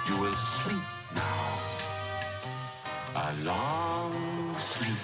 You will sleep now. A long sleep.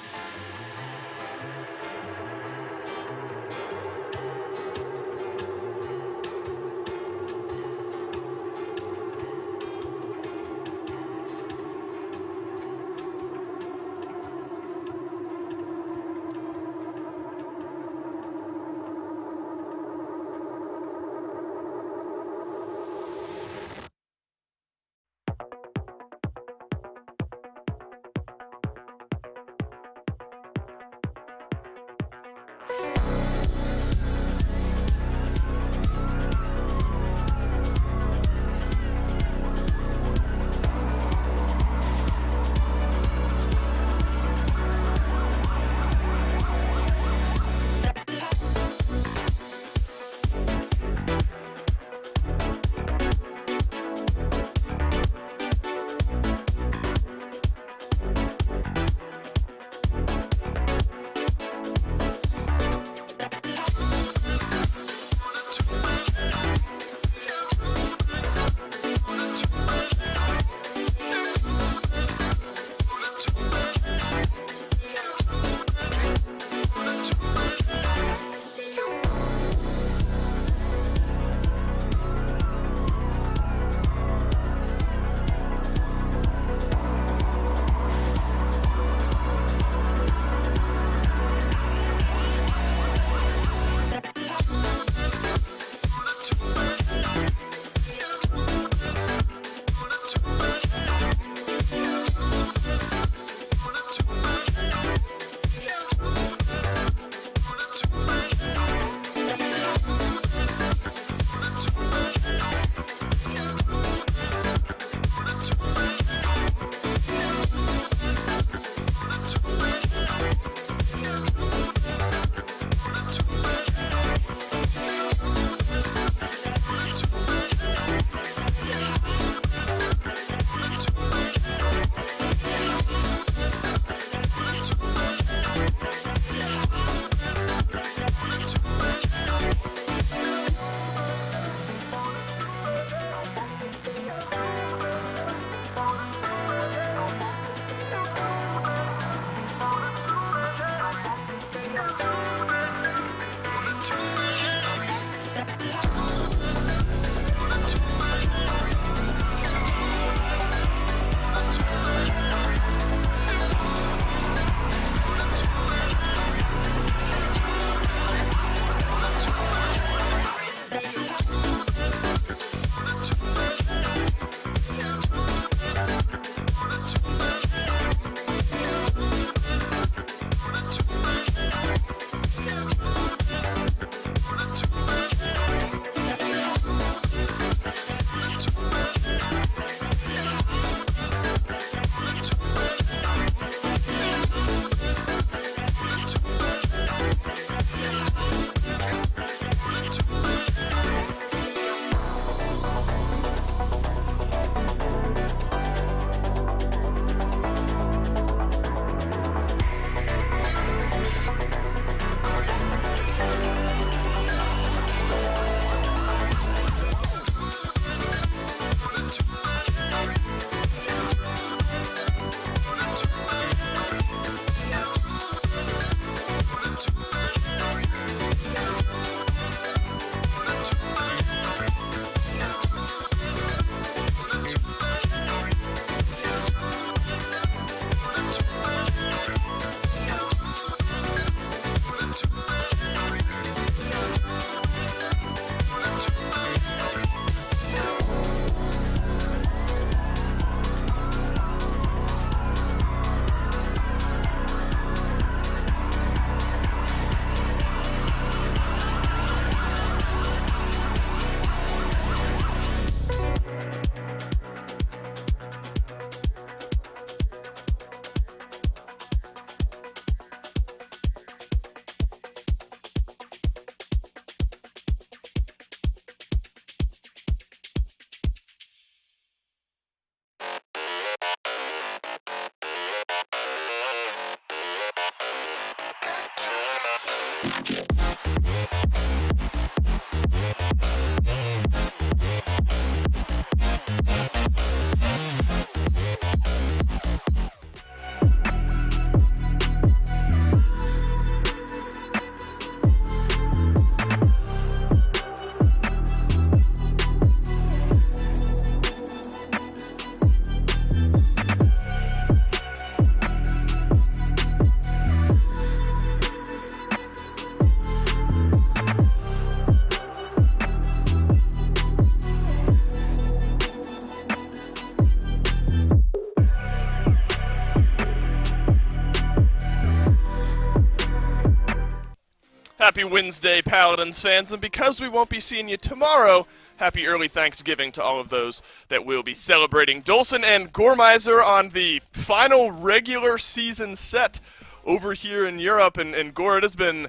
happy Wednesday, Paladins fans, and because we won't be seeing you tomorrow, happy early Thanksgiving to all of those that will be celebrating. Dolson and Gormizer on the final regular season set over here in Europe, and Gore, it has been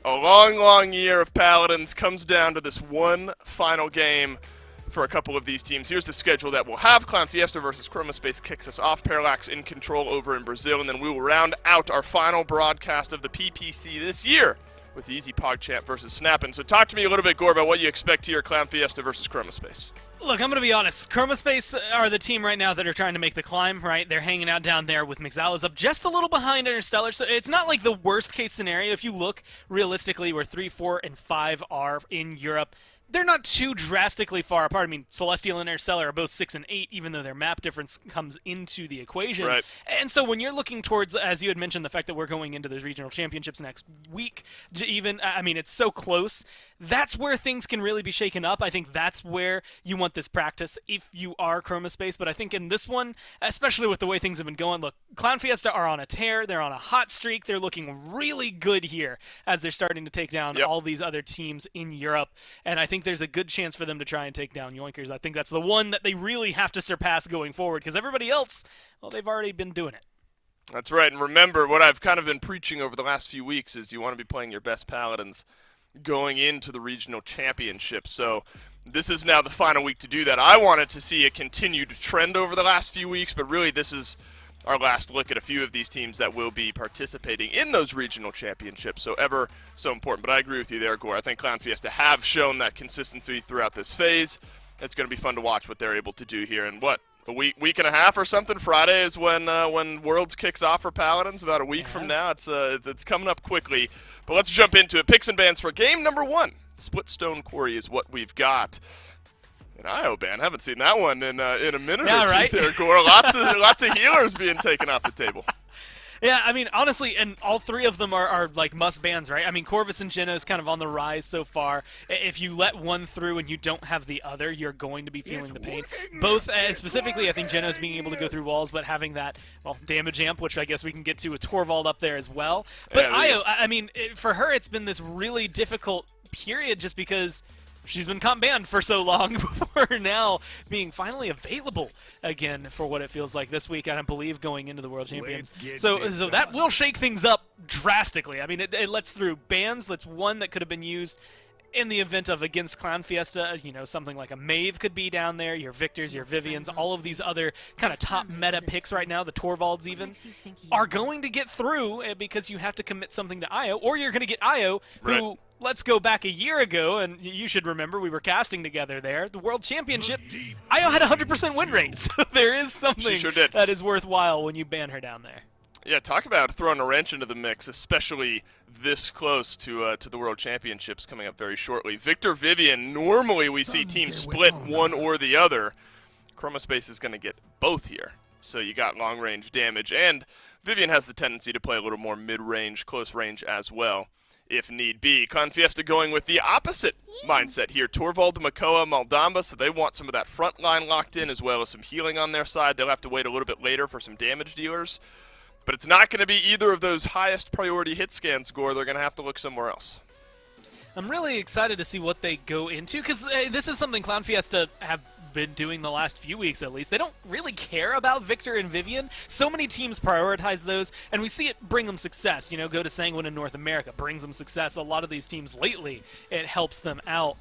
a long, long year of Paladins. Comes down to this one final game for a couple of these teams. Here's the schedule that we'll have. Clown Fiesta versus Chromospace kicks us off. Parallax in control over in Brazil, and then we will round out our final broadcast of the PPC this year with Easy PogChamp versus Snappin'. So talk to me a little bit, Gore, about what you expect here, Clown Fiesta versus Chromospace. Look, I'm going to be honest. Chromospace are the team right now that are trying to make the climb, right? They're hanging out down there with Mixala's up just a little behind Interstellar, so it's not like the worst-case scenario. If you look realistically where 3, 4, and 5 are in Europe, they're not too drastically far apart. I mean, Celestial and Interstellar are both 6 and 8, even though their map difference comes into the equation. Right. And so when you're looking towards, as you had mentioned, the fact that we're going into those regional championships next week, I mean, it's so close. That's where things can really be shaken up. I think that's where you want this practice if you are Chromospace. But I think in this one, especially with the way things have been going, look, Clown Fiesta are on a tear. They're on a hot streak. They're looking really good here as they're starting to take down all these other teams in Europe. And I think there's a good chance for them to try and take down Yoinkers. I think that's the one that they really have to surpass going forward, because everybody else, well, they've already been doing it. That's right. And remember, what I've kind of been preaching over the last few weeks is you want to be playing your best Paladins going into the regional championship. So this is now the final week to do that. I wanted to see a continued trend over the last few weeks, but really this is our last look at a few of these teams that will be participating in those regional championships. So ever so important. But I agree with you there, Gore. I think Clown Fiesta have shown that consistency throughout this phase. It's going to be fun to watch what they're able to do here. And what, a week and a half or something? Friday is when Worlds kicks off for Paladins. About a week from now. It's coming up quickly. But let's jump into it. Picks and bans for game number 1. Split Stone Quarry is what we've got. An IO ban. Haven't seen that one in a minute or two right? there, Gore. Lots of healers being taken off the table. Yeah, I mean, honestly, and all 3 of them are like must bans, right? I mean, Corvus and Geno is kind of on the rise so far. If you let one through and you don't have the other, you're going to be feeling the pain. Both, specifically, I think Geno's being able to go through walls, but having that, well, damage amp, which I guess we can get to with Torvald up there as well. But Io, I mean, for her, it's been this really difficult period just because she's been comp banned for so long before now being finally available again for what it feels like this week, and I believe going into the World Champions. So that will shake things up drastically. I mean, it lets through bans. That's one that could have been used in the event of against Clown Fiesta. You know, something like a Maeve could be down there, your Victors, your Vivians, all of these other kind of top meta picks right now, the Torvalds even, are going to get through because you have to commit something to Io, or you're going to get Io, who, let's go back a year ago, and you should remember we were casting together there, the World Championship, Io had 100% win rate, so there is something that is worthwhile when you ban her down there. Yeah, talk about throwing a wrench into the mix, especially this close to the World Championships coming up very shortly. Victor, Vivian, normally we see teams split one or the other. Chromospace is going to get both here. So you got long-range damage, and Vivian has the tendency to play a little more mid-range, close range as well, if need be. Clown Fiesta going with the opposite mindset here. Torvald, Makoa, Maldamba, so they want some of that front line locked in as well as some healing on their side. They'll have to wait a little bit later for some damage dealers. But it's not going to be either of those highest priority hit scans, Gore. They're going to have to look somewhere else. I'm really excited to see what they go into, because this is something Clown Fiesta have been doing the last few weeks at least. They don't really care about Victor and Vivian. So many teams prioritize those, and we see it bring them success. You know, go to Sanguine in North America, brings them success. A lot of these teams lately, it helps them out.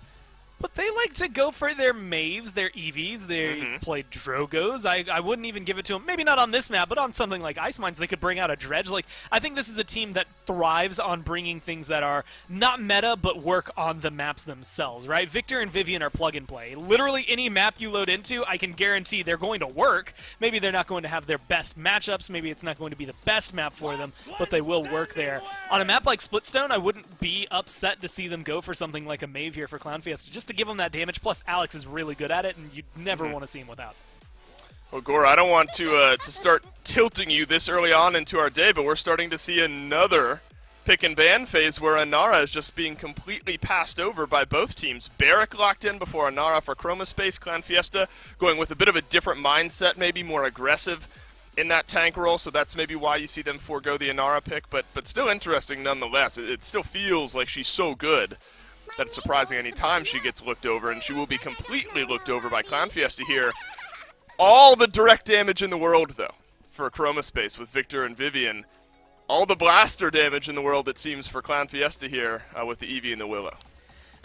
But they like to go for their Maves, their Eevees, they play Drogos. I wouldn't even give it to them, maybe not on this map, but on something like Ice Mines, they could bring out a Dredge. Like, I think this is a team that thrives on bringing things that are not meta, but work on the maps themselves, right? Victor and Vivian are plug and play. Literally any map you load into, I can guarantee they're going to work. Maybe they're not going to have their best matchups, maybe it's not going to be the best map for them, but they will work there. On a map like Splitstone, I wouldn't be upset to see them go for something like a Maeve here for Clown Fiesta, just to give them that damage. Plus, Alex is really good at it, and you'd never want to see him without. Well, Gore, I don't want to start tilting you this early on into our day, but we're starting to see another pick and ban phase where Anara is just being completely passed over by both teams. Barrack locked in before Anara for Chromospace. Clown Fiesta going with a bit of a different mindset, maybe more aggressive in that tank role, so that's maybe why you see them forego the Inara pick, but still interesting nonetheless. It still feels like she's so good that it's surprising any time she gets looked over, and she will be completely looked over by Clown Fiesta here. All the direct damage in the world, though, for Chromospace with Victor and Vivian. All the blaster damage in the world, it seems, for Clown Fiesta here with the Eevee and the Willow.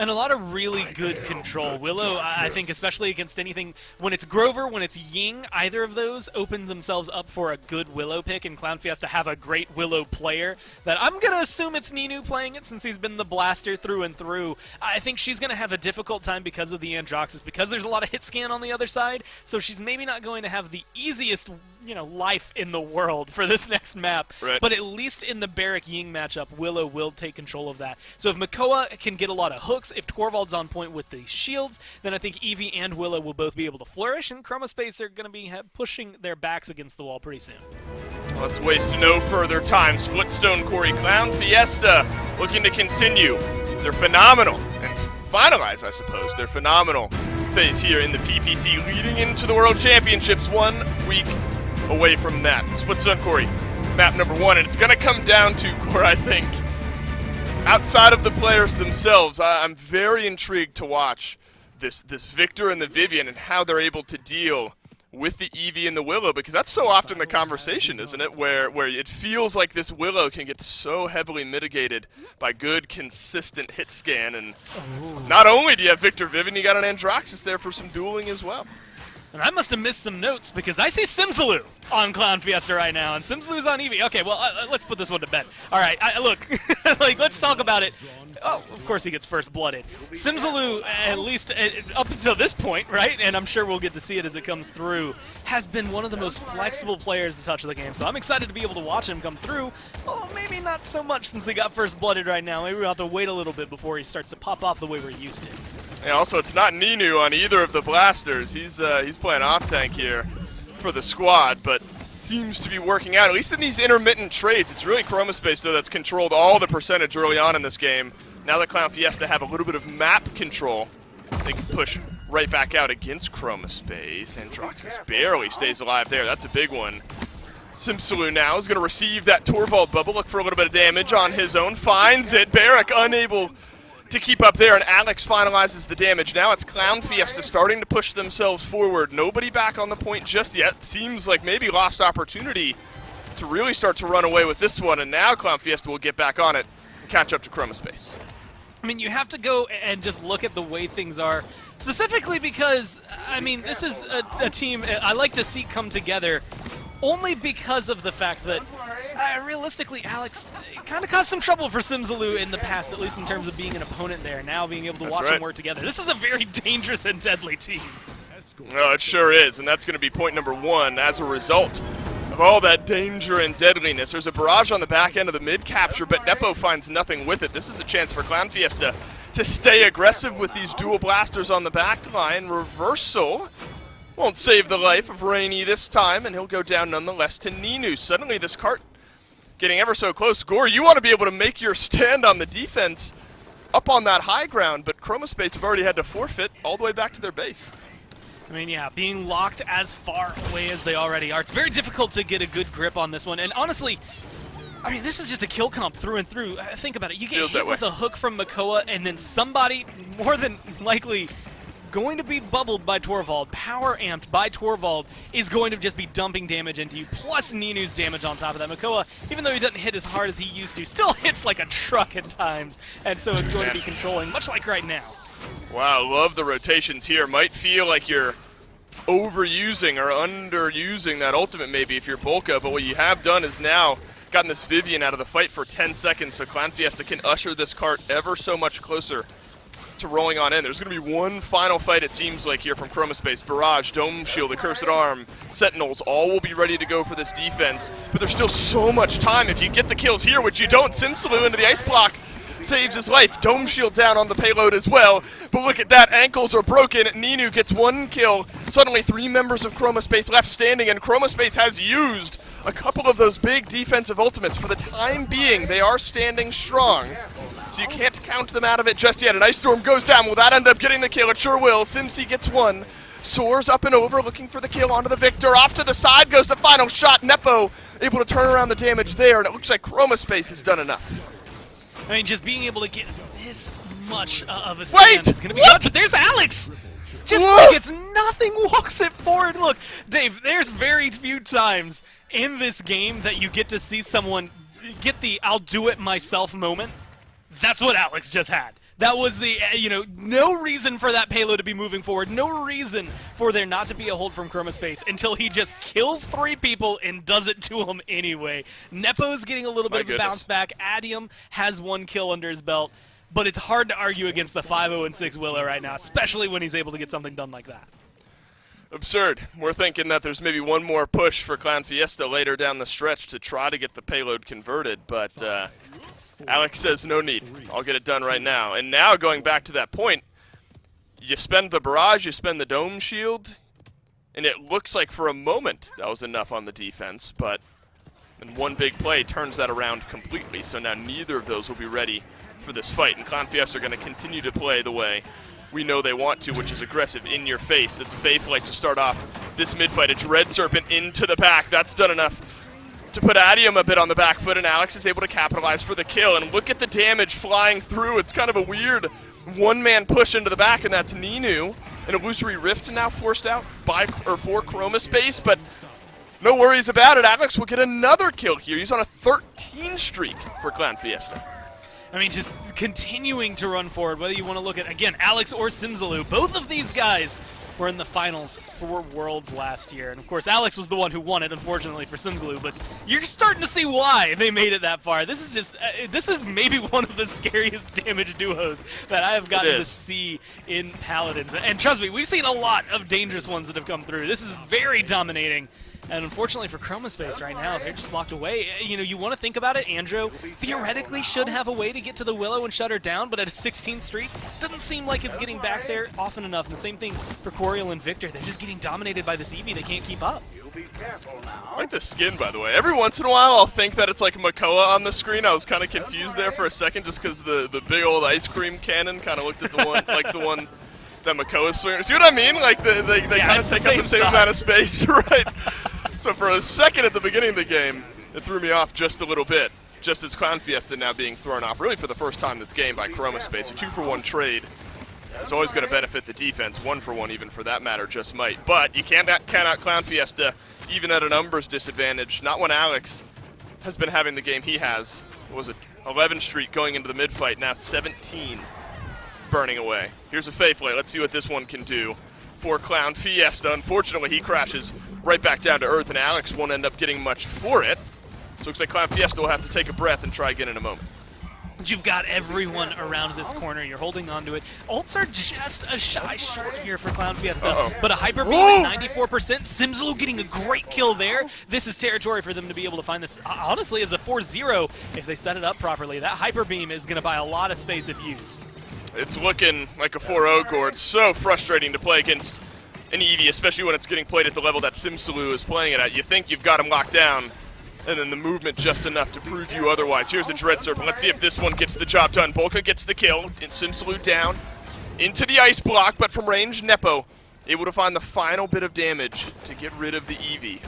And a lot of really good control. Willow, I think, especially against anything, when it's Grover, when it's Ying, either of those open themselves up for a good Willow pick, and Clown Fiesta have a great Willow player that I'm going to assume it's Ninu playing it since he's been the blaster through and through. I think she's going to have a difficult time because of the Androxus, because there's a lot of hit scan on the other side, so she's maybe not going to have the easiest life in the world for this next map. Right. But at least in the Barrack Ying matchup, Willow will take control of that. So if Makoa can get a lot of hooks, if Torvald's on point with the shields, then I think Eevee and Willow will both be able to flourish, and Chromospace are going to be pushing their backs against the wall pretty soon. Let's waste no further time. Splitstone, Corey, Clown Fiesta looking to continue their phenomenal, and finalize, I suppose, their phenomenal phase here in the PPC, leading into the World Championships 1 week away from that. Splitstone, Corey, map number 1, and it's going to come down to, Corey, I think, outside of the players themselves, I'm very intrigued to watch this Victor and the Vivian and how they're able to deal with the Eevee and the Willow, because that's so often the conversation, isn't it, where it feels like this Willow can get so heavily mitigated by good, consistent hit scan, and not only do you have Victor Vivian, you got an Androxus there for some dueling as well. And I must have missed some notes because I see Simsaloo on Clown Fiesta right now, and Simsaloo's on Eevee. Okay, well, let's put this one to bed. All right, look, let's talk about it. Oh, of course he gets first blooded. Simsaloo, at least up until this point, right, and I'm sure we'll get to see it as it comes through, has been one of the most flexible players to touch the game. So I'm excited to be able to watch him come through. Oh, maybe not so much since he got first blooded right now. Maybe we'll have to wait a little bit before he starts to pop off the way we're used to. Yeah, also, it's not Ninu on either of the blasters. He's playing off tank here for the squad, but seems to be working out, at least in these intermittent trades. It's really Chromospace, though, that's controlled all the percentage early on in this game. Now that Clown Fiesta have a little bit of map control, they can push right back out against Chromospace, and Androxus barely stays alive there. That's a big one. Simsaloo now is going to receive that Torvald bubble, look for a little bit of damage on his own, finds it. Barrack unable to keep up there, and Alex finalizes the damage. Now it's Clown Fiesta starting to push themselves forward. Nobody back on the point just yet. Seems like maybe lost opportunity to really start to run away with this one, and now Clown Fiesta will get back on it and catch up to Chromospace. I mean, you have to go and just look at the way things are, specifically because, I mean, this is a team I like to see come together only because of the fact that realistically, Alex kind of caused some trouble for Simsaloo in the past, at least in terms of being an opponent there. Now being able to watch them work together. This is a very dangerous and deadly team. No, it sure is, and that's going to be point number 1 as a result of all that danger and deadliness. There's a barrage on the back end of the mid capture, but Nepo finds nothing with it. This is a chance for Clown Fiesta to stay aggressive with these dual blasters on the back line. Reversal won't save the life of Rainy this time, and he'll go down nonetheless to Ninu. Suddenly this cart getting ever so close. Gore, you want to be able to make your stand on the defense up on that high ground, but Chromospace have already had to forfeit all the way back to their base. I mean, yeah, being locked as far away as they already are, it's very difficult to get a good grip on this one. And honestly, I mean, this is just a kill comp through and through. Think about it. You get hit with a hook from Makoa, and then somebody, more than likely, going to be bubbled by Torvald, power amped by Torvald, is going to just be dumping damage into you, plus Ninu's damage on top of that. Makoa, even though he doesn't hit as hard as he used to, still hits like a truck at times, and so it's going to be controlling, much like right now. Wow, love the rotations here. Might feel like you're overusing or underusing that ultimate maybe if you're Bolka, but what you have done is now gotten this Vivian out of the fight for 10 seconds, so Clown Fiesta can usher this cart ever so much closer to rolling on in. There's going to be one final fight, it seems like, here from Chromospace. Barrage, Dome Shield, the Cursed Arm, Sentinels, all will be ready to go for this defense, but there's still so much time. If you get the kills here, which you don't, Simsaloo into the ice block saves his life. Dome Shield down on the payload as well, but look at that, ankles are broken. Ninu gets one kill. Suddenly 3 members of Chromospace left standing, and Chromospace has used a couple of those big defensive ultimates. For the time being, they are standing strong, so you can't count them out of it just yet. An Ice Storm goes down. Will that end up getting the kill? It sure will. Simsy gets one. soars up and over, looking for the kill onto the Victor. Off to the side goes the final shot. Nepo able to turn around the damage there, and it looks like Chroma has done enough. I mean, just being able to get this much of a stand is going to be good. But there's Alex! Just gets nothing, walks it forward. Look, Dave, there's very few times in this game that you get to see someone get the I'll do it myself moment. That's what Alex just had. That was the, no reason for that payload to be moving forward. No reason for there not to be a hold from Chroma until he just kills 3 people and does it to them anyway. Nepo's getting a little bit of a bounce back. Adium has 1 kill under his belt. But it's hard to argue against the 5-0-6 Willow right now, especially when he's able to get something done like that. Absurd. We're thinking that there's maybe one more push for Clown Fiesta later down the stretch to try to get the payload converted, but Alex says no need. I'll get it done right now. And now going back to that point, you spend the barrage, you spend the dome shield, and it looks like for a moment that was enough on the defense, but then one big play turns that around completely, so now neither of those will be ready for this fight, and Clown Fiesta are going to continue to play the way we know they want to, which is aggressive, in your face. It's Faith-like to start off this mid-fight. It's Red Serpent into the back. That's done enough to put Adium a bit on the back foot, and Alex is able to capitalize for the kill. And look at the damage flying through. It's kind of a weird one-man push into the back, and that's Ninu. An illusory rift now forced out for Chroma, but no worries about it. Alex will get another kill here. He's on a 13 streak for Clown Fiesta. I mean, just continuing to run forward, whether you want to look at, again, Alex or Simsalou. Both of these guys were in the finals for Worlds last year. And, of course, Alex was the one who won it, unfortunately, for Simsalou. But you're starting to see why they made it that far. This is just, this is maybe one of the scariest damage duos that I have gotten to see in Paladins. And trust me, we've seen a lot of dangerous ones that have come through. This is very dominating. And unfortunately for Chroma right now, they're just locked away. You want to think about it, Andro theoretically should have a way to get to the Willow and shut her down, but at a 16 streak, doesn't seem like it's getting back there often enough. And the same thing for Coriel and Victor. They're just getting dominated by this Eevee. They can't keep up. I like the skin, by the way. Every once in a while, I'll think that it's like Makoa on the screen. I was kind of confused there for a second just because the big old ice cream cannon kind of looked at the one, like the one that Makoa's swinging. See what I mean? Like, they kind of take up the same amount of space, right? So for a second at the beginning of the game, it threw me off just a little bit, just as Clown Fiesta now being thrown off, really for the first time this game by Chroma. A 2-for-1 trade is always going to benefit the defense. 1-for-1 even for that matter just might. But you cannot Clown Fiesta even at a numbers disadvantage. Not when Alex has been having the game he has. It was a 11 streak going into the mid-fight, now 17 burning away. Here's a Faithlight. Let's see what this one can do for Clown Fiesta. Unfortunately, he crashes right back down to earth, and Alex won't end up getting much for it. So it looks like Clown Fiesta will have to take a breath and try again in a moment. You've got everyone around this corner. You're holding on to it. Ults are just a shy short here for Clown Fiesta, but a Hyper Beam at 94%. Simsalou getting a great kill there. This is territory for them to be able to find this, honestly, as a 4-0 if they set it up properly. That Hyper Beam is going to buy a lot of space if used. It's looking like a 4-0 Gore. It's so frustrating to play against an Eevee, especially when it's getting played at the level that Simsalou is playing it at. You think you've got him locked down, and then the movement just enough to prove you otherwise. Here's a Dread Serpent. Let's see if this one gets the job done. Bolka gets the kill, and Simsalou down into the ice block, but from range, Nepo able to find the final bit of damage to get rid of the Eevee.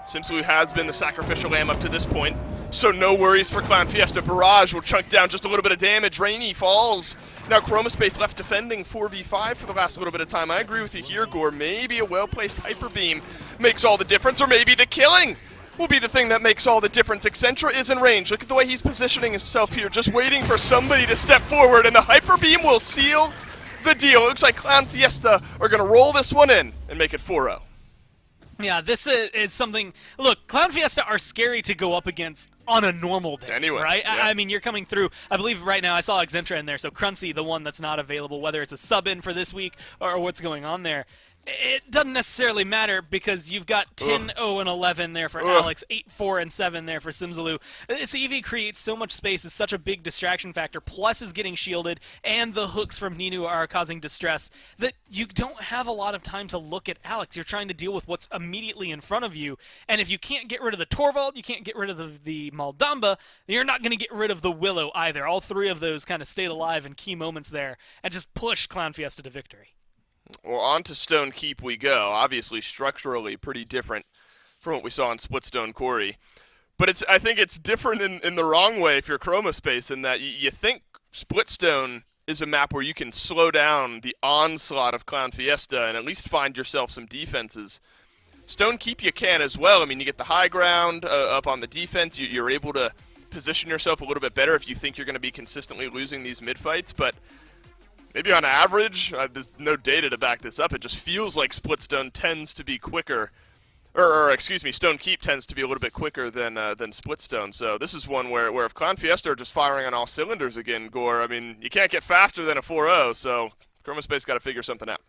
Simsalou has been the sacrificial lamb up to this point, so no worries for Clown Fiesta. Barrage will chunk down just a little bit of damage. Rainy falls. Now Chroma left defending 4v5 for the last little bit of time. I agree with you here, Gore. Maybe a well-placed Hyper Beam makes all the difference, or maybe the killing will be the thing that makes all the difference. Accentra is in range. Look at the way he's positioning himself here, just waiting for somebody to step forward, and the Hyper Beam will seal the deal. It looks like Clown Fiesta are going to roll this one in and make it 4-0. Yeah, this is something. Look, Clown Fiesta are scary to go up against on a normal day. Anyway, right? Yeah. I mean, you're coming through. I believe right now I saw Accentra in there, so Crunchy, the one that's not available, whether it's a sub in for this week or what's going on there. It doesn't necessarily matter because you've got 10-0-11 there for Alex, 8-4-7 there for Simsalou. This Eevee creates so much space, is such a big distraction factor, plus is getting shielded, and the hooks from Ninu are causing distress, that you don't have a lot of time to look at Alex. You're trying to deal with what's immediately in front of you, and if you can't get rid of the Torvald, you can't get rid of the Maldamba, you're not going to get rid of the Willow either. All three of those kind of stayed alive in key moments there, and just push Clown Fiesta to victory. Well, on to Stone Keep we go. Obviously, structurally pretty different from what we saw in Splitstone Quarry. But I think it's different in the wrong way if you're Chroma Space, in that you think Splitstone is a map where you can slow down the onslaught of Clown Fiesta and at least find yourself some defenses. Stone Keep you can as well. I mean, you get the high ground up on the defense. You're able to position yourself a little bit better if you think you're going to be consistently losing these mid-fights, but maybe on average, there's no data to back this up, it just feels like Splitstone tends to be quicker, or excuse me, Stone Keep tends to be a little bit quicker than Splitstone. So this is one where if Clown Fiesta are just firing on all cylinders again, Gore, I mean, you can't get faster than a 4-0, so Chroma Space got to figure something out.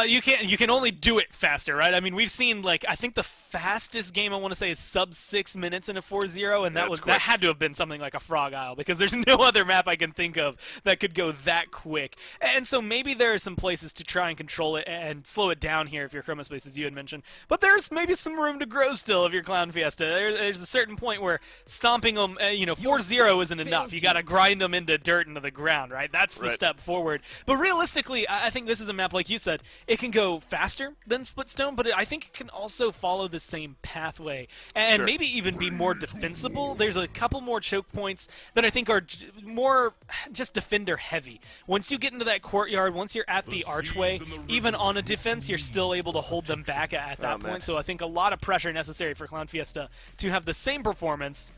You can only do it faster, right? I mean, we've seen, like, I think the fastest game I want to say is sub 6 minutes in a 4-0, and that had to have been something like a Frog Isle, because there's no other map I can think of that could go that quick. And so maybe there are some places to try and control it and slow it down here if you're Chroma Space, as you had mentioned. But there's maybe some room to grow still if you're Clown Fiesta. There's a certain point where stomping them, 4-0 isn't enough. You got to grind them into dirt into the ground, right? That's the step forward. But realistically, I think this is a map, like you said, it can go faster than Splitstone, but I think it can also follow the same pathway and maybe even be more defensible. There's a couple more choke points that I think are more just defender heavy. Once you get into that courtyard, once you're at the archway, even on a defense, you're still able to hold them back at that point. So I think a lot of pressure necessary for Clown Fiesta to have the same performance.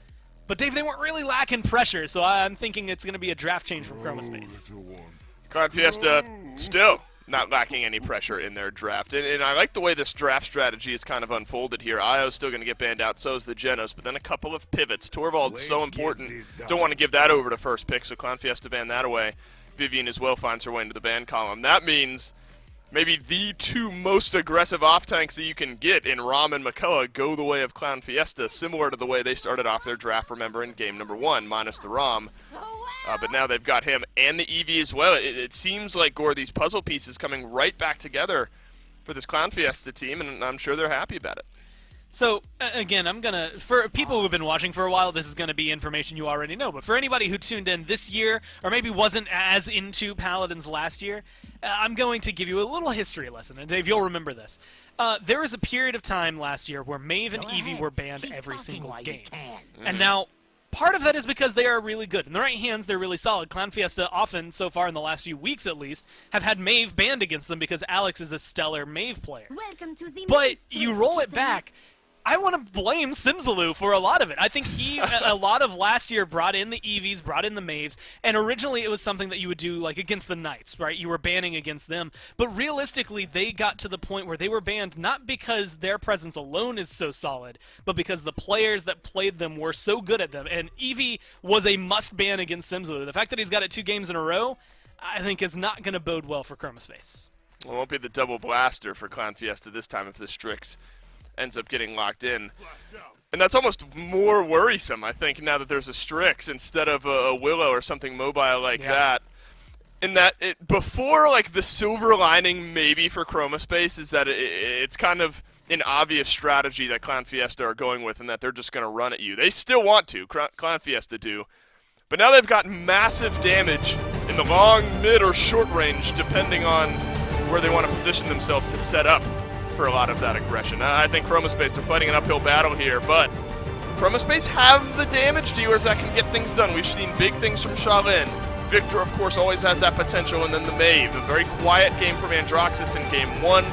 But Dave, they weren't really lacking pressure, so I'm thinking it's going to be a draft change from Chroma Space. Clown Fiesta still not lacking any pressure in their draft. And I like the way this draft strategy is kind of unfolded here. Io's still going to get banned out, so is the Genos, but then a couple of pivots. Torvald's so important. Don't want to give that over to first pick, so Clown Fiesta ban that away. Vivian as well finds her way into the ban column. That means maybe the two most aggressive off-tanks that you can get in Rom and Makoa go the way of Clown Fiesta, similar to the way they started off their draft, remember, in game number 1, minus the Rom. But now they've got him and the Eevee as well. It seems like, Gore, these puzzle pieces coming right back together for this Clown Fiesta team, and I'm sure they're happy about it. So, again, for people who have been watching for a while, this is going to be information you already know. But for anybody who tuned in this year, or maybe wasn't as into Paladins last year, I'm going to give you a little history lesson. And Dave, you'll remember this. There was a period of time last year where Maeve and Eevee were banned every single game. And now, part of that is because they are really good. In the right hands, they're really solid. Clown Fiesta often, so far in the last few weeks at least, have had Maeve banned against them because Alex is a stellar Maeve player. But you roll it back, I want to blame Simsaloo for a lot of it. I think he, a lot of last year, brought in the Eevees, brought in the Maves, and originally it was something that you would do like against the Knights, right? You were banning against them. But realistically, they got to the point where they were banned not because their presence alone is so solid, but because the players that played them were so good at them. And Eevee was a must-ban against Simsaloo. The fact that he's got it 2 games in a row, I think is not going to bode well for Chroma Space. Well, it won't be the double blaster for Clown Fiesta this time if the Strix ends up getting locked in. And that's almost more worrisome, I think, now that there's a Strix instead of a Willow or something mobile like that. In that, before, like, the silver lining maybe for Chroma Space is that it's kind of an obvious strategy that Clown Fiesta are going with and that they're just going to run at you. They still want to, Clown Fiesta do. But now they've got massive damage in the long, mid, or short range, depending on where they want to position themselves to set up for a lot of that aggression. I think Chroma Space, they're fighting an uphill battle here, but Chroma Space have the damage dealers that can get things done. We've seen big things from Shaolin. Victor, of course, always has that potential, and then the Maeve. A very quiet game from Androxus in game 1,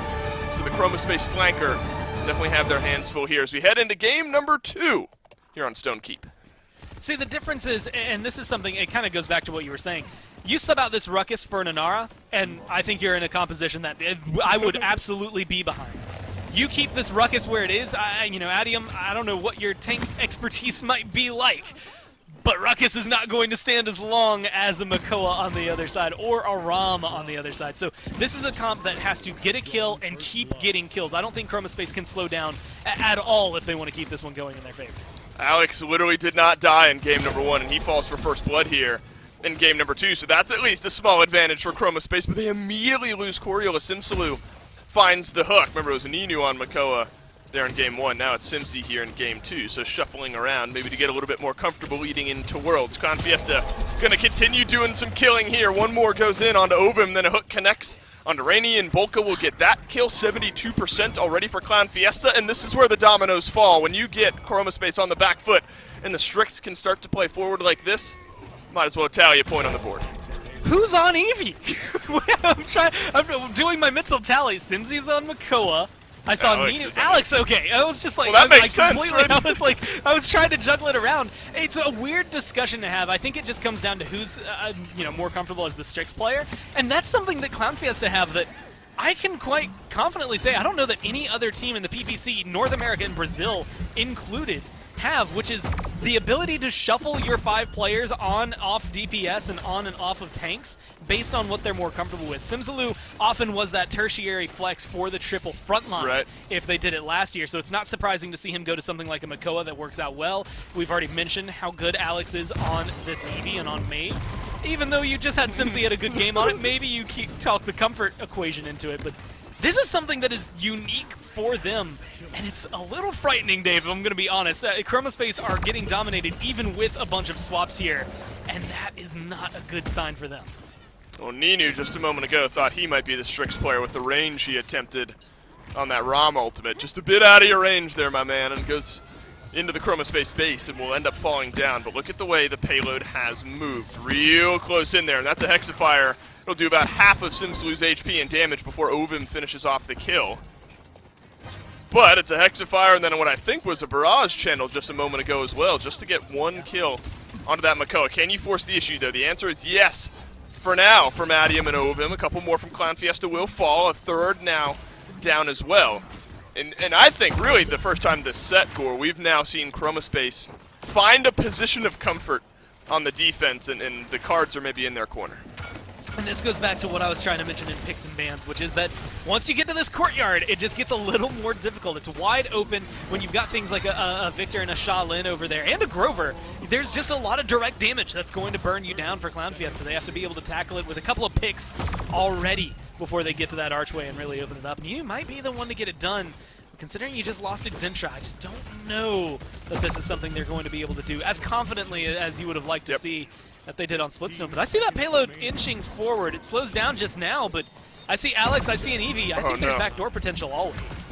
so the Chroma Space flanker definitely have their hands full here as we head into game number 2 here on Stone Keep. See, the difference is, and this is something, it kind of goes back to what you were saying, you sub out this Ruckus for an Inara, and I think you're in a composition that I would absolutely be behind. You keep this Ruckus where it is, Adium, I don't know what your tank expertise might be like, but Ruckus is not going to stand as long as a Makoa on the other side, or a Ram on the other side. So this is a comp that has to get a kill and keep getting kills. I don't think Chroma Space can slow down at all if they want to keep this one going in their favor. Alex literally did not die in game number 1, and he falls for first blood here in game number 2, so that's at least a small advantage for Chroma Space, but they immediately lose Coriolis. Simsaloo finds the hook. Remember, it was Ninu on Makoa there in game 1. Now it's Simsi here in game 2, so shuffling around maybe to get a little bit more comfortable leading into Worlds. Clown Fiesta going to continue doing some killing here. One more goes in onto Ovim, then a hook connects onto Rainey, and Bolka will get that kill, 72% already for Clown Fiesta, and this is where the dominoes fall. When you get Chroma Space on the back foot and the Strix can start to play forward like this, might as well tally a point on the board. Who's on Eevee? I'm doing my mental tally. Simsy's on Makoa. I saw Alex. Okay, I was just like, well, that makes sense, right? I was trying to juggle it around. It's a weird discussion to have. I think it just comes down to who's more comfortable as the Strix player, and that's something that Clown Fiesta have that I can quite confidently say I don't know that any other team in the PPC, North America and Brazil included, have, which is the ability to shuffle your 5 players on, off DPS and off of tanks based on what they're more comfortable with. Simsaloo often was that tertiary flex for the triple frontline if they did it last year, so it's not surprising to see him go to something like a Makoa that works out well. We've already mentioned how good Alex is on this Eevee and on Mei. Even though you just had Simsy had a good game on it, maybe you talk the comfort equation into it, but this is something that is unique for them, and it's a little frightening, Dave, if I'm going to be honest. Chroma Space are getting dominated even with a bunch of swaps here, and that is not a good sign for them. Well, Ninu just a moment ago thought he might be the Strix player with the range he attempted on that ROM ultimate. Just a bit out of your range there, my man, and goes into the Chroma Space base and will end up falling down. But look at the way the payload has moved. Real close in there, and that's a Hexafire. It'll do about half of Simsaloo's HP and damage before Ovim finishes off the kill. But it's a Hexafire and then what I think was a Barrage channel just a moment ago as well, just to get 1 kill onto that Makoa. Can you force the issue, though? The answer is yes. For now, for Madium and Ovim. A couple more from Clown Fiesta will fall. A third now down as well. And I think, really, the first time this set, Gore, we've now seen Chroma Space find a position of comfort on the defense, and the cards are maybe in their corner. And this goes back to what I was trying to mention in Picks and Bans, which is that once you get to this courtyard, it just gets a little more difficult. It's wide open when you've got things like a Victor and a Shaolin over there, and a Grover. There's just a lot of direct damage that's going to burn you down for Clown Fiesta. They have to be able to tackle it with a couple of picks already before they get to that archway and really open it up. And you might be the one to get it done. Considering you just lost Xintra, I just don't know that this is something they're going to be able to do as confidently as you would have liked to see that they did on Splitstone. But I see that payload inching forward. It slows down just now, but I see Alex, I see an Eevee. I think there's backdoor potential always.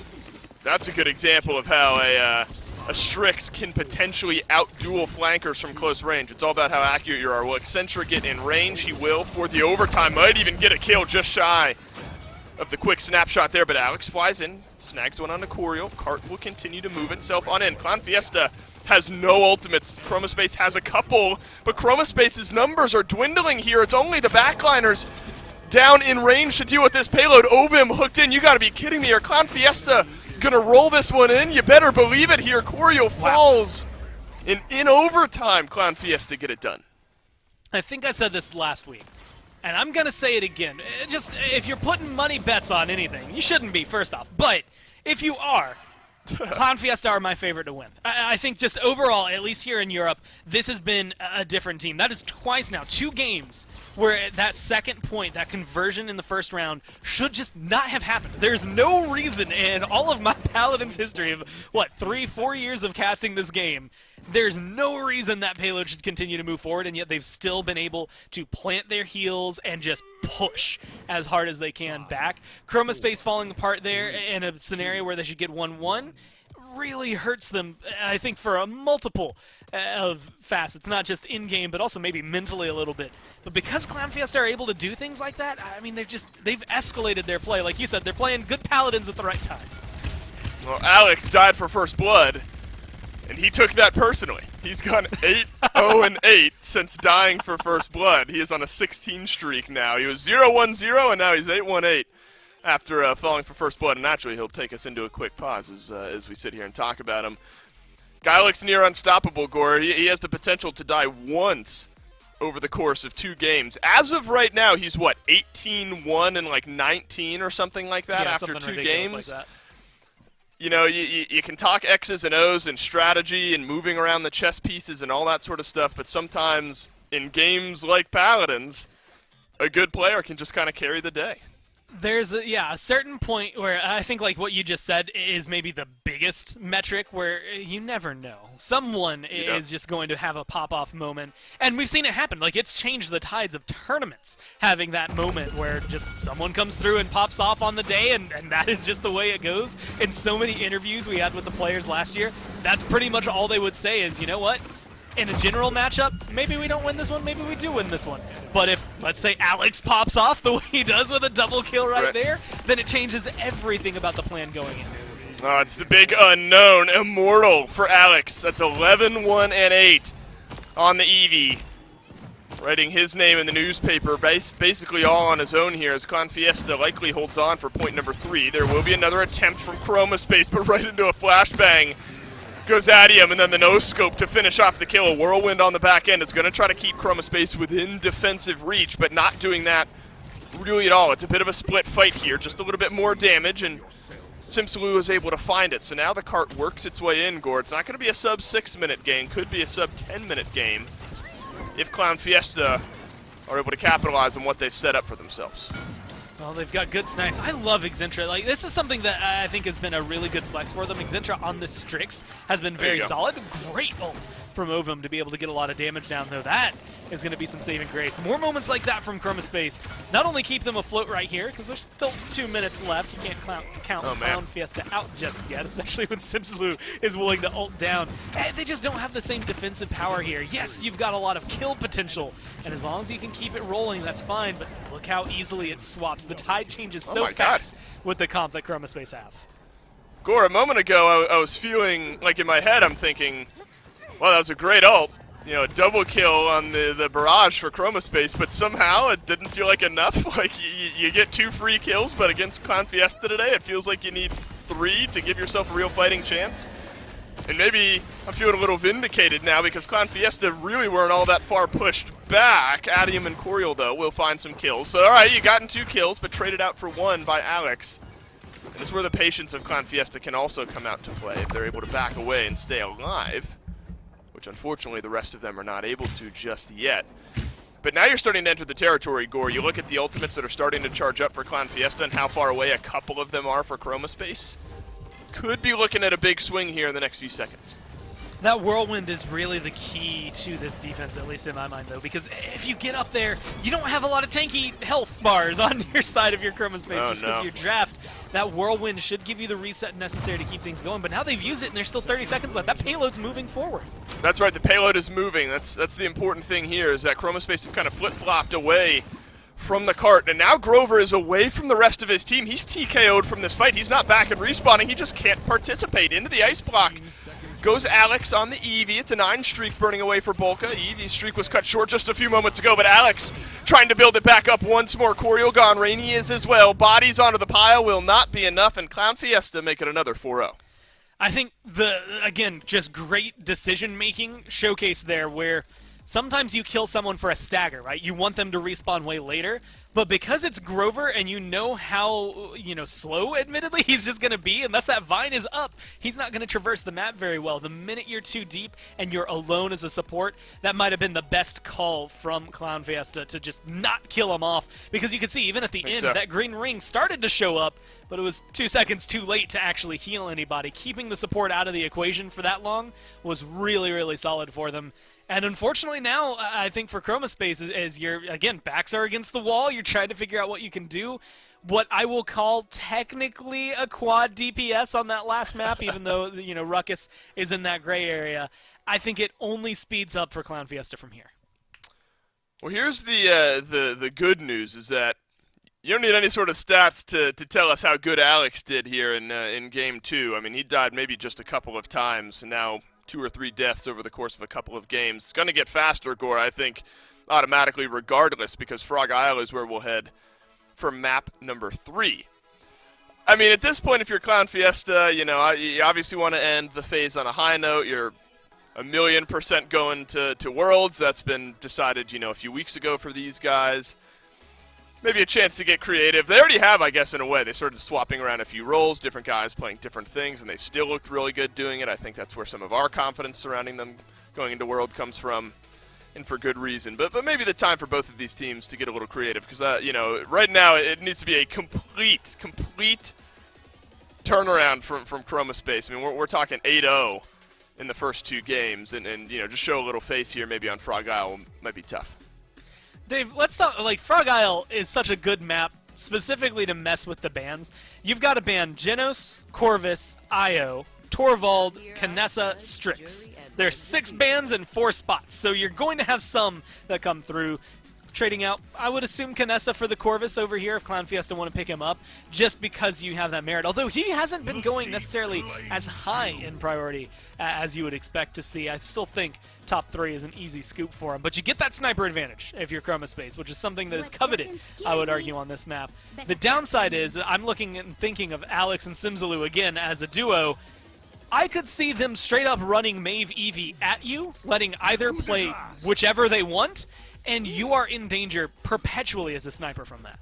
That's a good example of how a Strix can potentially out-duel flankers from close range. It's all about how accurate you are. Will Accenture get in range? He will for the overtime. Might even get a kill just shy of the quick snapshot there, but Alex flies in, snags one on the Coriol. Cart will continue to move itself on in. Clown Fiesta has no ultimates. Chroma Space has a couple, but Chroma Space's numbers are dwindling here. It's only the backliners down in range to deal with this payload. Ovim hooked in. You got to be kidding me. Are Clown Fiesta gonna roll this one in? You better believe it here. Coriol falls. In overtime, Clown Fiesta get it done. I think I said this last week, and I'm going to say it again. Just, if you're putting money bets on anything, you shouldn't be, first off. But if you are, Clown Fiesta are my favorite to win. I think just overall, at least here in Europe, this has been a different team. That is twice now, 2 games, where that second point, that conversion in the first round, should just not have happened. There's no reason in all of my Paladins history of, 3-4 years of casting this game, there's no reason that payload should continue to move forward, and yet they've still been able to plant their heels and just push as hard as they can back. Chroma Space falling apart there in a scenario where they should get 1-1 really hurts them, I think, for a multiple of facets, not just in-game, but also maybe mentally a little bit. But because Clown Fiesta are able to do things like that, I mean, they've escalated their play. Like you said, they're playing good Paladins at the right time. Well, Alex died for first blood, and he took that personally. He's gone 8-0-8 since dying for first blood. He is on a 16 streak now. He was 0-1-0, and now he's 8-1-8 after falling for first blood. And naturally, he'll take us into a quick pause as we sit here and talk about him. Guy looks near unstoppable, Gore. He has the potential to die once over the course of 2 games. As of right now, he's, 18-1 and 19 or something like that after 2 games? Like that. You know, you can talk X's and O's and strategy and moving around the chess pieces and all that sort of stuff, but sometimes in games like Paladins, a good player can just kind of carry the day. There's a certain point where I think like what you just said is maybe the biggest metric where you never know. Someone is just going to have a pop-off moment, and we've seen it happen. Like, it's changed the tides of tournaments, having that moment where just someone comes through and pops off on the day, and that is just the way it goes. In so many interviews we had with the players last year, that's pretty much all they would say is, you know what? In a general matchup, maybe we don't win this one, maybe we do win this one. But if, let's say, Alex pops off the way he does with a double kill right there, then it changes everything about the plan going in. Oh, it's the big unknown, Immortal for Alex. That's 11-1-8 on the Eevee. Writing his name in the newspaper, basically all on his own here, as Confiesta likely holds on for point number 3. There will be another attempt from Chroma Space, but right into a flashbang goes Adium, and then the no-scope to finish off the kill. A Whirlwind on the back end is going to try to keep Chroma Space within defensive reach, but not doing that really at all. It's a bit of a split fight here, just a little bit more damage, and Simsaloo is able to find it. So now the cart works its way in, Gore. It's not going to be a sub 6-minute game, could be a sub 10-minute game if Clown Fiesta are able to capitalize on what they've set up for themselves. Well, they've got good snipes. I love Exentra. Like, this is something that I think has been a really good flex for them. Exentra on the Strix has been very solid. Great ult from Ovum to be able to get a lot of damage down, though. That is going to be some saving grace. More moments like that from Chroma Space. Not only keep them afloat right here, because there's still 2 minutes left. You can't count Clown Fiesta out just yet, especially when Simsaloo is willing to ult down. They just don't have the same defensive power here. Yes, you've got a lot of kill potential, and as long as you can keep it rolling, that's fine, but look how easily it swaps. The tide changes so fast with the comp that Chroma Space have. Gore, a moment ago, I was feeling like in my head, I'm thinking, well, that was a great ult. You know, a double kill on the barrage for Chroma Space, but somehow it didn't feel like enough. Like, you get 2 free kills, but against Clown Fiesta today, it feels like you need 3 to give yourself a real fighting chance. And maybe I'm feeling a little vindicated now because Clown Fiesta really weren't all that far pushed back. Adium and Coriel, though, will find some kills. So, all right, you gotten 2 kills, but traded out for 1 by Alex. And this is where the patience of Clown Fiesta can also come out to play if they're able to back away and stay alive, which unfortunately the rest of them are not able to just yet. But now you're starting to enter the territory, Gore. You look at the ultimates that are starting to charge up for Clown Fiesta and how far away a couple of them are for Chroma Space. Could be looking at a big swing here in the next few seconds. That Whirlwind is really the key to this defense, at least in my mind, though, because if you get up there, you don't have a lot of tanky health bars on your side of your Chroma Space just because of your draft. That Whirlwind should give you the reset necessary to keep things going, but now they've used it and there's still 30 seconds left. That payload's moving forward. That's right, the payload is moving. That's the important thing here, is that Chroma Space have kind of flip-flopped away from the cart, and now Grover is away from the rest of his team. He's TKO'd from this fight. He's not back and respawning. He just can't participate. Into the ice block goes Alex on the Eevee. It's a 9 streak burning away for Bolka. Eevee's streak was cut short just a few moments ago, but Alex trying to build it back up once more. Coriel gone. Rainy is as well. Bodies onto the pile will not be enough, and Clown Fiesta make it another 4-0. I think again, just great decision-making showcased there where sometimes you kill someone for a stagger, right? You want them to respawn way later, but because it's Grover and you know how, slow, admittedly, he's just going to be, unless that vine is up, he's not going to traverse the map very well. The minute you're too deep and you're alone as a support, that might have been the best call from Clown Fiesta to just not kill him off, because you can see, even at the end, that green ring started to show up, but it was 2 seconds too late to actually heal anybody. Keeping the support out of the equation for that long was really, really solid for them. And unfortunately now, I think for Chroma Space, as you're, again, backs are against the wall, you're trying to figure out what you can do. What I will call technically a quad DPS on that last map, even though, Ruckus is in that gray area. I think it only speeds up for Clown Fiesta from here. Well, here's the good news, is that you don't need any sort of stats to tell us how good Alex did here in Game 2. I mean, he died maybe just a couple of times, and now 2 or 3 deaths over the course of a couple of games. It's going to get faster, Gore, I think, automatically regardless, because Frog Isle is where we'll head for map number 3. I mean, at this point, if you're Clown Fiesta, you obviously want to end the phase on a high note. You're 1,000,000% going to Worlds. That's been decided, a few weeks ago for these guys. Maybe a chance to get creative. They already have, I guess, in a way. They started swapping around a few roles, different guys playing different things, and they still looked really good doing it. I think that's where some of our confidence surrounding them going into World comes from. and for good reason. But maybe the time for both of these teams to get a little creative, because you know, right now it needs to be a complete turnaround from Chroma Space. I mean, we're talking 8-0 in the first 2 games, and you know, just show a little face here maybe on Frog Isle might be tough. Dave, let's talk. Like, Frog Isle is such a good map specifically to mess with the bans. You've got to ban Genos, Corvus, Io, Torvald, Canessa, Strix. There's 6 bans and 4 spots, so you're going to have some that come through. Trading out, I would assume Canessa for the Corvus over here if Clown Fiesta want to pick him up, just because you have that merit. Although he hasn't been going necessarily as high in priority as you would expect to see. I still think top 3 is an easy scoop for him. But you get that sniper advantage if you're Chroma Space, which is something that is coveted, I would argue, on this map. The downside is I'm looking and thinking of Alex and Simsaloo again as a duo. I could see them straight up running Maeve Eevee at you, letting either play whichever they want, and you are in danger perpetually as a sniper from that.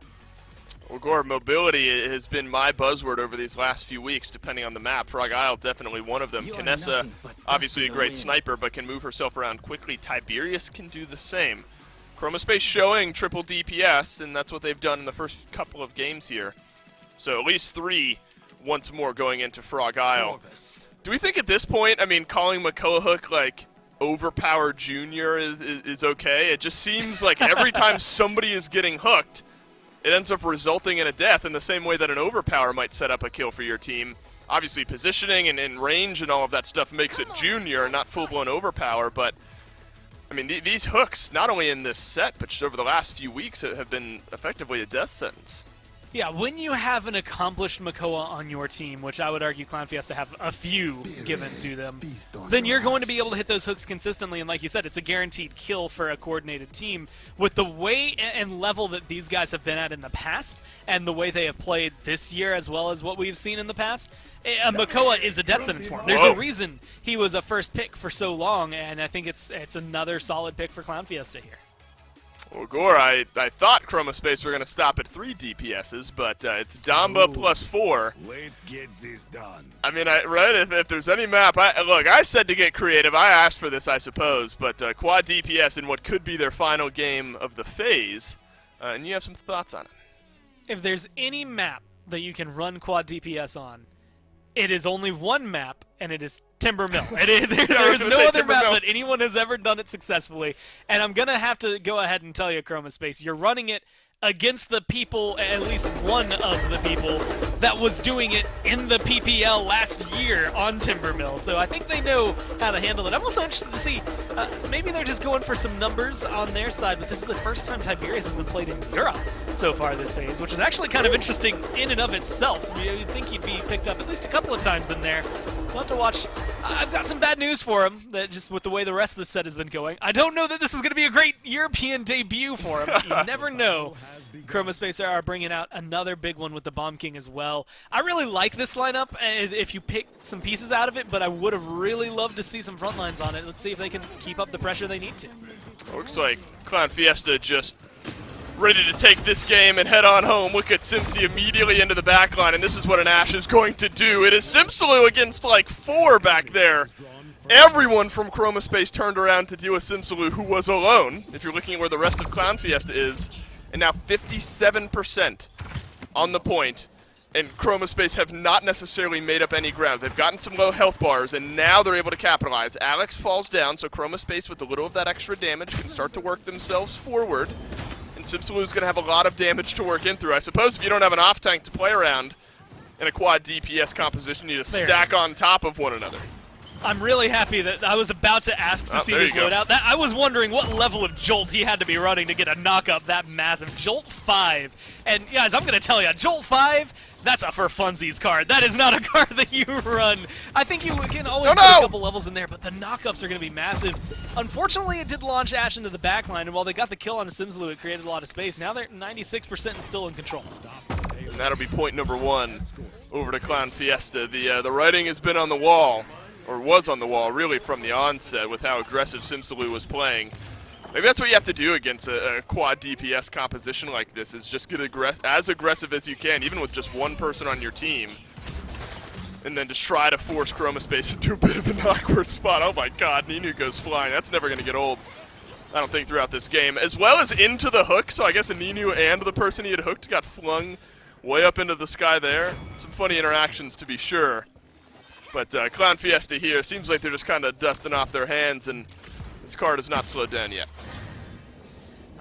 Well, Gore, mobility has been my buzzword over these last few weeks, depending on the map. Frog Isle, definitely one of them. Canessa, obviously a great sniper, but can move herself around quickly. Tiberius can do the same. Chroma Space showing triple DPS, and that's what they've done in the first couple of games here. So at least 3 once more going into Frog Isle. Do we think at this point, I mean, calling Makoa like overpowered junior is okay? It just seems like every time somebody is getting hooked, it ends up resulting in a death in the same way that an overpower might set up a kill for your team. Obviously positioning and range and all of that stuff makes it junior, not full-blown overpower, but I mean, these hooks, not only in this set, but just over the last few weeks, have been effectively a death sentence. Yeah, when you have an accomplished Makoa on your team, which I would argue Clown Fiesta have a few given to them, then you're going to be able to hit those hooks consistently, and like you said, it's a guaranteed kill for a coordinated team. With the way and level that these guys have been at in the past, and the way they have played this year as well as what we've seen in the past, Makoa is a death sentence for him. There's a reason he was a first pick for so long, and I think it's another solid pick for Clown Fiesta here. Well, Gore, I thought Chroma Space were going to stop at 3 DPSs, but it's Damba plus 4. Let's get this done. I mean, right? If there's any map, look, I said to get creative. I asked for this, I suppose, but quad DPS in what could be their final game of the phase, and you have some thoughts on it. If there's any map that you can run quad DPS on, it is only one map, and it is Timber Mill. There's no other map that anyone has ever done it successfully. And I'm going to have to go ahead and tell you, Chroma Space, you're running it against the people, at least one of the people, that was doing it in the PPL last year on Timber Mill. So I think they know how to handle it. I'm also interested to see, maybe they're just going for some numbers on their side, but this is the first time Tiberius has been played in Europe so far this phase, which is actually kind of interesting in and of itself. You'd think he'd be picked up at least a couple of times in there. So I'll have to watch. I've got some bad news for him, that just with the way the rest of the set has been going. I don't know that this is going to be a great European debut for him. You never know. Chroma Space are bringing out another big one with the Bomb King as well. I really like this lineup if you pick some pieces out of it, but I would have really loved to see some front lines on it. Let's see if they can keep up the pressure they need to. Looks like Clown Fiesta just ready to take this game and head on home. Look at Cincy immediately into the back line, and this is what an Ashe is going to do. It is Simsaloo against like 4 back there. Everyone from Chroma Space turned around to deal with Simsaloo, who was alone, if you're looking at where the rest of Clown Fiesta is. And now 57% on the point, and Chroma Space have not necessarily made up any ground. They've gotten some low health bars, and now they're able to capitalize. Alex falls down, so Chroma Space, with a little of that extra damage, can start to work themselves forward. And Simsaloo's going to have a lot of damage to work in through. I suppose if you don't have an off tank to play around in a quad DPS composition, you just stack on top of one another. I'm really happy that I was about to ask to see this loadout. I was wondering what level of Jolt he had to be running to get a knock-up that massive. Jolt 5. And guys, I'm going to tell you, Jolt 5, that's a for funsies card. That is not a card that you run. I think you can always put a couple levels in there, but the knockups are going to be massive. Unfortunately, it did launch Ashe into the backline, and while they got the kill on Simsaloo, it created a lot of space. Now they're 96% and still in control. And that'll be point number 1 over to Clown Fiesta. The writing has been on the wall, or was on the wall, really, from the onset with how aggressive Simsaloo was playing. Maybe that's what you have to do against a quad DPS composition like this, is just get as aggressive as you can, even with just one person on your team. And then just try to force Chroma Space into a bit of an awkward spot. Oh my god, Ninu goes flying. That's never going to get old. I don't think, throughout this game, as well as into the hook. So I guess Ninu and the person he had hooked got flung way up into the sky there. Some funny interactions, to be sure. But Clown Fiesta here, seems like they're just kind of dusting off their hands, and this card has not slowed down yet.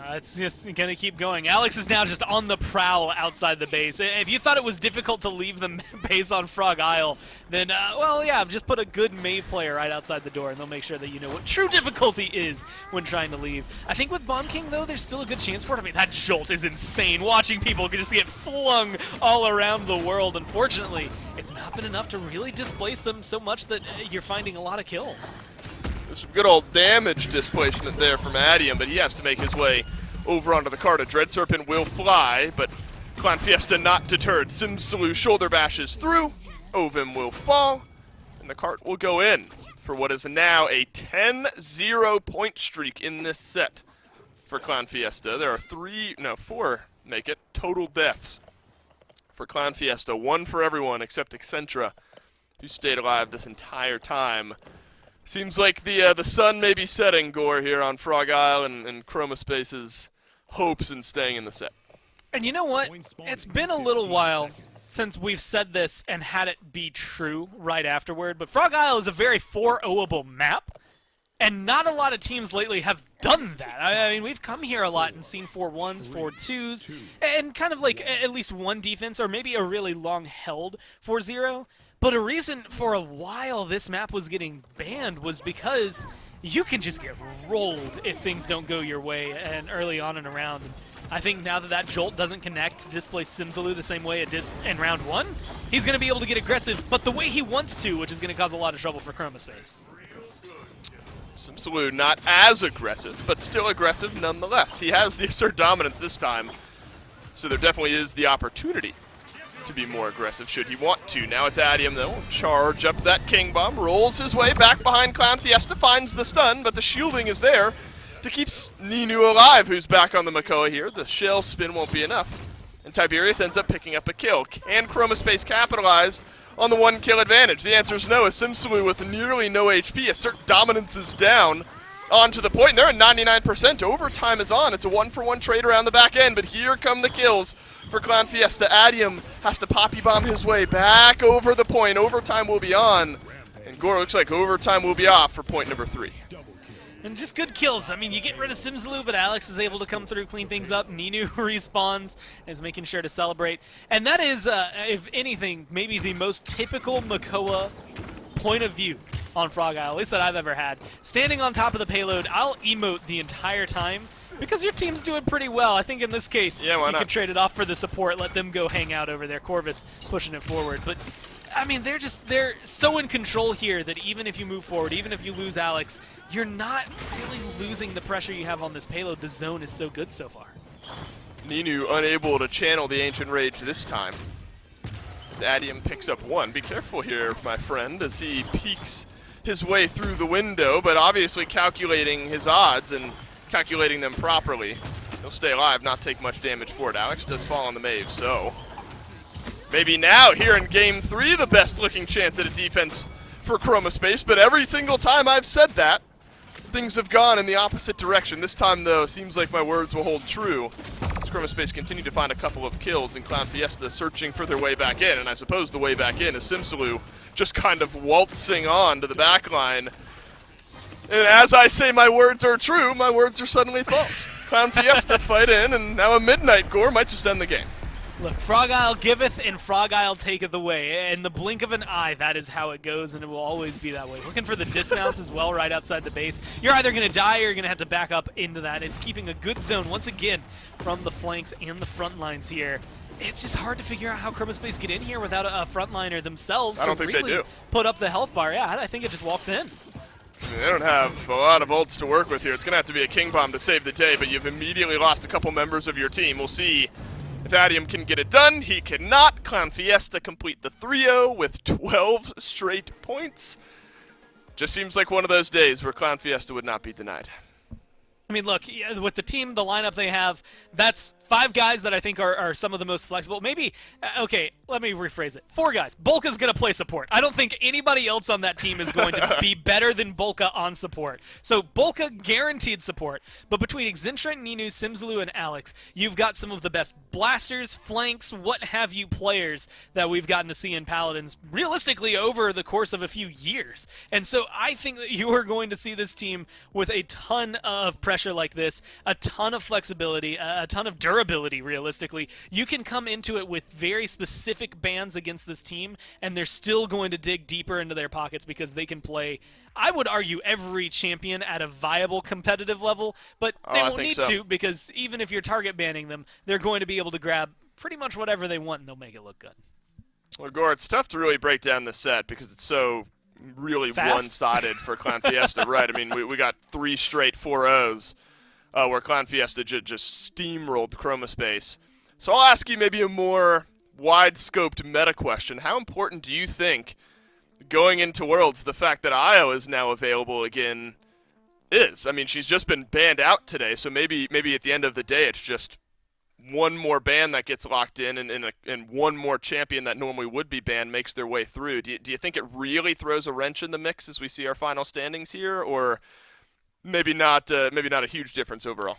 It's just going to keep going. Alex is now just on the prowl outside the base. If you thought it was difficult to leave the base on Frog Isle, then, well, yeah, just put a good Mave player right outside the door, and they'll make sure that you know what true difficulty is when trying to leave. I think with Bomb King, though, there's still a good chance for it. I mean, that jolt is insane. Watching people just get flung all around the world. Unfortunately, it's not been enough to really displace them so much that you're finding a lot of kills. There's some good old damage displacement there from Adium, but he has to make his way over onto the cart. A Dread Serpent will fly, but Clown Fiesta not deterred. Simsaloo shoulder bashes through, Ovim will fall, and the cart will go in for what is now a 10-0 point streak in this set for Clown Fiesta. There are 4 make it, total deaths for Clown Fiesta. 1 for everyone except Accentra, who stayed alive this entire time. Seems like the sun may be setting, Gore, here on Frog Isle and Chromospace's hopes in staying in the set. And you know what? It's been a little while since we've said this and had it be true right afterward, but Frog Isle is a very 4-0-able map, and not a lot of teams lately have done that. I mean, we've come here a lot and seen 4-1s, 4-2s, and kind of like at least one defense, or maybe a really long-held 4-0. But a reason for a while this map was getting banned was because you can just get rolled if things don't go your way and early on in a round. I think now that that jolt doesn't connect to displace Simsaloo the same way it did in round 1, he's going to be able to get aggressive, but the way he wants to, which is going to cause a lot of trouble for Chromospace. Simsaloo not as aggressive, but still aggressive nonetheless. He has the assert dominance this time, so there definitely is the opportunity to be more aggressive should he want to. Now it's Adium, though. Charge up that King Bomb, rolls his way back behind Clown Fiesta, finds the stun, but the shielding is there to keep Ninu alive, who's back on the Makoa here. The shell spin won't be enough, and Tiberius ends up picking up a kill. Can Chromospace capitalize on the 1-kill advantage? The answer is no, as Simsaloo with nearly no HP. Assert dominance is down onto the point. They're at 99%. Overtime is on. It's a 1-for-1 trade around the back end, but here come the kills for Clown Fiesta. Adium has to Poppy Bomb his way back over the point. Overtime will be on, and Gore looks like overtime will be off for point number 3. And just good kills. I mean, you get rid of Simsaloo, but Alex is able to come through, clean things up. Ninu respawns and is making sure to celebrate. And that is, if anything, maybe the most typical Makoa point of view on Frog Isle, at least that I've ever had. Standing on top of the payload, I'll emote the entire time because your team's doing pretty well. I think in this case, yeah, why you not? can trade it off for the support, let them go hang out over there. Corvus pushing it forward. But, I mean, they're so in control here that even if you move forward, even if you lose Alex, you're not really losing the pressure you have on this payload. The zone is so good so far. Ninu unable to channel the Ancient Rage this time, as Adium picks up 1. Be careful here, my friend, as he peeks his way through the window, but obviously calculating his odds and calculating them properly. He'll stay alive, not take much damage for it. Alex does fall on the Mave, so maybe now, here in Game 3, the best looking chance at a defense for Chromospace, but every single time I've said that, things have gone in the opposite direction. This time, though, seems like my words will hold true. As Chromospace continue to find a couple of kills, and Clown Fiesta searching for their way back in, and I suppose the way back in is Simsaloo just kind of waltzing on to the back line. And as I say my words are true, my words are suddenly false. Clown Fiesta fight in, and now a Midnight Gore might just end the game. Look, Frog Isle giveth and Frog Isle taketh away. In the blink of an eye, that is how it goes, and it will always be that way. Looking for the dismounts as well right outside the base. You're either going to die or you're going to have to back up into that. It's keeping a good zone, once again, from the flanks and the front lines here. It's just hard to figure out how Chromospace get in here without a frontliner themselves I don't to think really they do. put up the health bar. Yeah, I think it just walks in. I mean, they don't have a lot of ults to work with here. It's going to have to be a King Bomb to save the day, but you've immediately lost a couple members of your team. We'll see if Adium can get it done. He cannot. Clown Fiesta complete the 3-0 with 12 straight points. Just seems like one of those days where Clown Fiesta would not be denied. mean, look, with the team, the lineup they have, that's 5 guys that I think are some of the most flexible. Maybe, okay, let me rephrase it. 4 guys. Bolka's going to play support. I don't think anybody else on that team is going to be better than Bolka on support. So Bolka guaranteed support. But between Xintra, Ninu, Simzulu, and Alex, you've got some of the best blasters, flanks, what have you players that we've gotten to see in Paladins realistically over the course of a few years. And so I think that you are going to see this team with a ton of pressure like this, a ton of flexibility, a ton of durability, realistically. You can come into it with very specific bans against this team, and they're still going to dig deeper into their pockets because they can play, I would argue, every champion at a viable competitive level, but they won't need to, because even if you're target banning them, they're going to be able to grab pretty much whatever they want, and they'll make it look good. Well, Gore, it's tough to really break down the set because it's so really one-sided for Clown Fiesta, right? I mean, we got 3 straight 4-0s where Clown Fiesta just steamrolled Chroma Space. So I'll ask you maybe a more wide-scoped meta question. How important do you think, going into Worlds, the fact that Io is now available again is? I mean, she's just been banned out today, so maybe at the end of the day it's just one more ban that gets locked in, and one more champion that normally would be banned makes their way through. Do you think it really throws a wrench in the mix as we see our final standings here, or maybe not a huge difference overall?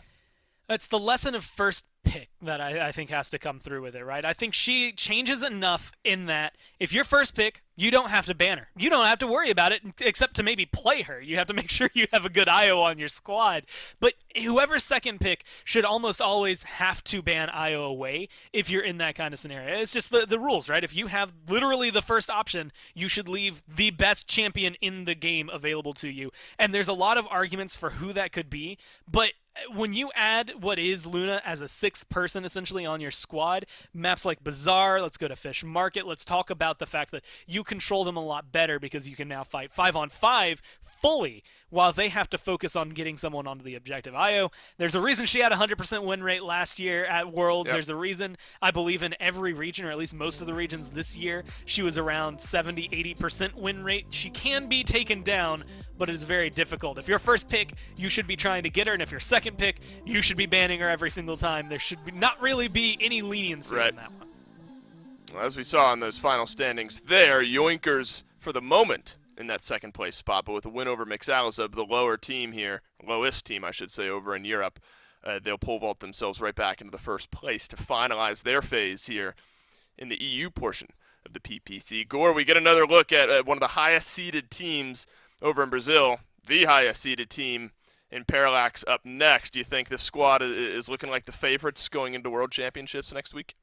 It's the lesson of first pick that I think has to come through with it, right? I think she changes enough in that if you're first pick, you don't have to ban her. You don't have to worry about it except to maybe play her. You have to make sure you have a good IO on your squad. But whoever's second pick should almost always have to ban IO away if you're in that kind of scenario. It's just the rules, right? If you have literally the first option, you should leave the best champion in the game available to you. And there's a lot of arguments for who that could be, but when you add what is Luna as a 6th person essentially on your squad, maps like Bazaar, let's go to Fish Market, let's talk about the fact that you control them a lot better because you can now fight 5-on-5 fully while they have to focus on getting someone onto the objective. Io, there's a reason she had a 100% win rate last year at Worlds. Yep. There's a reason, I believe, in every region, or at least most of the regions this year, she was around 70-80% win rate. She can be taken down, but it is very difficult. If you're first pick, you should be trying to get her, and if you're second pick, you should be banning her every single time. There should not really be any leniency in that one. Well, as we saw in those final standings there, Yoinkers, for the moment, in that second place spot, but with a win over Mixalizub, the lower team here, lowest team I should say, over in Europe, they'll pole vault themselves right back into the first place to finalize their phase here in the EU portion of the PPC. Gore, we get another look at one of the highest seeded teams over in Brazil, the highest seeded team in Parallax up next. Do you think this squad is looking like the favorites going into World Championships next week?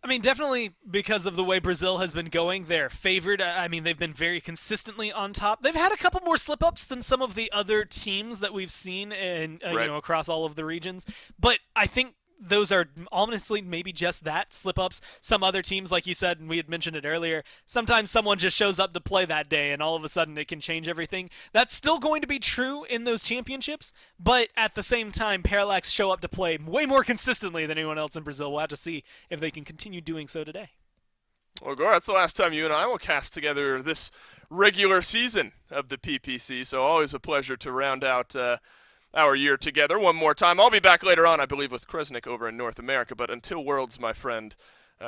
I mean, definitely because of the way Brazil has been going, they're favored. I mean, they've been very consistently on top. They've had a couple more slip-ups than some of the other teams that we've seen in, right, across all of the regions. But I think those are honestly maybe just that, slip-ups. Some other teams, like you said, and we had mentioned it earlier, sometimes someone just shows up to play that day and all of a sudden it can change everything. That's still going to be true in those championships, but at the same time, Parallax show up to play way more consistently than anyone else in Brazil. We'll have to see if they can continue doing so today. Well, Gore, that's the last time you and I will cast together this regular season of the PPC, so always a pleasure to round out our year together one more time. I'll be back later on, I believe, with Kresnik over in North America, but until Worlds, my friend,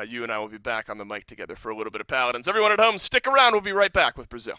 you and I will be back on the mic together for a little bit of Paladins. Everyone at home, stick around. We'll be right back with Brazil.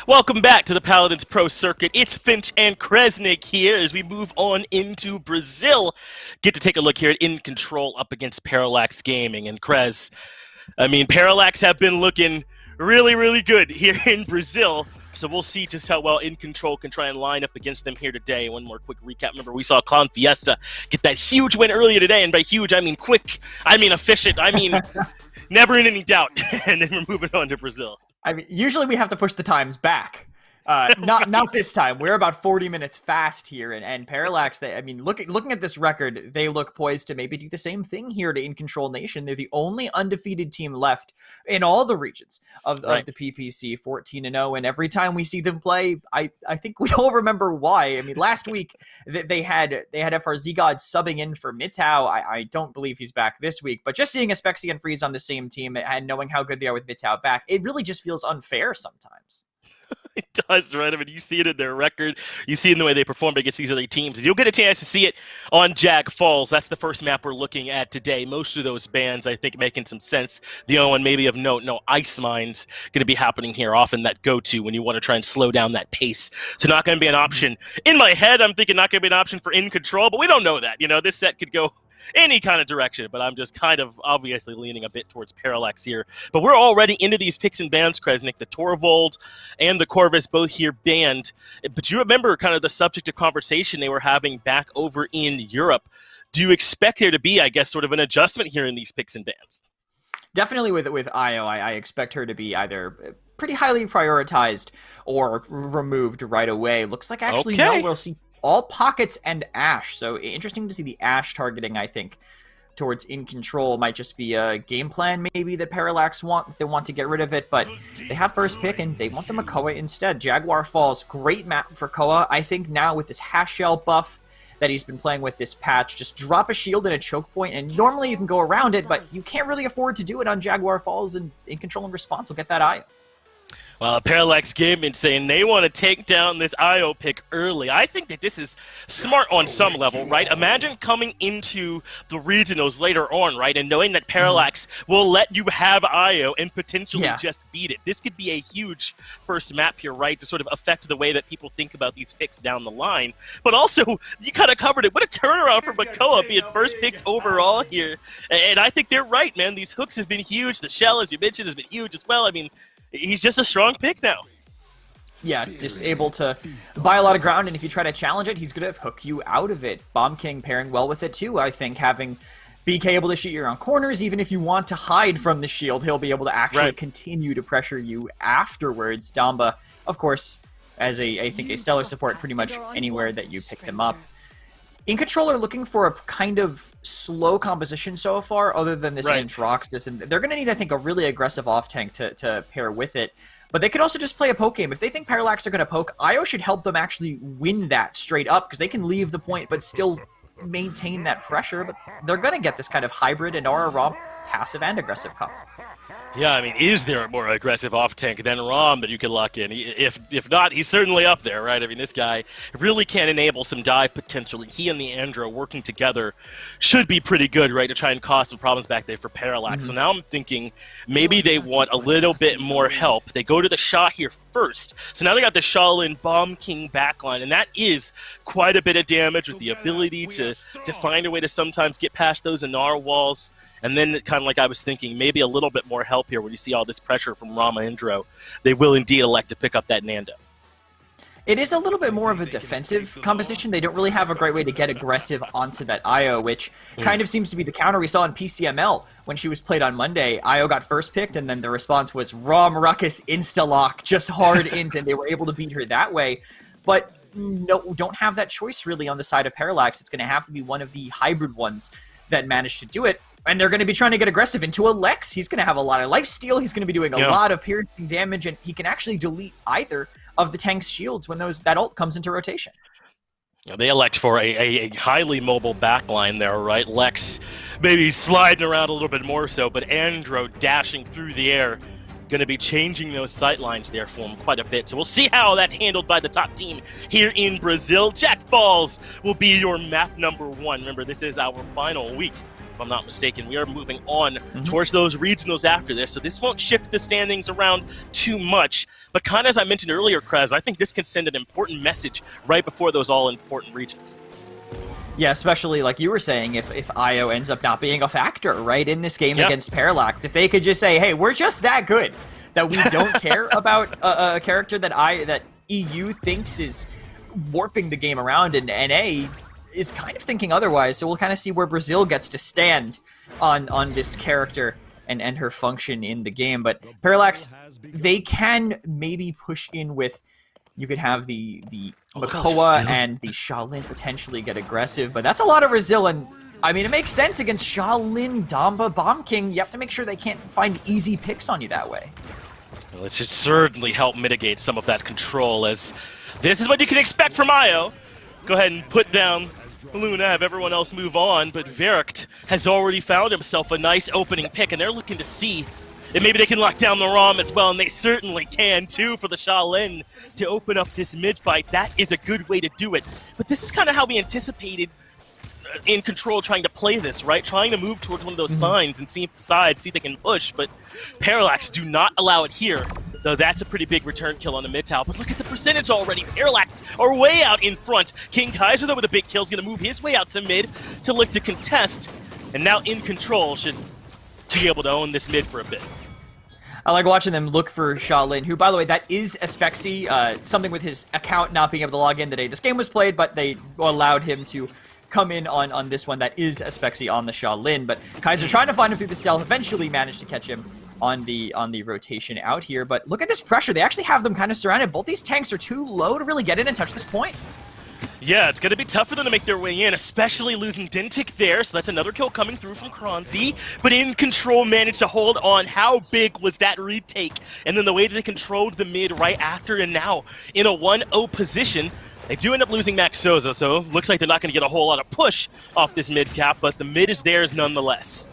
Welcome back to the Paladins Pro Circuit. It's Finch and Kresnik here as we move on into Brazil. Get to take a look here at In Control up against Parallax Gaming. And Kres, I mean, Parallax have been looking really, really good here in Brazil. So we'll see just how well In Control can try and line up against them here today. One more quick recap. Remember, we saw Clown Fiesta get that huge win earlier today. And by huge, I mean quick. I mean efficient. I mean never in any doubt. And then we're moving on to Brazil. I mean, usually we have to push the times back. Not this time. We're about 40 minutes fast here, and Parallax. Looking at this record, they look poised to maybe do the same thing here to In Control Nation. They're the only undefeated team left in all the regions of the PPC, 14-0. And every time we see them play, I think we all remember why. I mean, last week they had FRZ God subbing in for Mitau. I don't believe he's back this week, but just seeing Aspexy and Freeze on the same team and knowing how good they are with Mitau back, it really just feels unfair sometimes. It does, right? I mean, you see it in their record. You see it in the way they performed against these other teams. And you'll get a chance to see it on Jag Falls. That's the first map we're looking at today. Most of those bans, I think, making some sense. The only one maybe of note, no Ice Mine's going to be happening here. Often that go-to when you want to try and slow down that pace. So not going to be an option. In my head, I'm thinking not going to be an option for In Control, but we don't know that. You know, this set could go any kind of direction, but I'm just kind of obviously leaning a bit towards Parallax here. But we're already into these picks and bans, Kresnik. The Torvald and the Corvus both here banned. But you remember kind of the subject of conversation they were having back over in Europe. Do you expect there to be, I guess, sort of an adjustment here in these picks and bans? Definitely with Io, I expect her to be either pretty highly prioritized or removed right away. Looks like actually no, we'll see all Pockets and Ash. So interesting to see the Ash targeting, I think, towards In Control. Might just be a game plan maybe that Parallax want. They want to get rid of it, but they have first pick and they want the Makoa instead. Jaguar Falls, great map for Koa. I think now with this Hash Shell buff that he's been playing with this patch, just drop a shield and a choke point, and normally you can go around it, but you can't really afford to do it on Jaguar Falls, and In Control and Response will get that eye. Well, Parallax Gaming saying they want to take down this IO pick early. I think that this is smart on some level, right? Imagine coming into the regionals later on, right, and knowing that Parallax will let you have IO and potentially just beat it. This could be a huge first map here, right, to sort of affect the way that people think about these picks down the line. But also, you kind of covered it. What a turnaround for Makoa being first picked overall here. And I think they're right, man. These hooks have been huge. The shell, as you mentioned, has been huge as well. I mean, he's just a strong pick now. Yeah, just able to buy a lot of ground, and if you try to challenge it, he's going to hook you out of it. Bomb King pairing well with it, too. I think having BK able to shoot you around corners, even if you want to hide from the shield, he'll be able to actually continue to pressure you afterwards. Damba, of course, as I think a stellar support pretty much anywhere that you pick them up. In Control are looking for a kind of slow composition so far, other than this Antroxus, and they're going to need, I think, a really aggressive off-tank to pair with it. But they could also just play a poke game. If they think Parallax are going to poke, IO should help them actually win that straight up, because they can leave the point but still maintain that pressure. But they're going to get this kind of hybrid and Aura passive and aggressive comp. Yeah, I mean, is there a more aggressive off-tank than Rom that you can lock in? If not, he's certainly up there, right? I mean, this guy really can enable some dive potentially. He and the Andro working together should be pretty good, right, to try and cause some problems back there for Parallax. So now I'm thinking maybe they want a little bit more help. They go to the Sha here first. So now they got the Shaolin Bomb King backline, and that is quite a bit of damage with the ability to find a way to sometimes get past those Anar walls. And then, kind of like I was thinking, maybe a little bit more help here when you see all this pressure from Rama Indro. They will indeed elect to pick up that Nando. It is a little bit more of a defensive composition. They don't really have a great way to get aggressive onto that IO, which kind of seems to be the counter we saw in PCML when she was played on Monday. IO got first picked, and then the response was Rom Ruckus insta-lock, just hard int, and they were able to beat her that way. But no, don't have that choice really on the side of Parallax. It's going to have to be one of the hybrid ones that managed to do it. And they're going to be trying to get aggressive into a Lex. He's going to have a lot of lifesteal. He's going to be doing a lot of piercing damage, and he can actually delete either of the tank's shields when that ult comes into rotation. Yeah, they elect for a highly mobile backline there, right? Lex maybe sliding around a little bit more so, but Andro dashing through the air. Going to be changing those sight lines there for him quite a bit. So we'll see how that's handled by the top team here in Brazil. Jack Falls will be your map number 1. Remember, this is our final week. If I'm not mistaken, we are moving on towards those regionals after this, so this won't shift the standings around too much. But kind of as I mentioned earlier, Krez, I think this can send an important message right before those all-important regions. Yeah, especially like you were saying, if IO ends up not being a factor, right, in this game against Parallax, if they could just say, hey, we're just that good that we don't care about a character that EU thinks is warping the game around, and NA is kind of thinking otherwise, so we'll kind of see where Brazil gets to stand on this character and her function in the game. But Parallax, they can maybe push in with, you could have the Makoa and the Shaolin potentially get aggressive, but that's a lot of Brazil, and I mean, it makes sense against Shaolin, Damba, Bomb King. You have to make sure they can't find easy picks on you that way. Well, it should certainly help mitigate some of that control, as this is what you can expect from IO. Go ahead and put down Luna, have everyone else move on, but Verict has already found himself a nice opening pick, and they're looking to see if maybe they can lock down the ROM as well, and they certainly can too for the Shaolin to open up this mid-fight. That is a good way to do it. But this is kind of how we anticipated in Control trying to play this, right? Trying to move towards one of those signs and see if they can push, but Parallax do not allow it here. Though that's a pretty big return kill on the mid tower. But look at the percentage already. Parallax are way out in front. King Kaiser, though, with a big kill, is going to move his way out to mid to look to contest. And now In Control should be able to own this mid for a bit. I like watching them look for Shaolin, who, by the way, that is a Spexy. Something with his account not being able to log in the day this game was played, but they allowed him to come in on this one. That is a Spexy on the Shaolin. But Kaiser trying to find him through the stealth, eventually managed to catch him on the rotation out here. But look at this pressure. They actually have them kind of surrounded. Both these tanks are too low to really get in and touch this point. Yeah, it's going to be tough for them to make their way in, especially losing Dentic there, so that's another kill coming through from Kronzi. But In Control managed to hold on. How big was that retake? And then the way that they controlled the mid right after, and now in a 1-0 position. They do end up losing Max Souza, so looks like they're not going to get a whole lot of push off this mid cap, but the mid is theirs nonetheless.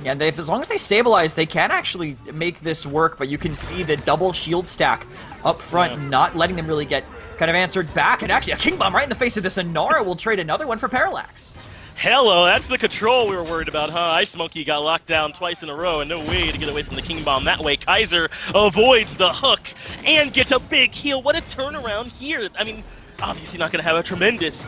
Yeah, and as long as they stabilize, they can actually make this work, but you can see the double shield stack up front, not letting them really get kind of answered back, and actually a King Bomb right in the face of this Inara will trade another one for Parallax. Hello, that's the control we were worried about, huh? Ice Monkey got locked down twice in a row, and no way to get away from the King Bomb that way. Kaiser avoids the hook and gets a big heal. What a turnaround here. I mean, obviously not going to have a tremendous,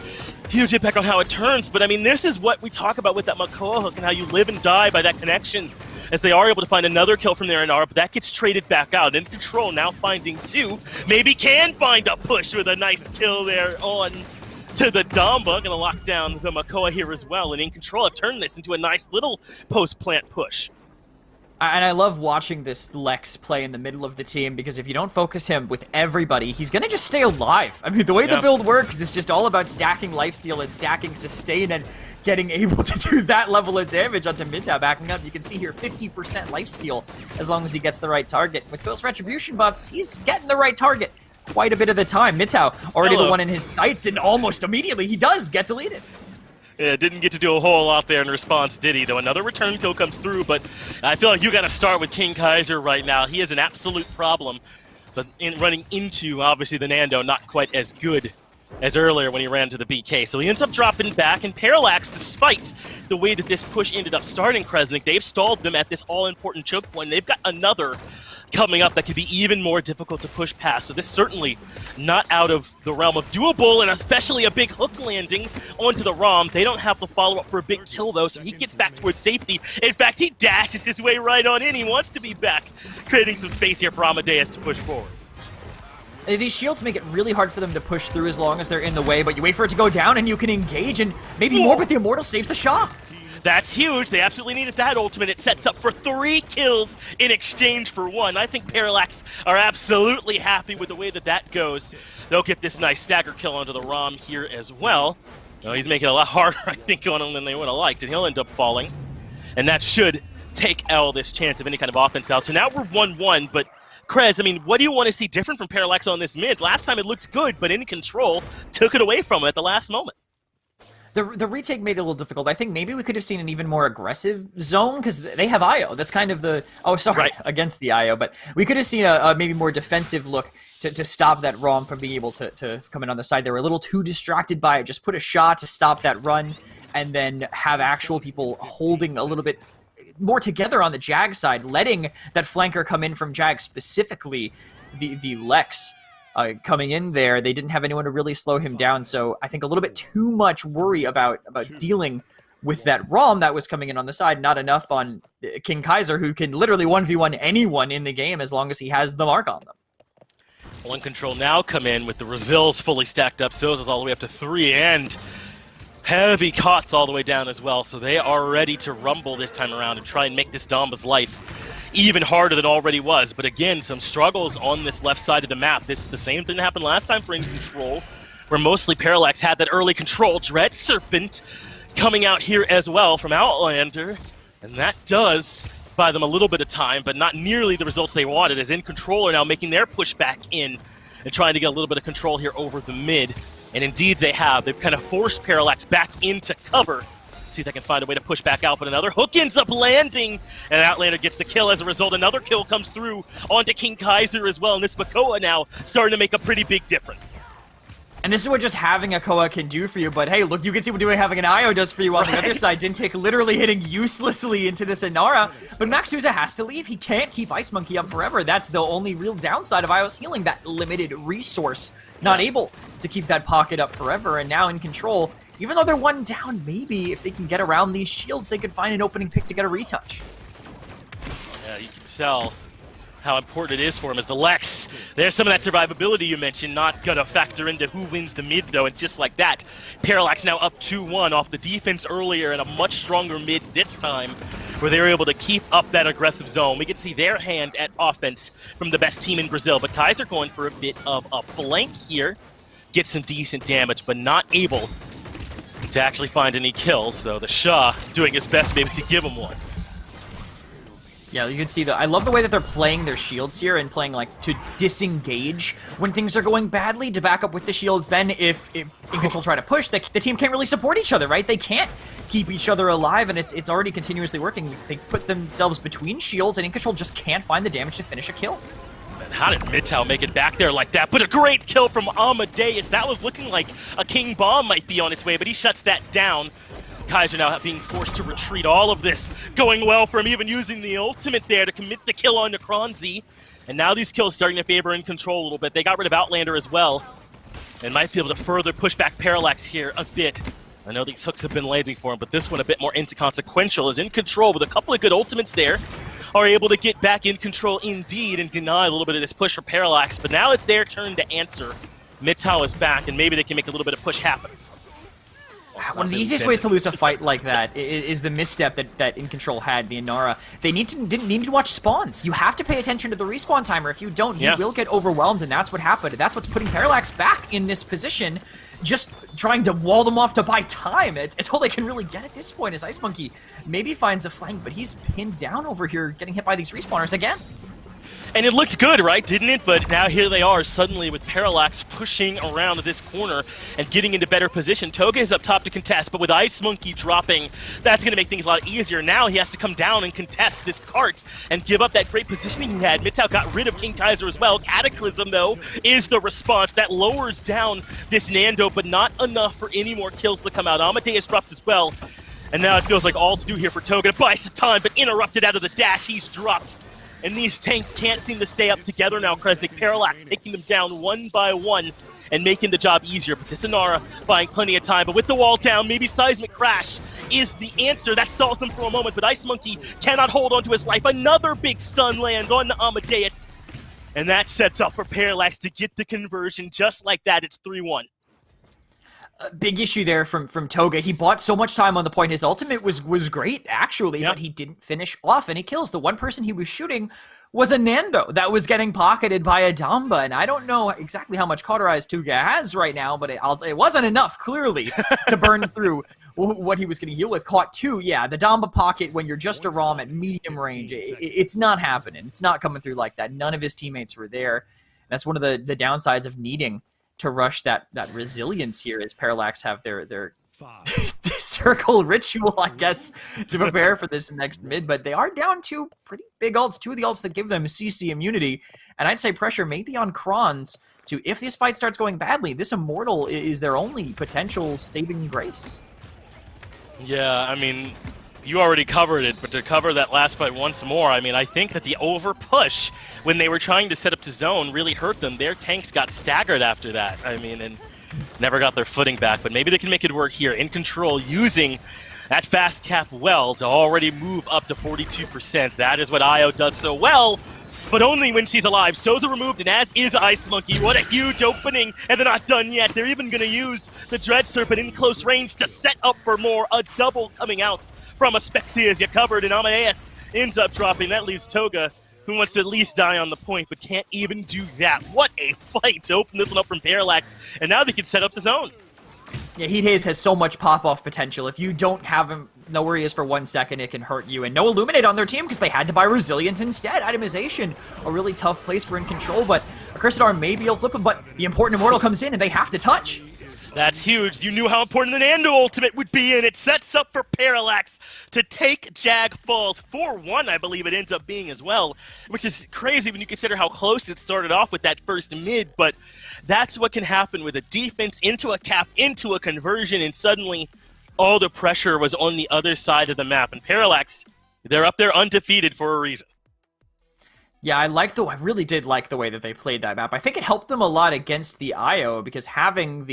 huge impact on how it turns, but I mean, this is what we talk about with that Makoa hook and how you live and die by that connection, as they are able to find another kill from their Inara, but that gets traded back out. In control now finding two, maybe can find a push with a nice kill there on to the Damba, gonna lock down the Makoa here as well, and In Control have turned this into a nice little post-plant push. And I love watching this Lex play in the middle of the team, because if you don't focus him with everybody, he's gonna just stay alive. I mean, the way the build works is just all about stacking lifesteal and stacking sustain and getting able to do that level of damage onto Mintau backing up. You can see here 50% lifesteal as long as he gets the right target. With those retribution buffs, he's getting the right target quite a bit of the time. Mintau already the one in his sights, and almost immediately he does get deleted. Yeah, didn't get to do a whole lot there in response, did he? Though another return kill comes through, but I feel like you got to start with King Kaiser right now. He is an absolute problem, but running into, obviously, the Nando, not quite as good as earlier when he ran to the BK. So he ends up dropping back, and Parallax, despite the way that this push ended up starting Kresnik, they've stalled them at this all-important choke point. They've got another coming up that could be even more difficult to push past. So this certainly not out of the realm of doable, and especially a big hook landing onto the ROM. They don't have the follow-up for a big kill, though, so he gets back towards safety. In fact, he dashes his way right on in. He wants to be back, creating some space here for Amadeus to push forward. These shields make it really hard for them to push through as long as they're in the way, but you wait for it to go down and you can engage, and maybe more, but the Immortal saves the shot. That's huge. They absolutely needed that ultimate. It sets up for 3 kills in exchange for 1. I think Parallax are absolutely happy with the way that that goes. They'll get this nice stagger kill onto the ROM here as well. Oh, he's making it a lot harder, I think, on him than they would have liked, and he'll end up falling. And that should take L this chance of any kind of offense out. So now we're 1-1, but Krez, I mean, what do you want to see different from Parallax on this mid? Last time it looked good, but In Control took it away from him at the last moment. The retake made it a little difficult. I think maybe we could have seen an even more aggressive zone, because they have IO. That's kind of the... Oh, sorry, right. Against the IO. But we could have seen a maybe more defensive look to stop that ROM from being able to come in on the side. They were a little too distracted by it. Just put a shot to stop that run, and then have actual people holding a little bit more together on the Jag side, letting that flanker come in from Jag, specifically the Lex. Coming in there, they didn't have anyone to really slow him down, so I think a little bit too much worry about dealing with that ROM that was coming in on the side, not enough on King Kaiser, who can literally 1v1 anyone in the game as long as he has the mark on them. One Control now come in with the Brazils fully stacked up, Sozas all the way up to 3, and heavy Cots all the way down as well, so they are ready to rumble this time around and try and make this Damba's life even harder than it already was. But again, some struggles on this left side of the map. This is the same thing that happened last time for In Control, where mostly Parallax had that early control. Dread Serpent coming out here as well from Outlander, and that does buy them a little bit of time, but not nearly the results they wanted, as In Control are now making their push back in and trying to get a little bit of control here over the mid. And indeed they have. They've kind of forced Parallax back into cover. See if they can find a way to push back out, but another hook ends up landing, and Outlander gets the kill as a result. Another kill comes through onto King Kaiser as well, and this Makoa now starting to make a pretty big difference. And this is what just having a Koa can do for you, but hey, look, you can see what having an IO does for you on the other side. Dintake literally hitting uselessly into this Inara, but Max Souza has to leave. He can't keep Ice Monkey up forever. That's the only real downside of IO's healing, that limited resource. Not able to keep that pocket up forever, and now In Control, even though they're 1 down, maybe if they can get around these shields, they could find an opening pick to get a retouch. Yeah, you can tell how important it is for him as the Lex. There's some of that survivability you mentioned, not gonna factor into who wins the mid though, and just like that, Parallax now up 2-1 off the defense earlier and a much stronger mid this time, where they were able to keep up that aggressive zone. We get to see their hand at offense from the best team in Brazil, but Kaiser going for a bit of a flank here, gets some decent damage, but not able to actually find any kills, though the Shah doing his best maybe to give him one. Yeah, you can see I love the way that they're playing their shields here and playing like to disengage when things are going badly to back up with the shields. Then if in control try to push, the team can't really support each other, right? They can't keep each other alive, and it's already continuously working. They put themselves between shields, and in control just can't find the damage to finish a kill. And how did Midtown make it back there like that? But a great kill from Amadeus. That was looking like a King Bomb might be on its way, but he shuts that down. Kaiser now being forced to retreat. All of this going well for him, even using the ultimate there to commit the kill on Necronzi. And now these kills starting to favor in control a little bit. They got rid of Outlander as well, and might be able to further push back Parallax here a bit. I know these hooks have been landing for him, but this one a bit more inconsequential. Is in control with a couple of good ultimates there. Are able to get back in control indeed and deny a little bit of this push for Parallax. But now it's their turn to answer. Midtown is back, and maybe they can make a little bit of push happen. One of the easiest ways to lose a fight like that is the misstep that In Control had, the Inara. They didn't need to watch spawns. You have to pay attention to the respawn timer. If you don't, you will get overwhelmed, and that's what happened. That's what's putting Parallax back in this position, just trying to wall them off to buy time. It's all they can really get at this point, as Ice Monkey maybe finds a flank, but he's pinned down over here, getting hit by these respawners again. And it looked good, right, didn't it? But now here they are suddenly with Parallax pushing around this corner and getting into better position. Toga is up top to contest, but with Ice Monkey dropping, that's going to make things a lot easier. Now he has to come down and contest this cart and give up that great positioning he had. Midtown got rid of King Kaiser as well. Cataclysm, though, is the response. That lowers down this Nando, but not enough for any more kills to come out. Amadeus dropped as well. And now it feels like all to do here for Toga to buy some time, but interrupted out of the dash. He's dropped. And these tanks can't seem to stay up together now. Kresnik, Parallax taking them down one by one and making the job easier. But this Inara buying plenty of time. But with the wall down, maybe Seismic Crash is the answer. That stalls them for a moment, but Ice Monkey cannot hold on to his life. Another big stun land on Amadeus. And that sets up for Parallax to get the conversion just like that. It's 3-1. Big issue there from Toga. He bought so much time on the point. His ultimate was great, actually, but he didn't finish off any kills. The one person he was shooting was a Nando that was getting pocketed by a Damba, and I don't know exactly how much cauterized Toga has right now, but it wasn't enough, clearly, to burn through what he was going to heal with. Caught two, yeah, the Damba pocket when you're just a ROM at medium range, it's not happening. It's not coming through like that. None of his teammates were there. That's one of the downsides of needing to rush that resilience here, as Parallax have their circle ritual, I guess, to prepare for this next mid. But they are down two pretty big ults, two of the ults that give them CC immunity. And I'd say pressure maybe on Kronz to, if this fight starts going badly, this Immortal is their only potential saving grace. Yeah, I mean, you already covered it, but to cover that last fight once more, I mean, I think that the over push when they were trying to set up to zone really hurt them. Their tanks got staggered after that, I mean, and never got their footing back. But maybe they can make it work here. In control, using that fast cap well to already move up to 42%. That is what Io does so well, but only when she's alive. Soza removed, and as is Ice Monkey. What a huge opening, and they're not done yet. They're even going to use the Dread Serpent in close range to set up for more. A double coming out from Aspexia as you covered, and Amadeus ends up dropping. That leaves Toga, who wants to at least die on the point, but can't even do that. What a fight to open this one up from Parallax, and now they can set up the zone. Yeah, Heat Haze has so much pop-off potential. If you don't have him, know where he is for 1 second, it can hurt you. And no Illuminate on their team because they had to buy Resilience instead. Itemization, a really tough place for In Control, but a Crystadar may be able to flip him, but the important Immortal comes in and they have to touch. That's huge. You knew how important the Nando ultimate would be, and it sets up for Parallax to take Jag Falls. 4-1, I believe it ends up being as well, which is crazy when you consider how close it started off with that first mid, but that's what can happen with a defense into a cap, into a conversion, and suddenly all the pressure was on the other side of the map. And Parallax, they're up there undefeated for a reason. Yeah, I really did like the way that they played that map. I think it helped them a lot against the IO because having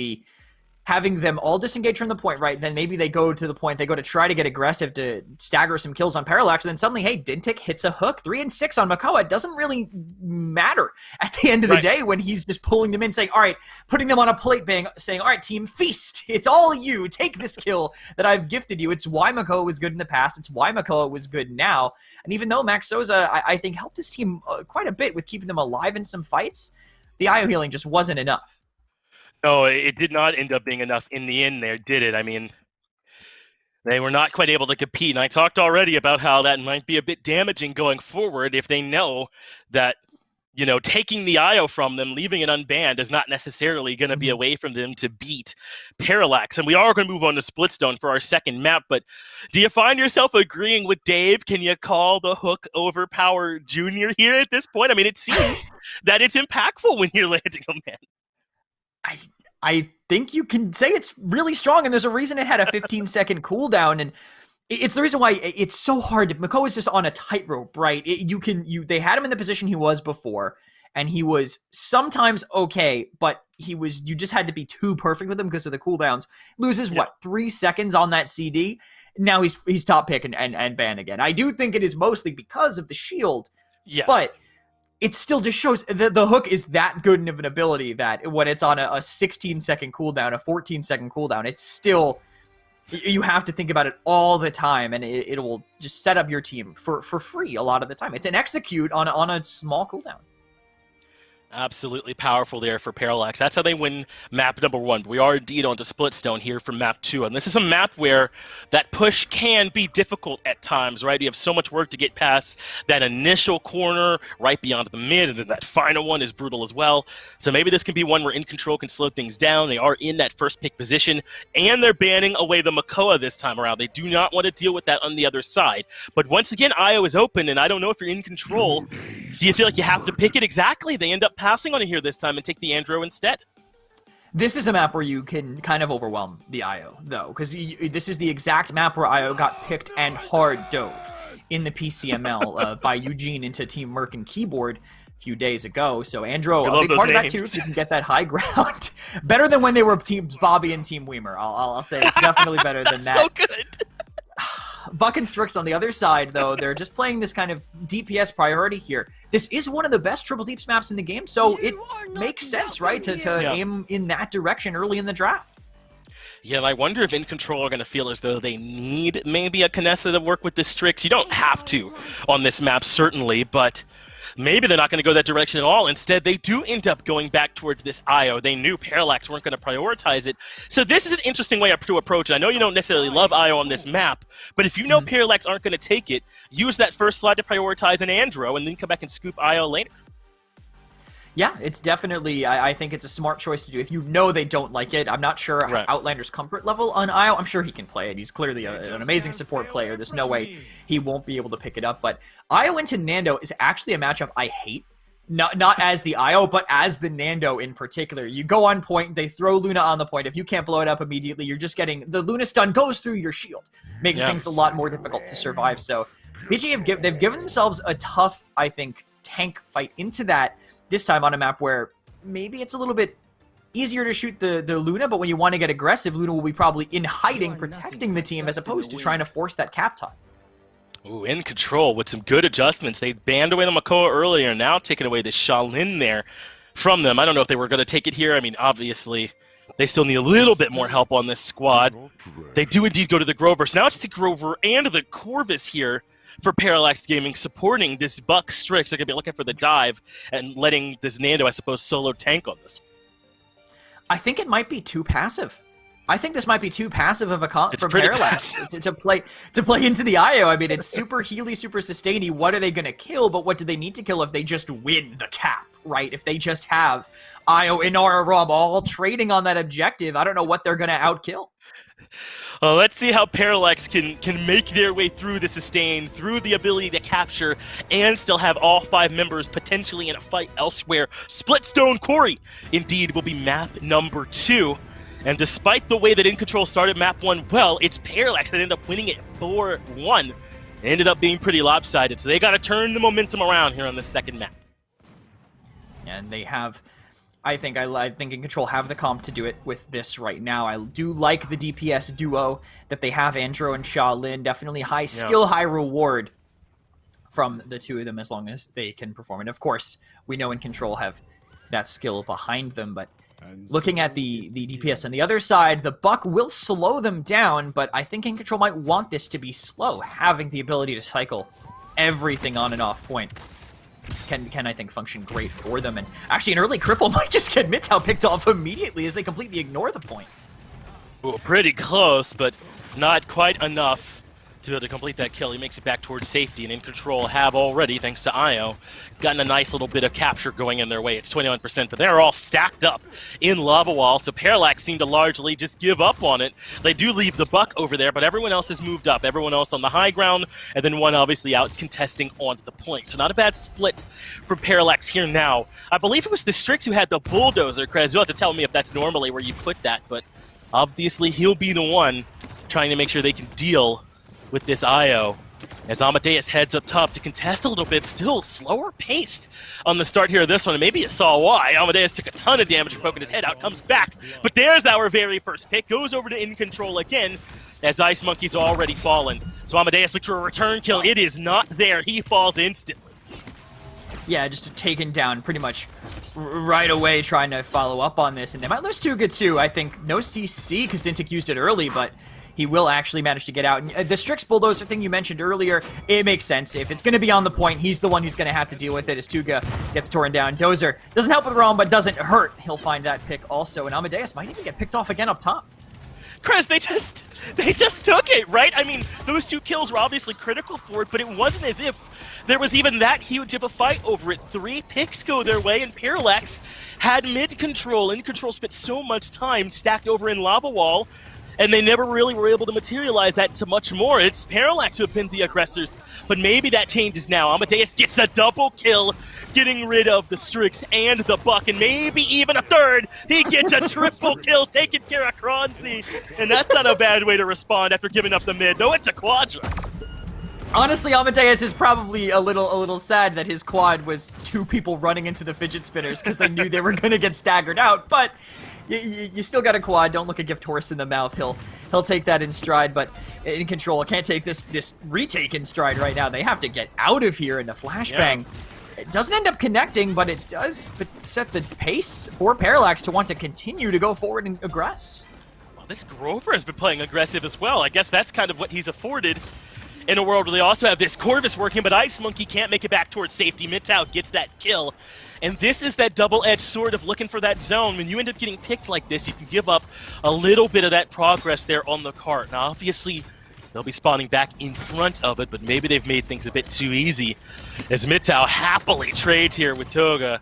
them all disengage from the point, right? Then maybe they go to the point, they go to try to get aggressive to stagger some kills on Parallax, and then suddenly, hey, Dintic hits a hook, 3 and 6 on Makoa. It doesn't really matter at the end of the day when he's just pulling them in, saying, all right, putting them on a plate, saying, all right, team, feast. It's all you. Take this kill that I've gifted you. It's why Makoa was good in the past. It's why Makoa was good now. And even though Max Sosa, I think, helped his team quite a bit with keeping them alive in some fights, the IO healing just wasn't enough. No, it did not end up being enough in the end there, did it? I mean, They were not quite able to compete, and I talked already about how that might be a bit damaging going forward if they know that, you know, taking the IO from them, leaving it unbanned, is not necessarily going to be a way for them to beat Parallax. And we are going to move on to Splitstone for our second map, but do you find yourself agreeing with Dave? Can you call the Hook Overpower Jr. here at this point? I mean, it seems that it's impactful when you're landing a man. I think you can say it's really strong, and there's a reason it had a 15-second cooldown, and it's the reason why it's so hard. Mako is just on a tightrope, right? They had him in the position he was before, and he was sometimes okay, but you just had to be too perfect with him because of the cooldowns. Loses, 3 seconds on that CD? Now he's top pick and banned again. I do think it is mostly because of the shield, yes, but it still just shows the Hook is that good of an ability that when it's on a 16-second cooldown, a 14-second cooldown, it's still, you have to think about it all the time, and it will just set up your team for free a lot of the time. It's an execute on a small cooldown. Absolutely powerful there for Parallax. That's how they win map number 1. We are indeed on to Splitstone here for map 2. And this is a map where that push can be difficult at times, right? You have so much work to get past that initial corner right beyond the mid, and then that final one is brutal as well. So maybe this can be one where In Control can slow things down. They are in that first pick position, and they're banning away the Makoa this time around. They do not want to deal with that on the other side. But once again, IO is open, and I don't know if you're In Control. Do you feel like you have to pick it exactly? They end up passing on it here this time and take the Andro instead. This is a map where you can kind of overwhelm the IO, though, because this is the exact map where IO got picked and hard dove in the PCML by Eugene into Team Merc and Keyboard a few days ago. So Andro, a big part of that too, if you can get that high ground. Better than when they were Teams Bobby and Team Weimer. I'll say it's definitely better than that. So good. Buck and Strix on the other side, though, they're just playing this kind of DPS priority here. This is one of the best triple deeps maps in the game, so it makes sense, right, to aim in that direction early in the draft. Yeah, and I wonder if In Control are going to feel as though they need maybe a Kinessa to work with the Strix. You don't have to on this map, certainly, but maybe they're not going to go that direction at all. Instead, they do end up going back towards this IO. They knew Parallax weren't going to prioritize it. So this is an interesting way to approach it. I know you don't necessarily love IO on this map, but if you know Parallax aren't going to take it, use that first slot to prioritize an Andro and then come back and scoop IO later. Yeah, it's definitely, I think it's a smart choice to do. If you know they don't like it, I'm not sure Outlander's comfort level on IO. I'm sure he can play it. He's clearly an amazing support player. There's no way he won't be able to pick it up. But IO into Nando is actually a matchup I hate. Not as the IO, but as the Nando in particular. You go on point, they throw Luna on the point. If you can't blow it up immediately, you're just getting, the Luna stun goes through your shield, making things a lot more difficult to survive. So BG they've given themselves a tough, I think, tank fight into that. This time on a map where maybe it's a little bit easier to shoot the Luna, but when you want to get aggressive, Luna will be probably in hiding, protecting the team, as opposed to trying to force that cap time. Ooh, In Control with some good adjustments. They banned away the Makoa earlier, now taking away the Shaolin there from them. I don't know if they were going to take it here. I mean, obviously, they still need a little bit more help on this squad. They do indeed go to the Grover. So now it's the Grover and the Corvus here for Parallax Gaming, supporting this Buck Strix. They're going to be looking for the dive and letting this Nando, I suppose, solo tank on this. I think it might be too passive. I think this might be too passive of a comp for Parallax to play into the IO. I mean, it's super healy, super sustainy. What are they going to kill? But what do they need to kill if they just win the cap, right? If they just have IO and Aura Rom all trading on that objective, I don't know what they're going to outkill. Let's see how Parallax can make their way through the sustain, through the ability to capture, and still have all 5 members potentially in a fight elsewhere. Splitstone Quarry, indeed, will be map number 2. And despite the way that In Control started map 1 well, it's Parallax that ended up winning it 4-1. It ended up being pretty lopsided, so they got to turn the momentum around here on the second map. And they have... I think In Control have the comp to do it with this right now. I do like the DPS duo that they have, Andro and Shaolin. Definitely high skill, high reward from the two of them as long as they can perform. And of course, we know In Control have that skill behind them, but looking at the DPS on the other side, the Buck will slow them down, but I think In Control might want this to be slow, having the ability to cycle everything on and off point. Can I think function great for them, and actually an early cripple might just get Mitau picked off immediately as they completely ignore the point. Well, pretty close, but Not quite enough to be able to complete that kill. He makes it back towards safety, and In Control have already, thanks to Io, gotten a nice little bit of capture going in their way. It's 21%, but they're all stacked up in Lava Wall, so Parallax seem to largely just give up on it. They do leave the Buck over there, but everyone else has moved up. Everyone else on the high ground, and then one obviously out contesting onto the point. So not a bad split for Parallax here now. I believe it was the Strix who had the Bulldozer. Krez, you'll have to tell me if that's normally where you put that, but obviously he'll be the one trying to make sure they can deal with this Io, as Amadeus heads up top to contest a little bit. Still slower paced on the start here of this one, and maybe you saw why. Amadeus took a ton of damage for poking his head out, comes back, but there's our very first pick, goes over to In Control again, as Ice Monkey's already fallen. So Amadeus looks for a return kill. It is not there. He falls instantly. Yeah, just taken down pretty much right away, trying to follow up on this, and they might lose Tuga too. I think no CC, because Dintic used it early, but he will actually manage to get out. And the Strix Bulldozer thing you mentioned earlier, it makes sense. If it's going to be on the point, he's the one who's going to have to deal with it as Tuga gets torn down. Dozer doesn't help with Realm, but doesn't hurt. He'll find that pick also, and Amadeus might even get picked off again up top. Chris, they just took it, right? I mean, those two kills were obviously critical for it, but it wasn't as if there was even that huge of a fight over it. 3 picks go their way, and Parallax had mid-control. In Control spent so much time stacked over in Lava Wall, and they never really were able to materialize that to much more. It's Parallax who have been the aggressors, but maybe that changes now. Amadeus gets a double kill, getting rid of the Strix and the Buck, and maybe even a third. He gets a triple kill, taking care of Kronzi, and that's not a bad way to respond after giving up the mid. No, it's a quadra. Honestly, Amadeus is probably a little sad that his quad was 2 people running into the fidget spinners because they knew they were going to get staggered out, but you still got a quad. Don't look a gift horse in the mouth. He'll take that in stride, but In Control can't take this retake in stride right now. They have to get out of here in a flashbang. Yeah. It doesn't end up connecting, but it does set the pace for Parallax to want to continue to go forward and aggress. Well, this Grover has been playing aggressive as well. I guess that's kind of what he's afforded in a world where they also have this Corvus working, but Ice Monkey can't make it back towards safety. Midtown gets that kill. And this is that double-edged sword of looking for that zone. When you end up getting picked like this, you can give up a little bit of that progress there on the cart. Now, obviously, they'll be spawning back in front of it, but maybe they've made things a bit too easy, as Mitau happily trades here with Toga.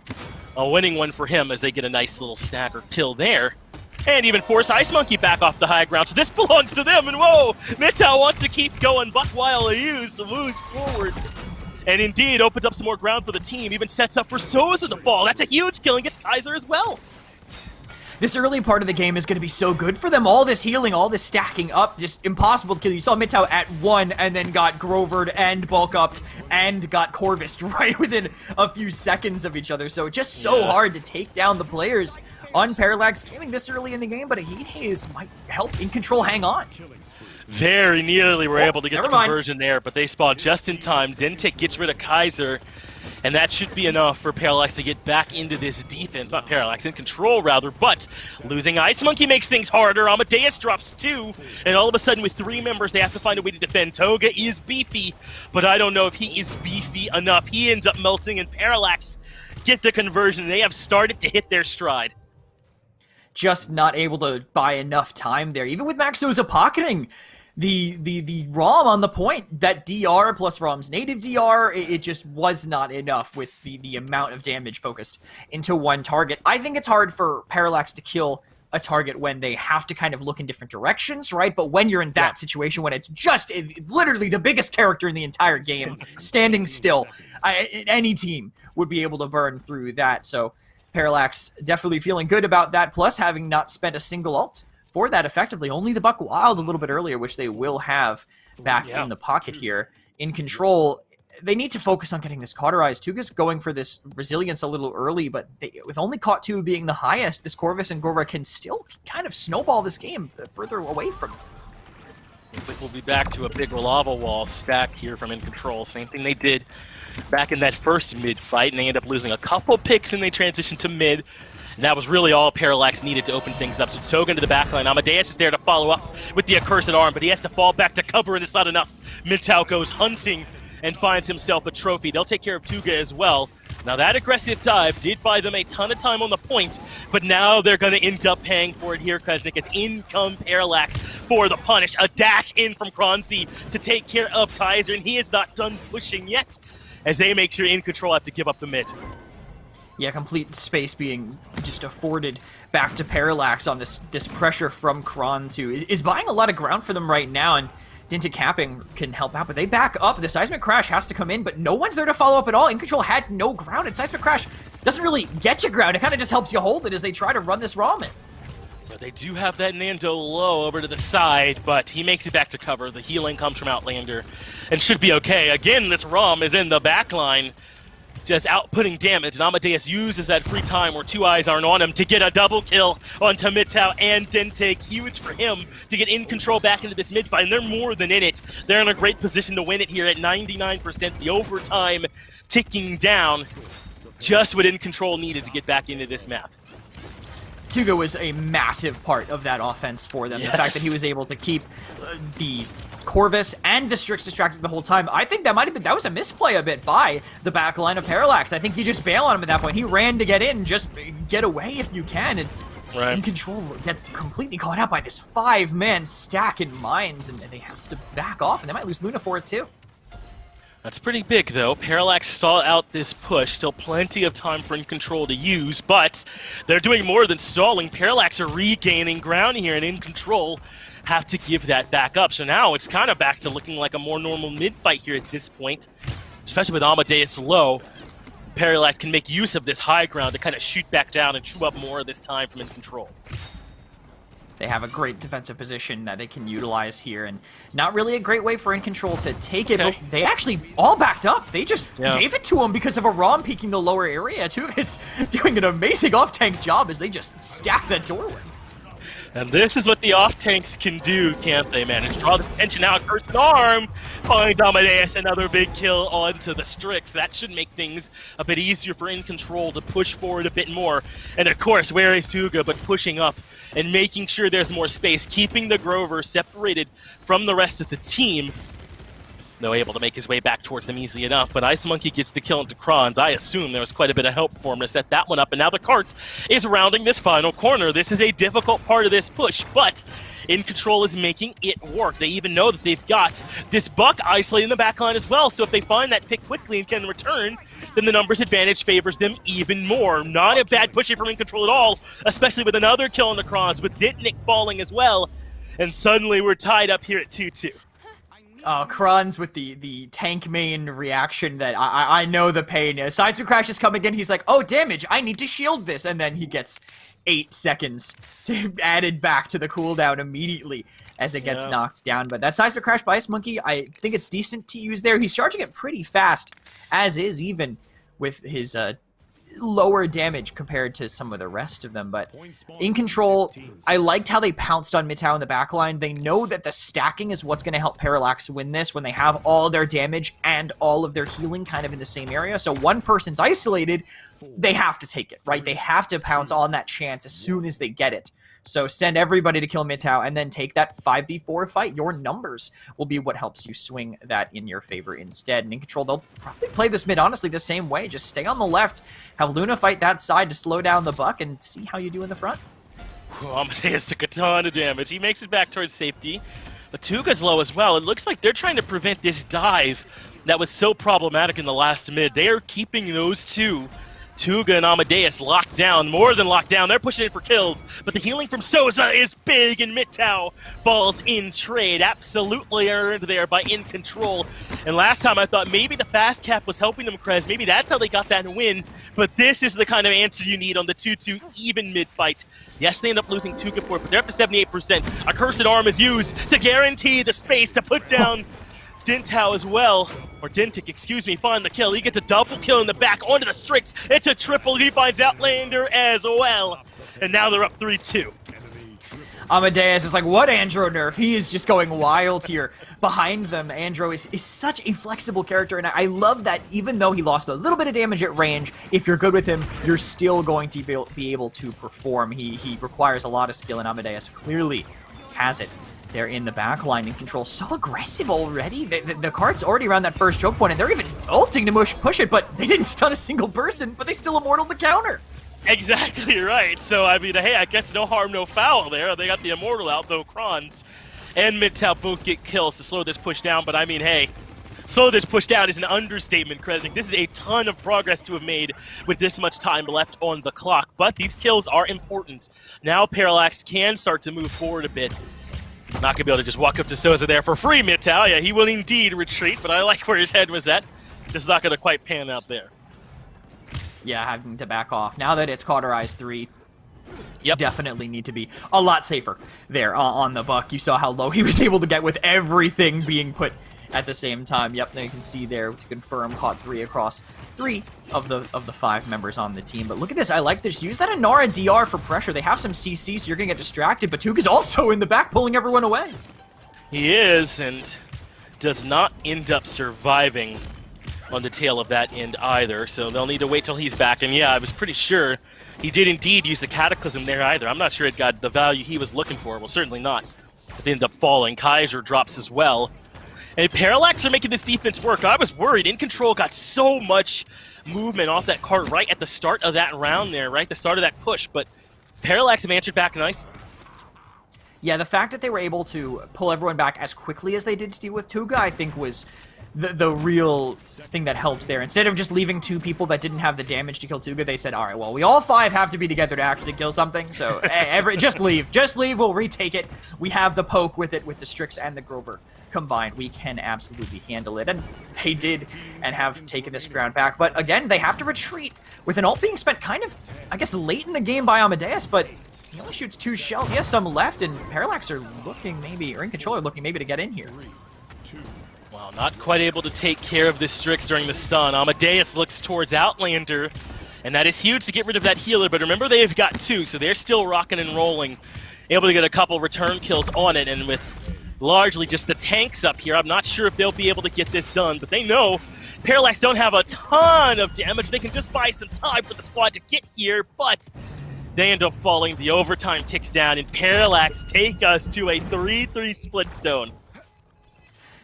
A winning one for him as they get a nice little stagger kill there. And even force Ice Monkey back off the high ground, so this belongs to them, and whoa! Mitau wants to keep going, but while he moves forward. And indeed, opens up some more ground for the team, even sets up for Soza to fall. That's a huge kill and gets Kaiser as well. This early part of the game is going to be so good for them. All this healing, all this stacking up, just impossible to kill. You saw Mitau at 1 and then got Grovered and bulk upped and got Corvused right within a few seconds of each other. So just so hard to take down the players on Parallax Gaming this early in the game, but a Heat Haze might help In Control hang on. Very nearly were able to get the conversion there, but they spawned just in time. Dentic gets rid of Kaiser, and that should be enough for Parallax to get back into this defense. Not Parallax, In Control rather, but losing Ice Monkey makes things harder. Amadeus drops 2, and all of a sudden with 3 members, they have to find a way to defend. Toga is beefy, but I don't know if he is beefy enough. He ends up melting, and Parallax get the conversion. They have started to hit their stride. Just not able to buy enough time there. Even with Maxoza pocketing the ROM on the point, that DR plus ROM's native DR, it just was not enough with the amount of damage focused into one target. I think it's hard for Parallax to kill a target when they have to kind of look in different directions, right? But when you're in that situation, when it's just literally the biggest character in the entire game, standing still, any team would be able to burn through that. So Parallax definitely feeling good about that, plus having not spent a single ult for that effectively. Only the Buck Wild a little bit earlier, which they will have back in the pocket here. In Control, they need to focus on getting this cauterized. Tuga's going for this resilience a little early, but with only caught 2 being the highest, this Corvus and Gora can still kind of snowball this game further away from them. Looks like we'll be back to a big lava wall stack here from In Control. Same thing they did back in that first mid fight, and they end up losing a couple picks and they transitioned to mid. And that was really all Parallax needed to open things up. So Toga into the backline. Amadeus is there to follow up with the accursed arm, but he has to fall back to cover, and it's not enough. Mitau goes hunting and finds himself a trophy. They'll take care of Tuga as well. Now that aggressive dive did buy them a ton of time on the point, but now they're going to end up paying for it here, Kresnik, as in come Parallax for the punish. A dash in from Kronzi to take care of Kaiser, and he is not done pushing yet, as they make sure In Control have to give up the mid. Yeah, complete space being just afforded back to Parallax on this pressure from Kronz, who is buying a lot of ground for them right now, and Dintic capping can help out, but they back up. The Seismic Crash has to come in, but no one's there to follow up at all. In Control had no ground, and Seismic Crash doesn't really get you ground. It kind of just helps you hold it as they try to run this ramen. But they do have that Nando low over to the side, but he makes it back to cover. The healing comes from Outlander and should be okay. Again, this ROM is in the back line, just outputting damage, and Amadeus uses that free time where two eyes aren't on him to get a double kill onto Midtow and Dintic. Huge for him to get In Control back into this mid fight, and they're more than in it. They're in a great position to win it here at 99%. The overtime ticking down, just what In Control needed to get back into this map. Tuga was a massive part of that offense for them. Yes. The fact that he was able to keep the Corvus and the Strix distracted the whole time. I think that was a misplay a bit by the back line of Parallax. I think you just bail on him at that point. He ran to get in, just get away if you can, and In Control gets completely caught out by this 5-man stack in mines, and they have to back off, and they might lose Luna for it too. That's pretty big, though. Parallax stall out this push. Still plenty of time for In Control to use, but they're doing more than stalling. Parallax are regaining ground here, and In Control have to give that back up. So now it's kind of back to looking like a more normal mid-fight here at this point, especially with Amadeus low. Parallax can make use of this high ground to kind of shoot back down and chew up more of this time from In Control. They have a great defensive position that they can utilize here, and not really a great way for In Control to take it. Okay. But they actually all backed up. They just gave it to him because of a ROM peeking the lower area. Tuga's doing an amazing off-tank job as they just stack that doorway. And this is what the off-tanks can do, can't they, man? Just draw the tension out. Cursed Arm finds Amadeus another big kill onto the Strix. That should make things a bit easier for In Control to push forward a bit more. And of course, where is Tuga but pushing up and making sure there's more space, keeping the Grover separated from the rest of the team. Though able to make his way back towards them easily enough, but Ice Monkey gets the kill into Kronz. I assume there was quite a bit of help for him to set that one up, and now the cart is rounding this final corner. This is a difficult part of this push, but In Control is making it work. They even know that they've got this Buck isolated in the backline as well, so if they find that pick quickly and can return, then the numbers advantage favors them even more. Not a bad pushing from In Control at all, especially with another kill into Kronz, with Ditnik falling as well, and suddenly we're tied up here at 2-2. Kronz with the tank main reaction that I know the pain. As Seismic Crash is coming in, he's like, oh, damage, I need to shield this. And then he gets 8 seconds added back to the cooldown immediately as it gets knocked down. But that Seismic Crash by Ice Monkey, I think it's decent to use there. He's charging it pretty fast, as is even with his lower damage compared to some of the rest of them. But In Control, I liked how they pounced on Midtown in the backline. They know that the stacking is what's going to help Parallax win this when they have all their damage and all of their healing kind of in the same area. So one person's isolated, they have to take it, right? They have to pounce on that chance as soon as they get it. So send everybody to kill Midtown and then take that 5v4 fight. Your numbers will be what helps you swing that in your favor instead. And In Control, they'll probably play this mid, honestly, the same way. Just stay on the left, have Luna fight that side to slow down the Buck, and see how you do in the front. Amadeus took a ton of damage. He makes it back towards safety. But Tuga's low as well. It looks like they're trying to prevent this dive that was so problematic in the last mid. They are keeping those two, Tuga and Amadeus, locked down, more than locked down. They're pushing in for kills, but the healing from Souza is big, and Midtow falls in trade. Absolutely earned there by In Control. And last time I thought maybe the fast cap was helping them, Krez. Maybe that's how they got that win, but this is the kind of answer you need on the 2-2 even mid-fight. Yes, they end up losing Tuga for it, but they're up to 78%. A Cursed Arm is used to guarantee the space to put down Dintow as well, or Dintic, excuse me, find the kill. He gets a double kill in the back onto the Strix. It's a triple. He finds Outlander as well. And now they're up 3-2. Amadeus is like, what Andro nerf? He is just going wild here. Behind them, Andro is such a flexible character, and I love that even though he lost a little bit of damage at range, if you're good with him, you're still going to be able to perform. He requires a lot of skill, and Amadeus clearly has it. They're in the back line in control. So aggressive already. The card's already around that first choke point, and they're even ulting to push it, but they didn't stun a single person, but they still immortaled the counter. Exactly right. So, I mean, hey, I guess no harm, no foul there. They got the immortal out, though Kronz and Midtown both get kills to slow this push down. But, I mean, hey, slow this push down is an understatement, Kresnik. This is a ton of progress to have made with this much time left on the clock. But these kills are important. Now Parallax can start to move forward a bit. Not going to be able to just walk up to Souza there for free, Midtown. Yeah, he will indeed retreat, but I like where his head was at. Just not going to quite pan out there. Yeah, having to back off. Now that it's Cauterize 3, Yep. definitely need to be a lot safer there on the Buck. You saw how low he was able to get with everything being put at the same time. Yep, now you can see there to confirm, caught 3 across 3 of the 5 members on the team. But look at this, I like this. Use that Inara DR for pressure. They have some CC, so you're going to get distracted, but Tuga's also in the back pulling everyone away. He is, and does not end up surviving on the tail of that end either, so they'll need to wait till he's back. And yeah, I was pretty sure he did indeed use the Cataclysm there either. I'm not sure it got the value he was looking for. Well, certainly not. But they end up falling. Kaiser drops as well. And Parallax are making this defense work. I was worried. In Control got so much movement off that card right at the start of that round there, right? The start of that push. But Parallax have answered back nice. Yeah, the fact that they were able to pull everyone back as quickly as they did to deal with Tuga, I think was the real thing that helped there. Instead of just leaving 2 people that didn't have the damage to kill Tuga, they said, all right, well, we all 5 have to be together to actually kill something, so just leave. Just leave, we'll retake it. We have the poke with it, with the Strix and the Grover combined. We can absolutely handle it, and they did, and have taken this ground back. But again, they have to retreat with an ult being spent kind of, I guess, late in the game by Amadeus, but he only shoots 2 shells. He has some left, and Parallax are looking maybe, or In Control are looking maybe to get in here. Well, not quite able to take care of this Strix during the stun. Amadeus looks towards Outlander, and that is huge to get rid of that healer, but remember they've got 2, so they're still rocking and rolling, able to get a couple return kills on it, and with largely just the tanks up here, I'm not sure if they'll be able to get this done, but they know Parallax don't have a ton of damage. They can just buy some time for the squad to get here, but they end up falling. The overtime ticks down, and Parallax take us to a 3-3 split stone.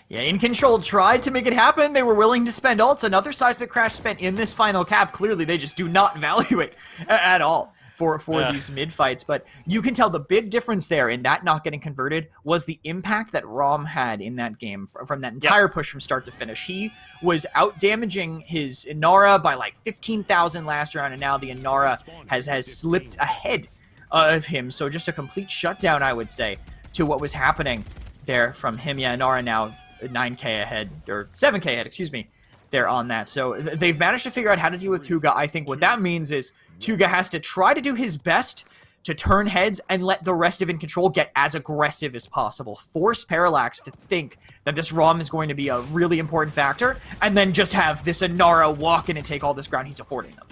Yeah, In Control tried to make it happen. They were willing to spend ults. Another Seismic Crash spent in this final cap. Clearly, they just do not value it at all for these mid-fights. But you can tell the big difference there in that not getting converted was the impact that Rom had in that game from that entire push from start to finish. He was out-damaging his Inara by like 15,000 last round, and now the Inara has slipped ahead of him. So just a complete shutdown, I would say, to what was happening there from him. Yeah, Inara now 9k ahead, or 7k ahead, excuse me, they're on that. So they've managed to figure out how to deal with Tuga. I think what that means is Tuga has to try to do his best to turn heads and let the rest of In Control get as aggressive as possible. Force Parallax to think that this ROM is going to be a really important factor, and then just have this Inara walk in and take all this ground he's affording them.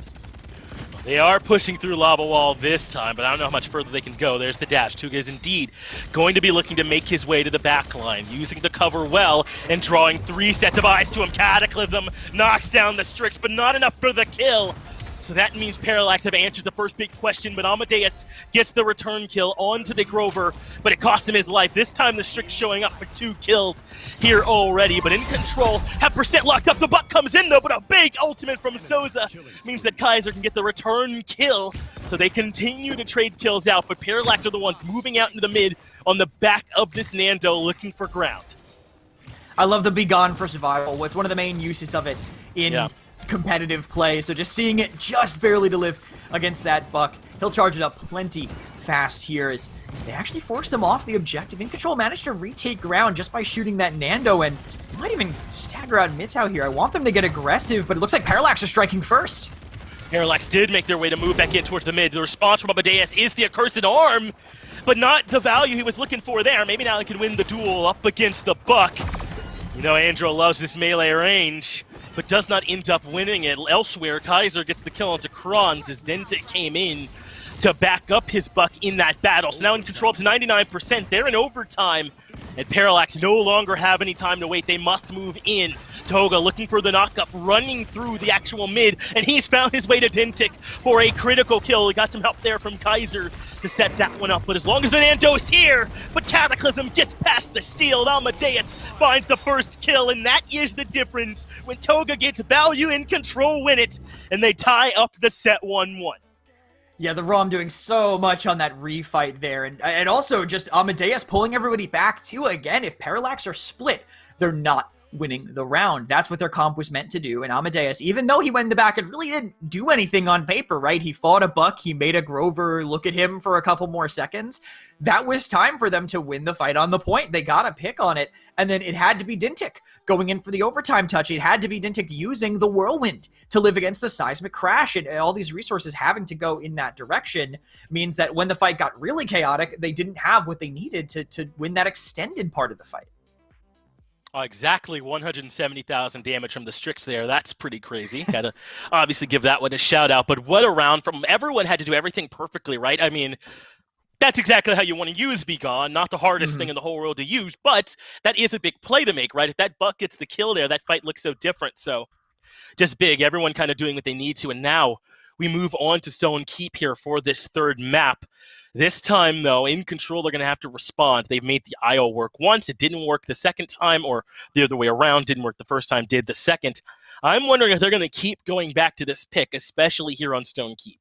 They are pushing through Lava Wall this time, but I don't know how much further they can go. There's the dash. Tuga is indeed going to be looking to make his way to the back line, using the cover well and drawing 3 sets of eyes to him. Cataclysm knocks down the Strix, but not enough for the kill. So that means Parallax have answered the first big question, but Amadeus gets the return kill onto the Grover, but it costs him his life. This time the Strix showing up for 2 kills here already, but In Control have percent locked up. The Buck comes in though, but a big ultimate from Souza means that Kaiser can get the return kill. So they continue to trade kills out, but Parallax are the ones moving out into the mid on the back of this Nando looking for ground. I love the Be Gone for survival. It's one of the main uses of it in competitive play, so just seeing it just barely to live against that Buck. He'll charge it up plenty fast here as they actually force them off the objective. In Control managed to retake ground just by shooting that Nando, and might even stagger out Mitau here. I want them to get aggressive, but it looks like Parallax are striking first. Parallax did make their way to move back in towards the mid. The response from Amadeus is the accursed arm, but not the value he was looking for there. Maybe now he can win the duel up against the Buck. You know, Andro loves this melee range, but does not end up winning it. Elsewhere, Kaiser gets the kill onto Kronz as Dentic came in to back up his Buck in that battle. So now In Control up to 99%. They're in overtime, and Parallax no longer have any time to wait. They must move in. Toga looking for the knockup, running through the actual mid, and he's found his way to Dentic for a critical kill. He got some help there from Kaiser to set that one up, but as long as the Nando is here, but Cataclysm gets past the shield, Amadeus finds the first kill, and that is the difference. When Toga gets value in control, win it, and they tie up the set 1-1. Yeah, the ROM doing so much on that refight there, and also just Amadeus pulling everybody back too. Again, if Parallax are split, they're not winning the round. That's what their comp was meant to do. And Amadeus, even though he went in the back and really didn't do anything on paper, right? He fought a Buck, he made a Grover look at him for a couple more seconds. That was time for them to win the fight on the point. They got a pick on it, and then it had to be Dintic going in for the overtime touch. It had to be Dintic using the Whirlwind to live against the Seismic Crash, and all these resources having to go in that direction means that when the fight got really chaotic, they didn't have what they needed to win that extended part of the fight. Exactly 170,000 damage from the Strix there. That's pretty crazy. Gotta obviously give that one a shout out. But what a round from everyone had to do everything perfectly, right? I mean, that's exactly how you want to use Be Gone. Not the hardest thing in the whole world to use, but that is a big play to make, right? If that Buck gets the kill there, that fight looks so different. So just big. Everyone kind of doing what they need to. And now we move on to Stone Keep here for this third map. This time, though, In Control, they're going to have to respond. They've made the IO work once. It didn't work the second time, or the other way around. Didn't work the first time, did the second. I'm wondering if they're going to keep going back to this pick, especially here on Stone Keep.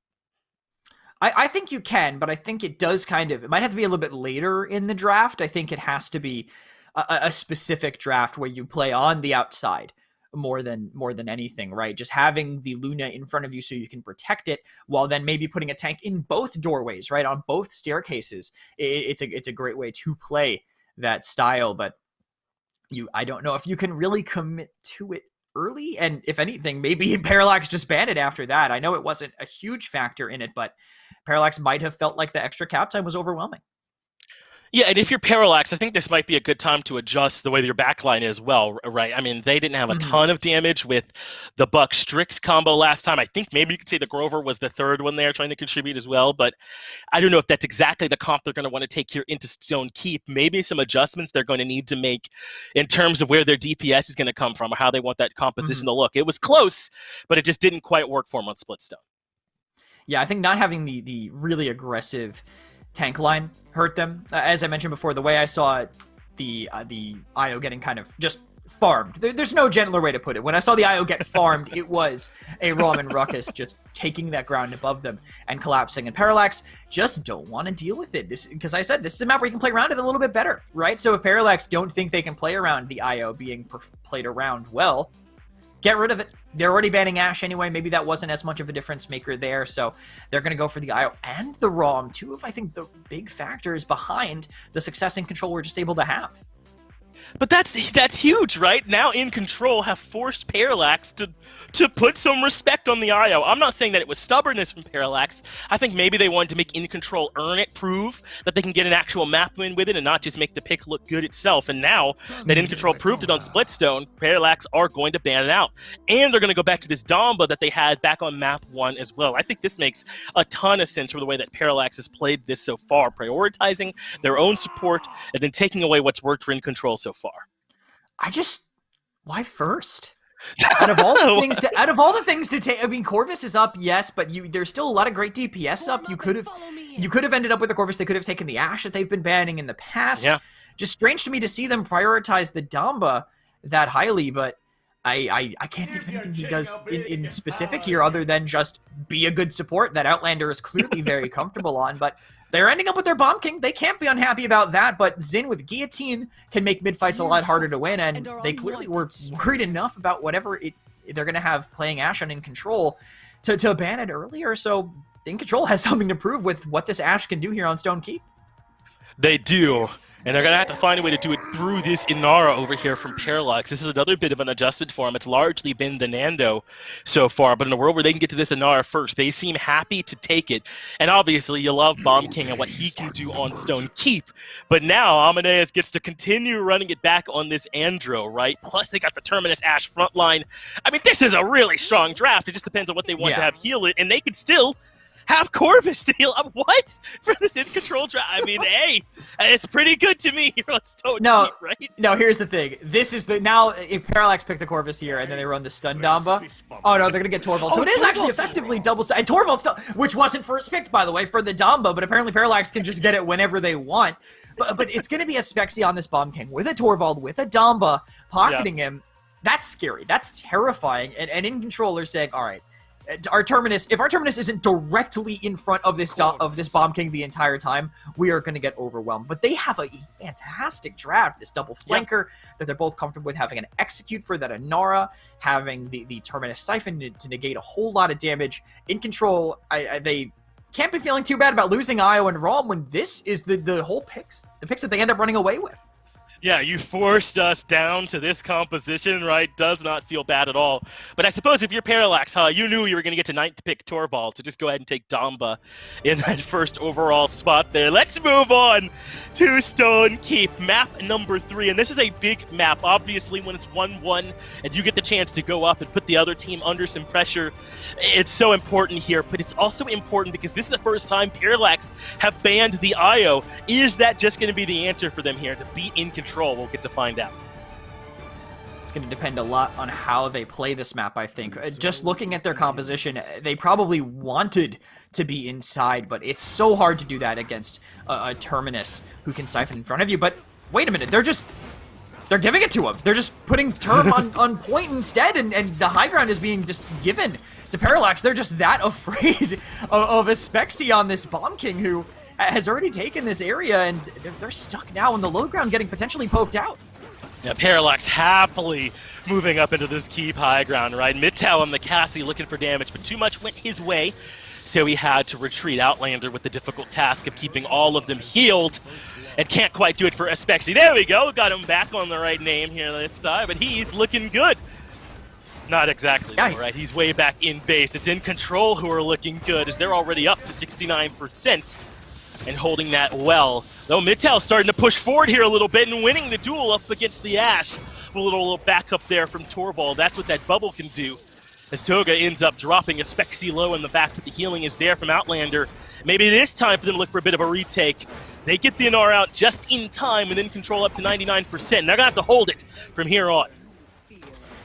I think you can, but I think it does it might have to be a little bit later in the draft. I think it has to be a specific draft where you play on the outside more than anything, right? Just having the Luna in front of you so you can protect it, while then maybe putting a tank in both doorways, right, on both staircases. It's a great way to play that style, but I don't know if you can really commit to it early, and if anything, maybe Parallax just banned it after that. I know it wasn't a huge factor in it, but Parallax might have felt like the extra cap time was overwhelming. Yeah, and if you're Parallax, I think this might be a good time to adjust the way your backline is well, right? I mean, they didn't have a ton of damage with the Buck Strix combo last time. I think maybe you could say the Grover was the third one there trying to contribute as well, but I don't know if that's exactly the comp they're going to want to take here into Stone Keep. Maybe some adjustments they're going to need to make in terms of where their DPS is going to come from or how they want that composition to look. It was close, but it just didn't quite work for them on Splitstone. Yeah, I think not having the really aggressive tank line hurt them. As I mentioned before, the way I saw it, the IO getting kind of just farmed. There's no gentler way to put it. When I saw the IO get farmed, it was a Ramen Ruckus just taking that ground above them and collapsing. And Parallax just don't want to deal with it. Because I said, this is a map where you can play around it a little bit better, right? So if Parallax don't think they can play around the IO being played around well, get rid of it. They're already banning Ashe anyway. Maybe that wasn't as much of a difference maker there. So they're going to go for the IO and the ROM, two of, I think, the big factors behind the success In Control we're just able to have. But that's huge, right? Now In Control have forced Parallax to put some respect on the IO. I'm not saying that it was stubbornness from Parallax. I think maybe they wanted to make In Control earn it, prove that they can get an actual map win with it and not just make the pick look good itself. And now that In Control proved it on Splitstone, Parallax are going to ban it out. And they're going to go back to this Damba that they had back on map 1 as well. I think this makes a ton of sense for the way that Parallax has played this so far, prioritizing their own support and then taking away what's worked for In Control so far. Why first? Out of all the things to take, I mean, Corvus is up, yes, but there's still a lot of great DPS up. You could have ended up with a Corvus. They could have taken the Ashe that they've been banning in the past. Yeah. Just strange to me to see them prioritize the Damba that highly, but I can't think of anything he does in specific here other than just be a good support that Outlander is clearly very comfortable on, but they're ending up with their Bomb King. They can't be unhappy about that, but Xin with Guillotine can make mid-fights a lot harder to win, and they clearly were worried enough about whatever they're going to have playing Ashe on In Control to ban it earlier, so In Control has something to prove with what this Ashe can do here on Stone Keep. They do. And they're going to have to find a way to do it through this Inara over here from Parallax. This is another bit of an adjustment for them. It's largely been the Nando so far, but in a world where they can get to this Inara first, they seem happy to take it. And obviously, you love Bomb King and what he can do on Stone Keep. But now, Amadeus gets to continue running it back on this Andro, right? Plus, they got the Terminus Ashe frontline. I mean, this is a really strong draft. It just depends on what they want to have heal it, and they could still have Corvus to heal up. What? For this in-control draft? I mean, hey, it's pretty good to me. Let's don't No, right? No, here's the thing. This is the now if Parallax pick the Corvus here and then they run the stun Damba. Oh no, they're gonna get Torvald. So it is actually effectively double and Torvald still, which wasn't first picked by the way for the Damba, but apparently Parallax can just get it whenever they want. But it's gonna be a Spexy on this Bomb King with a Torvald with a Damba pocketing him. That's scary. That's terrifying. And in control are saying, all right. Our Terminus, if our Terminus isn't directly in front of this Bomb King the entire time, we are going to get overwhelmed. But they have a fantastic draft, this double flanker that they're both comfortable with, having an Execute for that Inara, having the Terminus Siphon to negate a whole lot of damage. In control, they can't be feeling too bad about losing Io and Rom when this is the whole picks that they end up running away with. Yeah, you forced us down to this composition, right? Does not feel bad at all. But I suppose if you're Parallax, you knew you were going to get to 9th pick Torvald to just go ahead and take Damba in that first overall spot there. Let's move on to Stone Keep, map number 3. And this is a big map. Obviously, when it's 1-1 and you get the chance to go up and put the other team under some pressure, it's so important here. But it's also important because this is the first time Parallax have banned the IO. Is that just going to be the answer for them here to be in control? We'll get to find out. It's going to depend a lot on how they play this map, I think. Just looking at their composition, they probably wanted to be inside, but it's so hard to do that against a Terminus who can siphon in front of you. But wait a minute, they're giving it to him. They're just putting Term on point instead, and the high ground is being just given to Parallax. They're just that afraid of a Spexy on this Bomb King who has already taken this area, and they're stuck now in the low ground getting potentially poked out. Yeah, Parallax happily moving up into this keep high ground, right? Midtow on the Cassie looking for damage, but too much went his way, so he had to retreat. Outlander with the difficult task of keeping all of them healed, and can't quite do it for Spexy. There we go, got him back on the right name here this time, but he's looking good. Not exactly, though, right? He's way back in base. It's in control who are looking good, as they're already up to 69%. And holding that well. Though Midtown starting to push forward here a little bit and winning the duel up against the Ash. A little backup there from Torvald. That's what that bubble can do. As Toga ends up dropping a Spexy low in the back, but the healing is there from Outlander. Maybe it is time for them to look for a bit of a retake. They get the Inara out just in time and then control up to 99%. They're going to have to hold it from here on.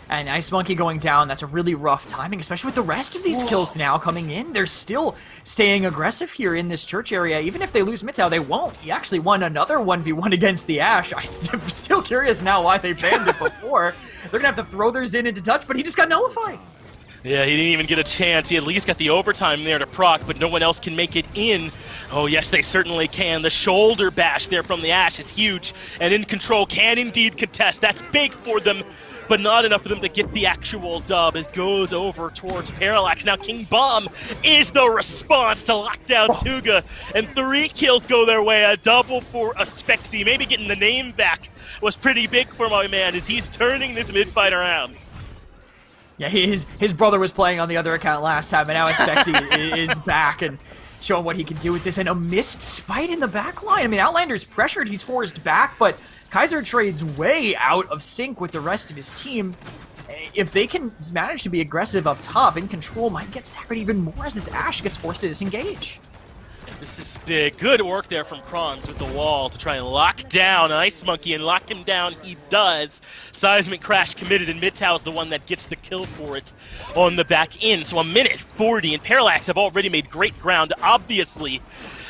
And Ice Monkey going down, that's a really rough timing, especially with the rest of these kills now coming in. They're still staying aggressive here in this church area. Even if they lose Midtown, they won't. He actually won another 1v1 against the Ash. I'm still curious now why they banned it before. They're going to have to throw theirs into touch, but he just got nullified. Yeah, he didn't even get a chance. He at least got the overtime there to proc, but no one else can make it in. Oh, yes, they certainly can. The shoulder bash there from the Ash is huge, and in control can indeed contest. That's big for them, but not enough for them to get the actual dub. It goes over towards Parallax. Now King Bomb is the response to lock down Tuga, and 3 kills go their way. A double for a Spexy. Maybe getting the name back was pretty big for my man as he's turning this mid-fight around. Yeah, his brother was playing on the other account last time, and now Spexy is back and showing what he can do with this. And a missed spite in the back line. I mean, Outlander's pressured, he's forced back, but Kaiser trades way out of sync with the rest of his team. If they can manage to be aggressive up top, in control might get staggered even more as this Ash gets forced to disengage. This is big. Good work there from Kronz with the wall to try and lock down Ice Monkey, and lock him down he does. Seismic Crash committed, and Midtow is the one that gets the kill for it on the back end. So a minute 40, and Parallax have already made great ground. Obviously,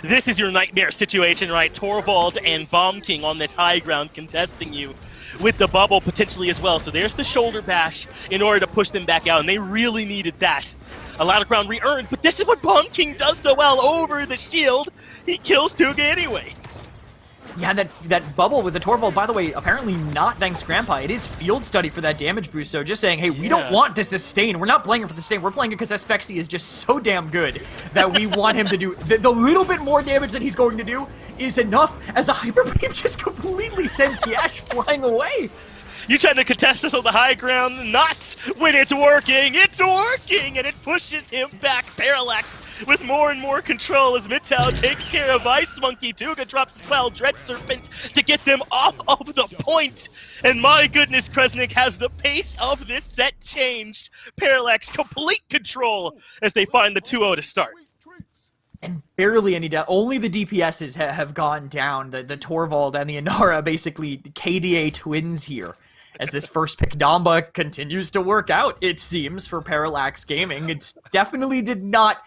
this is your nightmare situation, right? Torvald and Bomb King on this high ground contesting you with the bubble potentially as well. So there's the shoulder bash in order to push them back out, and they really needed that. A lot of ground re-earned, but this is what Bomb King does so well over the shield. He kills Tuga anyway. Yeah, that bubble with the Torvald, by the way, apparently not thanks Grandpa. It is field study for that damage boost, so just saying, hey, we don't want this sustain. We're not playing it for the sustain. We're playing it because Spexy is just so damn good that we want him to do the little bit more damage that he's going to do is enough as a Hyper Beam just completely sends the Ash flying away. You trying to contest us on the high ground? Not when it's working! It's working! And it pushes him back. Parallax with more and more control as Midtown takes care of Ice Monkey. Tuga drops as well. Dread Serpent to get them off of the point. And my goodness, Kresnik has the pace of this set changed. Parallax complete control as they find the 2-0 to start. And barely any only the DPSs have gone down. The Torvald and the Inara basically KDA twins here. As this first pick Damba continues to work out, it seems, for Parallax Gaming. It's definitely did not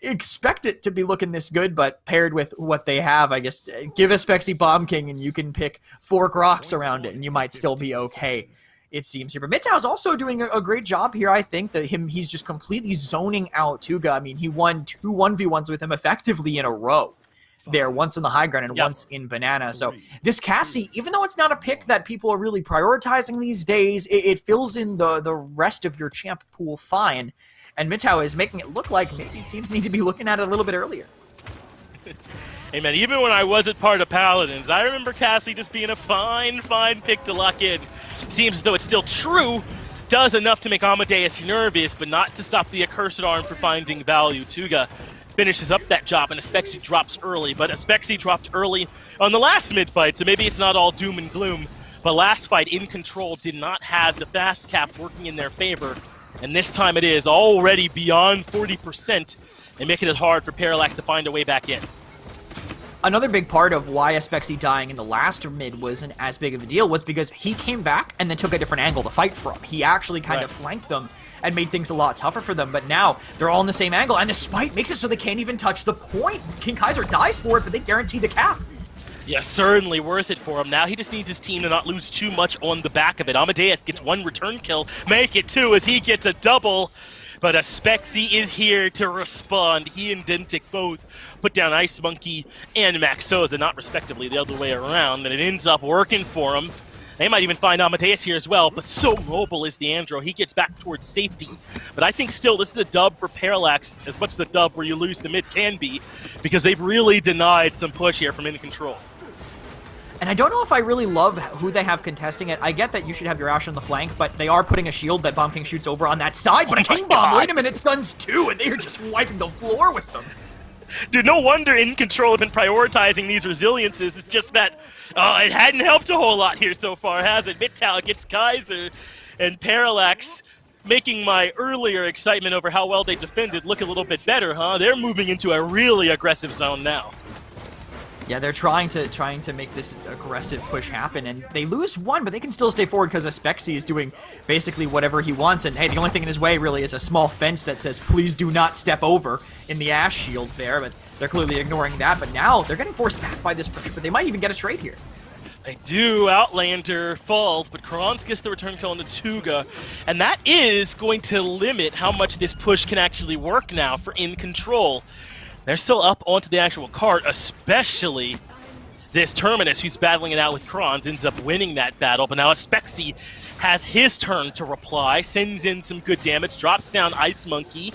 expect it to be looking this good, but paired with what they have, I guess, give a Spexy Bomb King and you can pick 4 Groks around it and you might still be okay, it seems here. But Mitow's also doing a great job here, I think. He's just completely zoning out Tuga. I mean, he won 2 1v1s with him effectively in a row there, once in the high ground and once in Banana. So this Cassie, even though it's not a pick that people are really prioritizing these days, it fills in the rest of your champ pool fine. And Mitow is making it look like maybe teams need to be looking at it a little bit earlier. Hey man, even when I wasn't part of Paladins, I remember Cassie just being a fine pick to lock in. Seems as though it's still true, does enough to make Amadeus nervous, but not to stop the Accursed Arm for finding value. Tuga finishes up that job, and Aspexy drops early, but Aspexy dropped early on the last mid-fight, so maybe it's not all doom and gloom. But last fight, In Control did not have the fast cap working in their favor, and this time it is already beyond 40%, and making it hard for Parallax to find a way back in. Another big part of why Aspexy dying in the last mid wasn't as big of a deal was because he came back and then took a different angle to fight from. He actually kind of flanked them and made things a lot tougher for them, but now they're all in the same angle, and the spite makes it so they can't even touch the point. King Kaiser dies for it, but they guarantee the cap. Yeah, certainly worth it for him. Now he just needs his team to not lose too much on the back of it. Amadeus gets 1 return kill, make it 2 as he gets a double. But Aspexy is here to respond. He and Dentic both put down Ice Monkey and Maxoza, not respectively, the other way around, and it ends up working for him. They might even find Amadeus here as well, but so mobile is the Andro. He gets back towards safety. But I think still this is a dub for Parallax, as much as a dub where you lose the mid can be, because they've really denied some push here from In Control. And I don't know if I really love who they have contesting it. I get that you should have your Ashe on the flank, but they are putting a shield that Bomb King shoots over on that side. But a King Bomb, wait a minute, stuns 2, and they are just wiping the floor with them. Dude, no wonder In Control have been prioritizing these resiliences. It's just that it hadn't helped a whole lot here so far, has it? Mittal gets Kaiser, and Parallax making my earlier excitement over how well they defended look a little bit better, huh? They're moving into a really aggressive zone now. Yeah, they're trying to make this aggressive push happen, and they lose 1, but they can still stay forward because Aspexy is doing basically whatever he wants, and hey, the only thing in his way really is a small fence that says, please do not step over in the Ashe shield there, but they're clearly ignoring that, but now they're getting forced back by this pressure, but they might even get a trade here. They do. Outlander falls, but Krons gets the return kill on the Tuga, and that is going to limit how much this push can actually work now for In Control. They're still up onto the actual cart, especially this Terminus, who's battling it out with Krons, ends up winning that battle. But now Aspexy has his turn to reply, sends in some good damage, drops down Ice Monkey.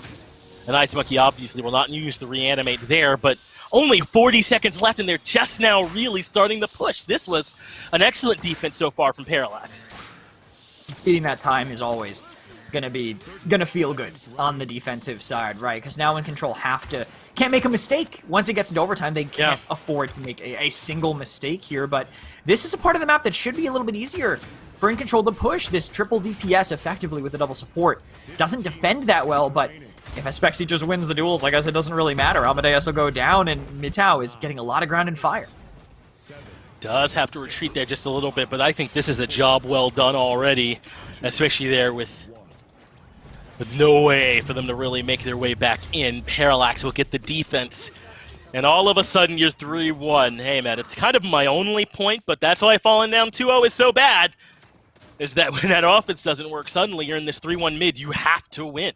And Ice Monkey obviously will not use the reanimate there, but only 40 seconds left, and they're just now really starting the push. This was an excellent defense so far from Parallax. Beating that time is always gonna feel good on the defensive side, right? Because now In Control can't make a mistake. Once it gets into overtime, they can't afford to make a single mistake here, but this is a part of the map that should be a little bit easier for In Control to push this triple DPS effectively with the double support. Doesn't defend that well, but if Aspexy just wins the duels, I guess it doesn't really matter. Amadeus will go down, and Mitau is getting a lot of ground and fire. Does have to retreat there just a little bit, but I think this is a job well done already, especially there with no way for them to really make their way back in. Parallax will get the defense, and all of a sudden you're 3-1. Hey, man, it's kind of my only point, but that's why falling down 2-0 is so bad, is that when that offense doesn't work, suddenly you're in this 3-1 mid. You have to win.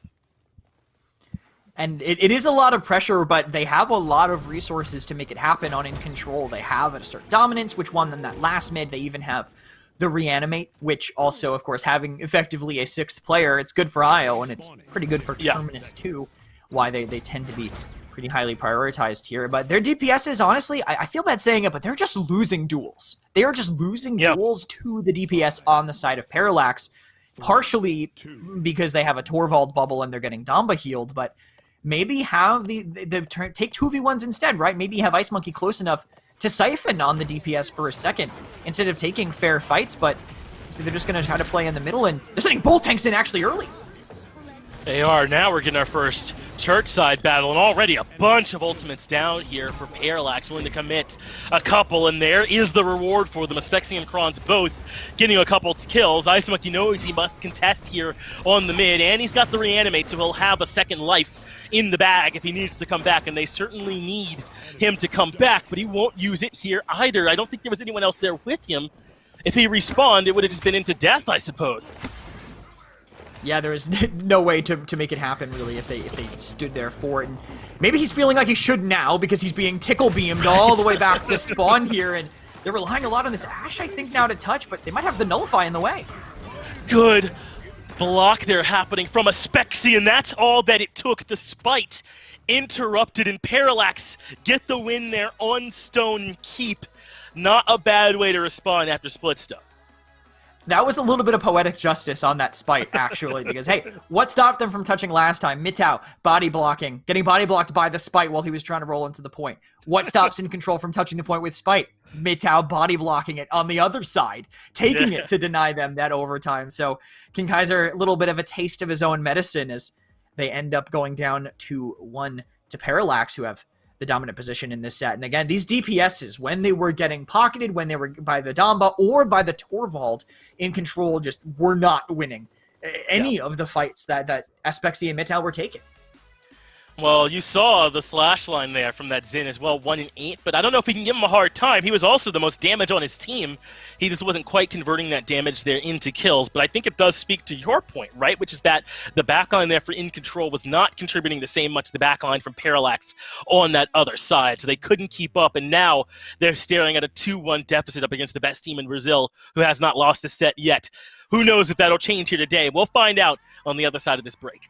And it is a lot of pressure, but they have a lot of resources to make it happen on In Control. They have Assert Dominance, which won them that last mid. They even have the Reanimate, which also, of course, having effectively a 6th player, it's good for IO, and it's pretty good for Terminus too, why they tend to be pretty highly prioritized here. But their DPS is, honestly, I feel bad saying it, but they're just losing duels. They are just losing duels to the DPS on the side of Parallax, partially because they have a Torvald bubble and they're getting Damba healed, but maybe have take 2v1s instead, right? Maybe have Ice Monkey close enough to siphon on the DPS for a second instead of taking fair fights, but so they're just going to try to play in the middle, and they're sending bull tanks in actually early. They are. Now we're getting our first church side battle, and already a bunch of ultimates down here for Parallax, willing to commit a couple, and there is the reward for them. Spexy and Kron's both getting a couple kills. Ice Monkey knows he must contest here on the mid, and he's got the reanimate, so he'll have a second life in the bag if he needs to come back, and they certainly need him to come back, but he won't use it here either. I don't think there was anyone else there with him. If he respawned, it would have just been into death, I suppose. Yeah, there was no way to make it happen, really, if they stood there for it. And maybe he's feeling like he should now because he's being tickle-beamed all the way back to spawn here, and they're relying a lot on this Ashe, I think, now to touch, but they might have the Nullify in the way. Good block there happening from a Spexy, and that's all that it took. The Spite interrupted, and Parallax get the win there on Stone Keep. Not a bad way to respond after split stuff. That was a little bit of poetic justice on that Spite, actually, because, hey, what stopped them from touching last time? Mitao, body blocking, getting body blocked by the Spite while he was trying to roll into the point. What stops In Control from touching the point with Spite? Mitao body blocking it on the other side, taking it to deny them that overtime. So King Kaiser, a little bit of a taste of his own medicine as they end up going down 2-1 to Parallax, who have the dominant position in this set. And again, these DPSs, when they were getting pocketed, when they were by the Damba or by the Torvald, In Control just were not winning any of the fights that Aspexy and Mittal were taking. Well, you saw the slash line there from that Xin as well, 1 in 8, but I don't know if we can give him a hard time. He was also the most damage on his team. He just wasn't quite converting that damage there into kills, but I think it does speak to your point, right? Which is that the backline there for In Control was not contributing the same much to the backline from Parallax on that other side, so they couldn't keep up, and now they're staring at a 2-1 deficit up against the best team in Brazil, who has not lost a set yet. Who knows if that'll change here today? We'll find out on the other side of this break.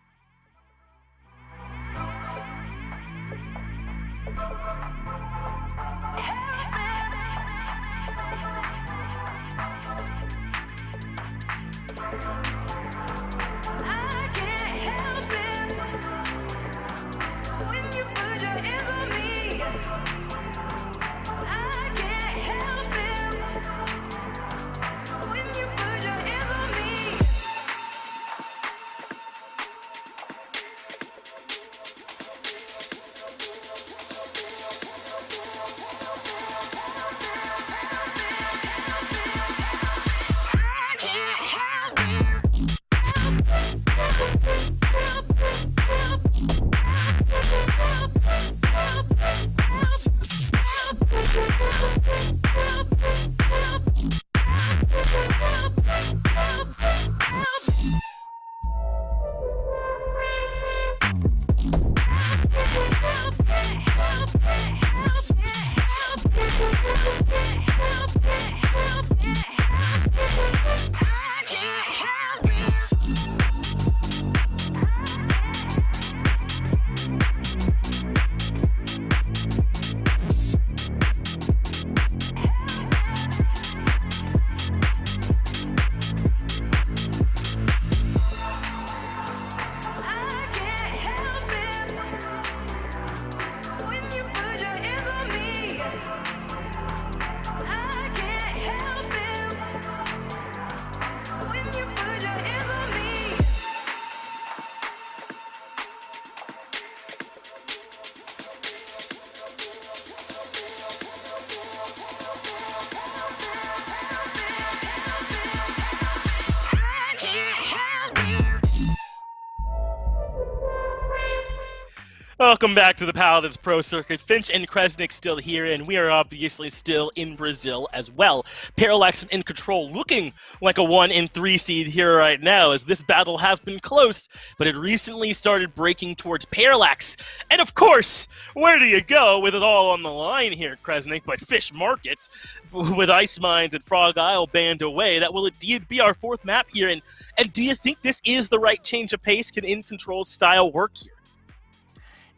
Welcome back to the Paladins Pro Circuit. Finch and Kresnik still here, and we are obviously still in Brazil as well. Parallax and In Control looking like a 1 in 3 seed here right now, as this battle has been close, but it recently started breaking towards Parallax. And of course, where do you go with it all on the line here, Kresnik, but Fish Market, with Ice Mines and Frog Isle banned away? That will indeed be our 4th map here, and do you think this is the right change of pace? Can In Control style work here?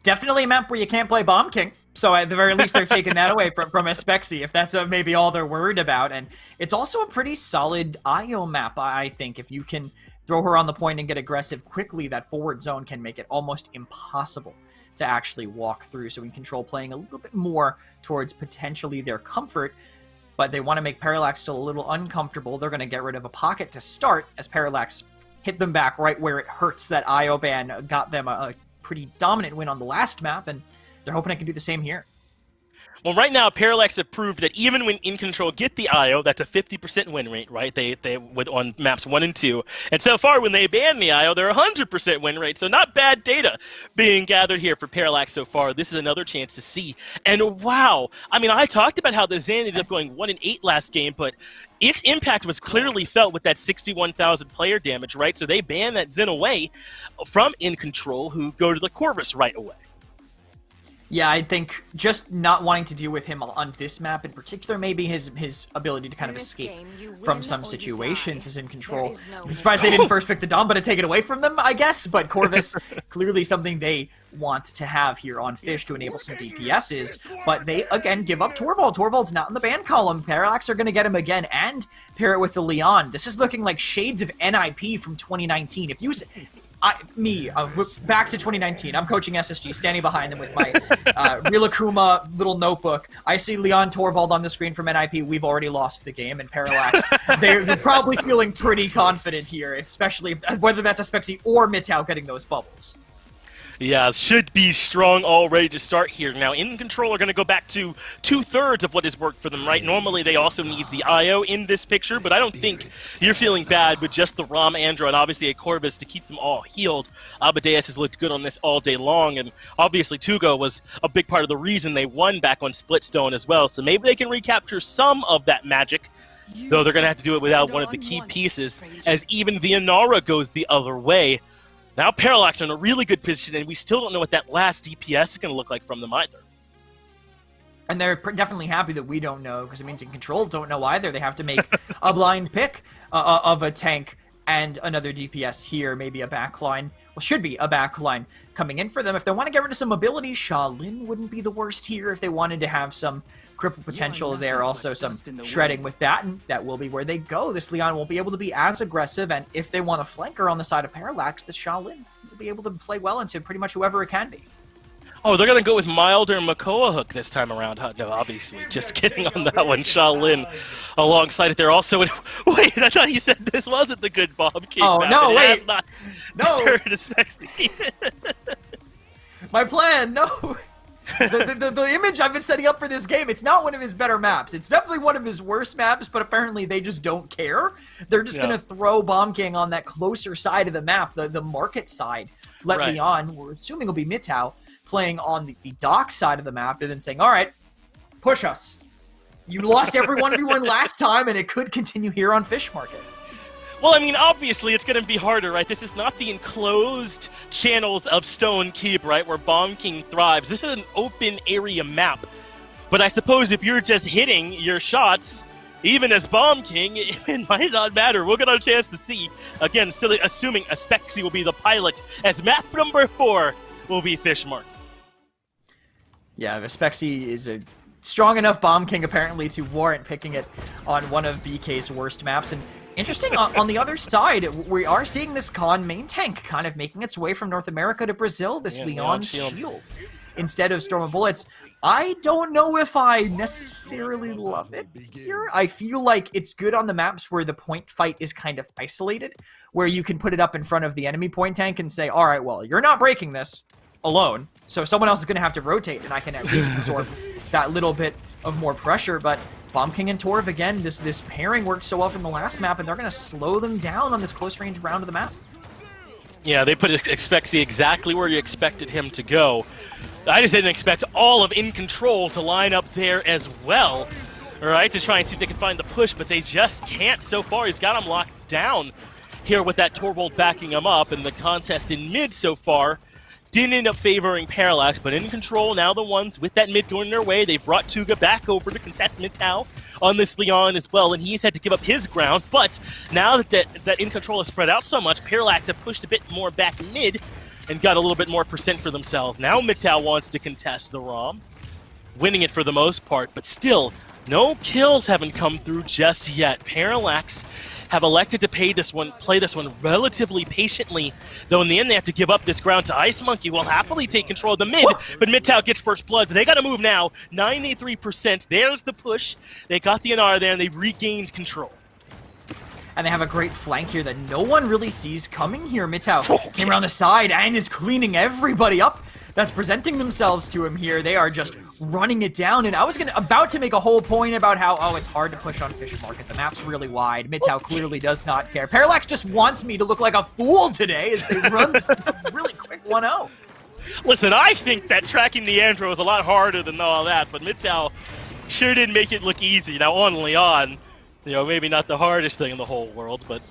Definitely a map where you can't play Bomb King, so at the very least they're taking that away from Aspexy, if that's maybe all they're worried about. And it's also a pretty solid IO map, I think. If you can throw her on the point and get aggressive quickly, that forward zone can make it almost impossible to actually walk through. So In Control playing a little bit more towards potentially their comfort, but they want to make Parallax still a little uncomfortable. They're going to get rid of a pocket to start, as Parallax hit them back right where it hurts. That IO ban got them a pretty dominant win on the last map, and they're hoping I can do the same here. Well, right now, Parallax have proved that even when In Control get the IO, that's a 50% win rate, right? They on maps 1 and 2. And so far, when they ban the IO, they're 100% win rate. So not bad data being gathered here for Parallax so far. This is another chance to see. And wow, I mean, I talked about how the Zen ended up going 1-8 last game, but its impact was clearly felt with that 61,000 player damage, right? So they ban that Zen away from In Control, who go to the Corvus right away. Yeah, I think just not wanting to deal with him on this map in particular, maybe his ability to kind of escape from some situations is In Control. I'm surprised they didn't first pick the Dom, but to take it away from them, I guess. But Corvus, clearly something they want to have here on Fish to enable some DPSs. But they, again, give up Torvald. Torvald's not in the ban column. Parallax are going to get him again and pair it with the Leon. This is looking like shades of NIP from 2019. If you... back to 2019. I'm coaching SSG, standing behind them with my Rilakuma little notebook. I see Leon Torvald on the screen from NIP. We've already lost the game, and Parallax, they're probably feeling pretty confident here, especially whether that's a Spexy or Mitau getting those bubbles. Yeah, should be strong already to start here. Now, In Control are going to go back to 2/3 of what has worked for them, right? Normally, they also need the IO in this picture, but I don't think you're feeling bad with just the ROM Andro and obviously a Corvus to keep them all healed. Amadeus has looked good on this all day long, and obviously Tugo was a big part of the reason they won back on Splitstone as well, so maybe they can recapture some of that magic, though they're going to have to do it without one of the key pieces, as even the Inara goes the other way. Now Parallax are in a really good position, and we still don't know what that last DPS is going to look like from them either. And they're definitely happy that we don't know, because it means In Control don't know either. They have to make a blind pick of a tank and another DPS here, maybe a backline. Well, should be a backline coming in for them. If they want to get rid of some abilities, Shaolin wouldn't be the worst here if they wanted to have some cripple potential there. Also some shredding with that, and that will be where they go. This Leon won't be able to be as aggressive, and if they want a flanker on the side of Parallax, the Shaolin will be able to play well into pretty much whoever it can be. Oh, they're going to go with Milder and Makoa Hook this time around. No, obviously. Just kidding on that one. Shaolin alongside it there also. Wait, I thought you said this wasn't the good Bob King map. No, it wait. Has not No. turned to Spexy. My plan, no. The image I've been setting up for this game, it's not one of his better maps. It's definitely one of his worst maps, but apparently they just don't care. They're just going to throw Bomb King on that closer side of the map, the market side. Let Leon, we're assuming it'll be Mitau, playing on the dock side of the map, and then saying, all right, push us. You lost every one of you won last time, and it could continue here on Fish Market. Well, I mean, obviously it's going to be harder, right? This is not the enclosed channels of Stone Keep, right, where Bomb King thrives. This is an open area map. But I suppose if you're just hitting your shots, even as Bomb King, it might not matter. We'll get a chance to see. Again, still assuming a Spexy will be the pilot, as map number 4 will be Fish Market. Yeah, Spexy is a strong enough Bomb King, apparently, to warrant picking it on one of BK's worst maps. And interesting, on the other side, we are seeing this Khan main tank kind of making its way from North America to Brazil, this Leon Shield, instead of Storm of Bullets. I don't know if I necessarily love it here. I feel like it's good on the maps where the point fight is kind of isolated, where you can put it up in front of the enemy point tank and say, all right, well, you're not breaking this alone, so someone else is going to have to rotate, and I can at least absorb that little bit of more pressure. But Bomb King and Torv, again, this pairing worked so well from the last map, and they're going to slow them down on this close-range round of the map. Yeah, they put Spexy exactly where you expected him to go. I just didn't expect all of In Control to line up there as well, all right, to try and see if they can find the push, but they just can't so far. He's got him locked down here with that Torvald backing him up, and the contest in mid so far didn't end up favoring Parallax, but In Control now the ones with that mid going their way. They've brought Tuga back over to contest Mitau on this Leon as well, and he's had to give up his ground. But now that In Control has spread out so much, Parallax have pushed a bit more back mid and got a little bit more percent for themselves. Now Mitau wants to contest the ROM, winning it for the most part, but still, no kills haven't come through just yet. Parallax have elected to play this one relatively patiently, though in the end they have to give up this ground to Ice Monkey. Will happily take control of the mid, but Mitau gets first blood. But they got to move now. 93%. There's the push. They got the NR there, and they've regained control. and they have a great flank here that no one really sees coming here. Mitao came around the side and is cleaning everybody up that's presenting themselves to him here. They are just running it down, and I was about to make a whole point about how, oh, it's hard to push on Fish Market. The map's really wide. Mitao clearly does not care. Parallax just wants me to look like a fool today as they run this really quick 1-0. Listen, I think that tracking Leandro is a lot harder than all that, but Mitao sure did make it look easy. Now on Leon, maybe not the hardest thing in the whole world, but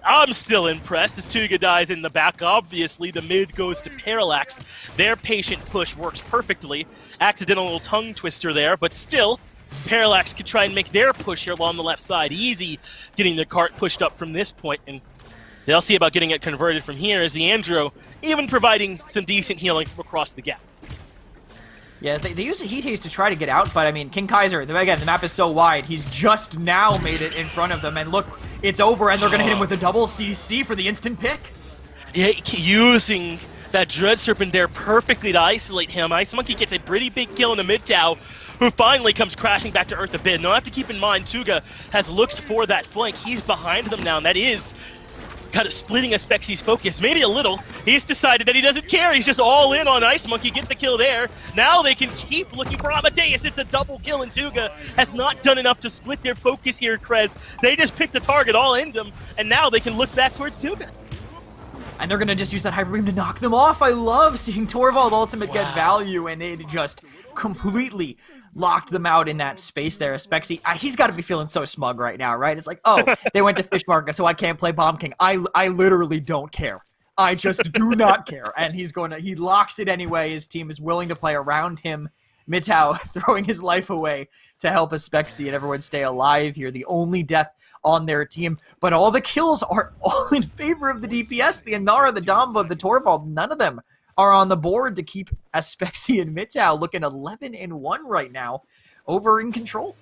I'm still impressed as Tuga dies in the back. Obviously, the mid goes to Parallax. Their patient push works perfectly. Accidental little tongue twister there, but still, Parallax could try and make their push here along the left side. Easy getting the cart pushed up from this point, and they'll see about getting it converted from here as the Andro even providing some decent healing across the gap. Yeah, they use a Heat Haste to try to get out, but I mean, King Kaiser, again, the map is so wide, he's just now made it in front of them, and look, it's over, and they're going to hit him with a double CC for the instant pick. Yeah, using that Dread Serpent there perfectly to isolate him. Ice Monkey gets a pretty big kill in the mid-tow, who finally comes crashing back to earth a bit. Now, I have to keep in mind, Tuga has looked for that flank. He's behind them now, and that is kind of splitting Spexy's focus, maybe a little. He's decided that he doesn't care. He's just all in on Ice Monkey, get the kill there. Now they can keep looking for Amadeus. It's a double kill, and Tuga has not done enough to split their focus here, Krez. They just picked the target, all in them, and now they can look back towards Tuga. And they're going to just use that Hyper Beam to knock them off. I love seeing Torvald Ultimate get value, and it just completely locked them out in that space there. Spexy, he's got to be feeling so smug right now, right? It's like, oh, they went to Fish Market, so I can't play Bomb King. I literally don't care. I just do not care. And he locks it anyway. His team is willing to play around him. Mitao throwing his life away to help Spexy and everyone stay alive here. The only death on their team. But all the kills are all in favor of the DPS. The Inara, the Damba, the Torvald, none of them are on the board to keep Spexy and Mitao looking 11-1 right now, over in control.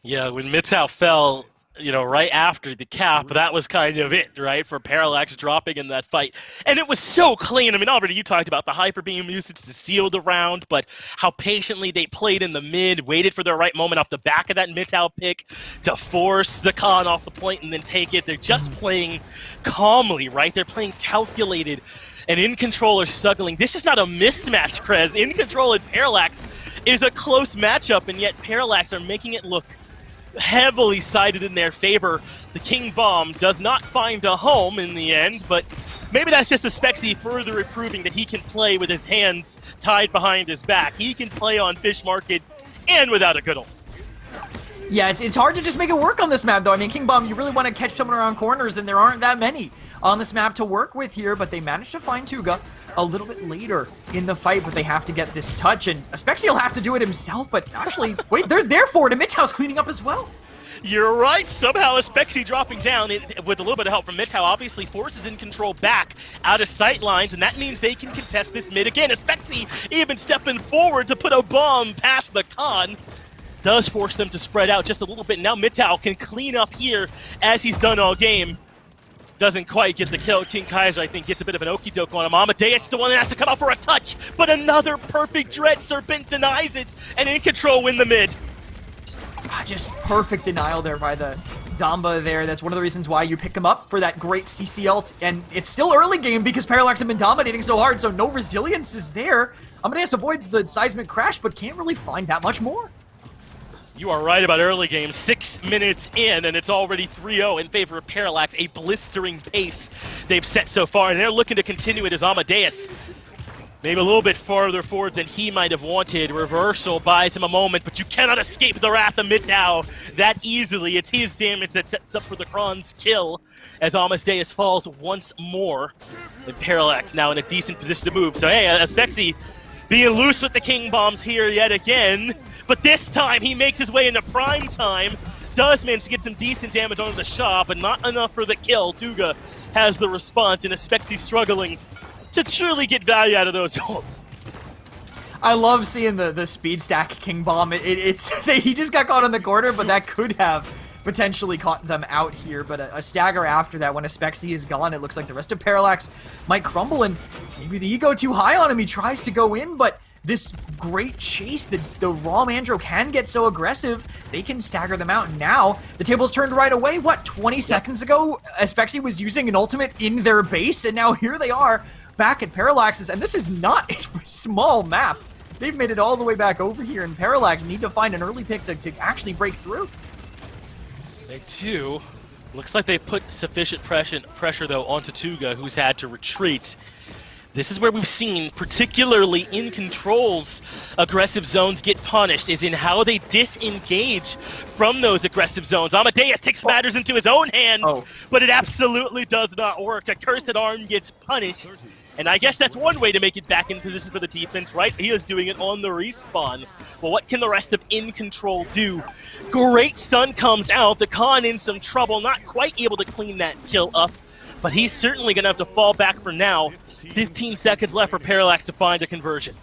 Yeah, when Mitao fell, right after the cap, that was kind of it, right, for Parallax dropping in that fight. And it was so clean. I mean, already you talked about the Hyper Beam usage to seal the round, but how patiently they played in the mid, waited for their right moment off the back of that Mitao pick to force the Khan off the point and then take it. They're just playing calmly, right? They're playing calculated. And In Control are struggling. This is not a mismatch, Krez. In Control and Parallax is a close matchup, and yet Parallax are making it look heavily sided in their favor. The King Bomb does not find a home in the end, but maybe that's just a Spexy further proving that he can play with his hands tied behind his back. He can play on Fish Market and without a good ult. Yeah, it's hard to just make it work on this map, though. I mean, King Bomb, you really want to catch someone around corners, and there aren't that many on this map to work with here, but they managed to find Tuga a little bit later in the fight, but they have to get this touch, and Spexy will have to do it himself, but actually, wait, they're there for it, and Mitau's cleaning up as well. You're right. Somehow Spexy dropping down with a little bit of help from Mitao obviously forces In Control back out of sight lines, and that means they can contest this mid again. Spexy even stepping forward to put a bomb past the Khan. Does force them to spread out just a little bit. Now Mitao can clean up here as he's done all game. Doesn't quite get the kill. King Kaiser, I think, gets a bit of an okie doke on him. Amadeus is the one that has to come out for a touch, but another perfect Dread Serpent denies it, and In Control win the mid. Just perfect denial there by the Damba there. That's one of the reasons why you pick him up for that great CC ult, and it's still early game because Parallax have been dominating so hard, so no resilience is there. Amadeus avoids the seismic crash, but can't really find that much more. You are right about early game. 6 minutes in, and it's already 3-0 in favor of Parallax. A blistering pace they've set so far, and they're looking to continue it as Amadeus maybe a little bit farther forward than he might have wanted. Reversal buys him a moment, but you cannot escape the wrath of Mitao that easily. It's his damage that sets up for the Kron's kill as Amadeus falls once more. And Parallax now in a decent position to move. So hey, Spexy being loose with the King Bombs here yet again. But this time, he makes his way into prime time. Does manage to get some decent damage onto the shot, but not enough for the kill. Tuga has the response, and Spexy struggling to truly get value out of those ults. I love seeing the speed stack King Bomb. He just got caught in the corner, but that could have potentially caught them out here. But a stagger after that, when Spexy is gone, it looks like the rest of Parallax might crumble, and maybe the ego too high on him. He tries to go in, but this great chase. The raw Mandro can get so aggressive, they can stagger them out. Now, the table's turned right away. What, 20 seconds ago, Aspexy was using an ultimate in their base, and now here they are back at Parallax's, and this is not a small map. They've made it all the way back over here, and Parallax need to find an early pick to actually break through. They do. Looks like they put sufficient pressure though, onto Tuga, who's had to retreat. This is where we've seen, particularly in controls, aggressive zones get punished, is in how they disengage from those aggressive zones. Amadeus takes matters into his own hands, but it absolutely does not work. A cursed arm gets punished, and I guess that's one way to make it back in position for the defense, right? He is doing it on the respawn. Well, what can the rest of In Control do? Great stun comes out. The Khan in some trouble, not quite able to clean that kill up, but he's certainly going to have to fall back for now. 15 seconds left for Parallax to find a conversion.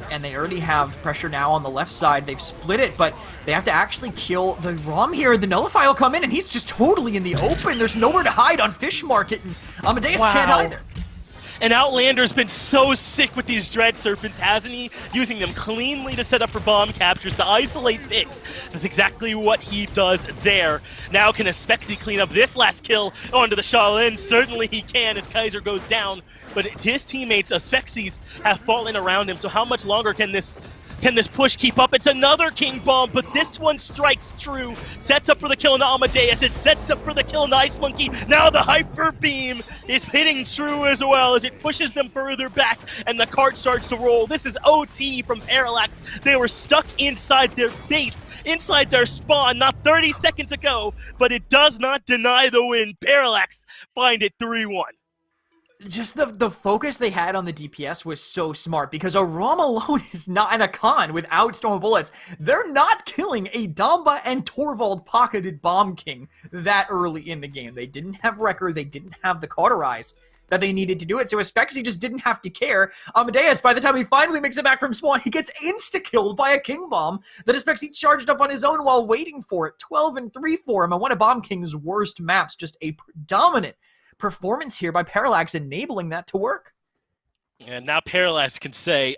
And they already have pressure now on the left side. They've split it, but they have to actually kill the ROM here. The Nullify will come in, and he's just totally in the open. There's nowhere to hide on Fish Market, and Amadeus can't either. And Outlander's been so sick with these Dread Serpents, hasn't he? Using them cleanly to set up for bomb captures, to isolate picks. That's exactly what he does there. Now can Aspexy clean up this last kill onto the Shaolin? Certainly he can as Kaiser goes down. But his teammates, Aspexy's, have fallen around him, so how much longer can this push keep up? It's another King Bomb, but this one strikes true. Sets up for the kill into Amadeus. It sets up for the kill into Ice Monkey. Now the Hyper Beam is hitting true as well as it pushes them further back and the cart starts to roll. This is OT from Parallax. They were stuck inside their base, inside their spawn not 30 seconds ago, but it does not deny the win. Parallax find it 3-1. Just the focus they had on the DPS was so smart, because a ROM alone is not an Akan without Storm of Bullets. They're not killing a Damba and Torvald pocketed Bomb King that early in the game. They didn't have Wrecker, they didn't have the Cauterize that they needed to do it, so Aspexy just didn't have to care. Amadeus, by the time he finally makes it back from spawn, he gets insta-killed by a King Bomb that Aspexy charged up on his own while waiting for it. 12-3 for him, and one of Bomb King's worst maps, just a dominant performance here by Parallax, enabling that to work. And now Parallax can say,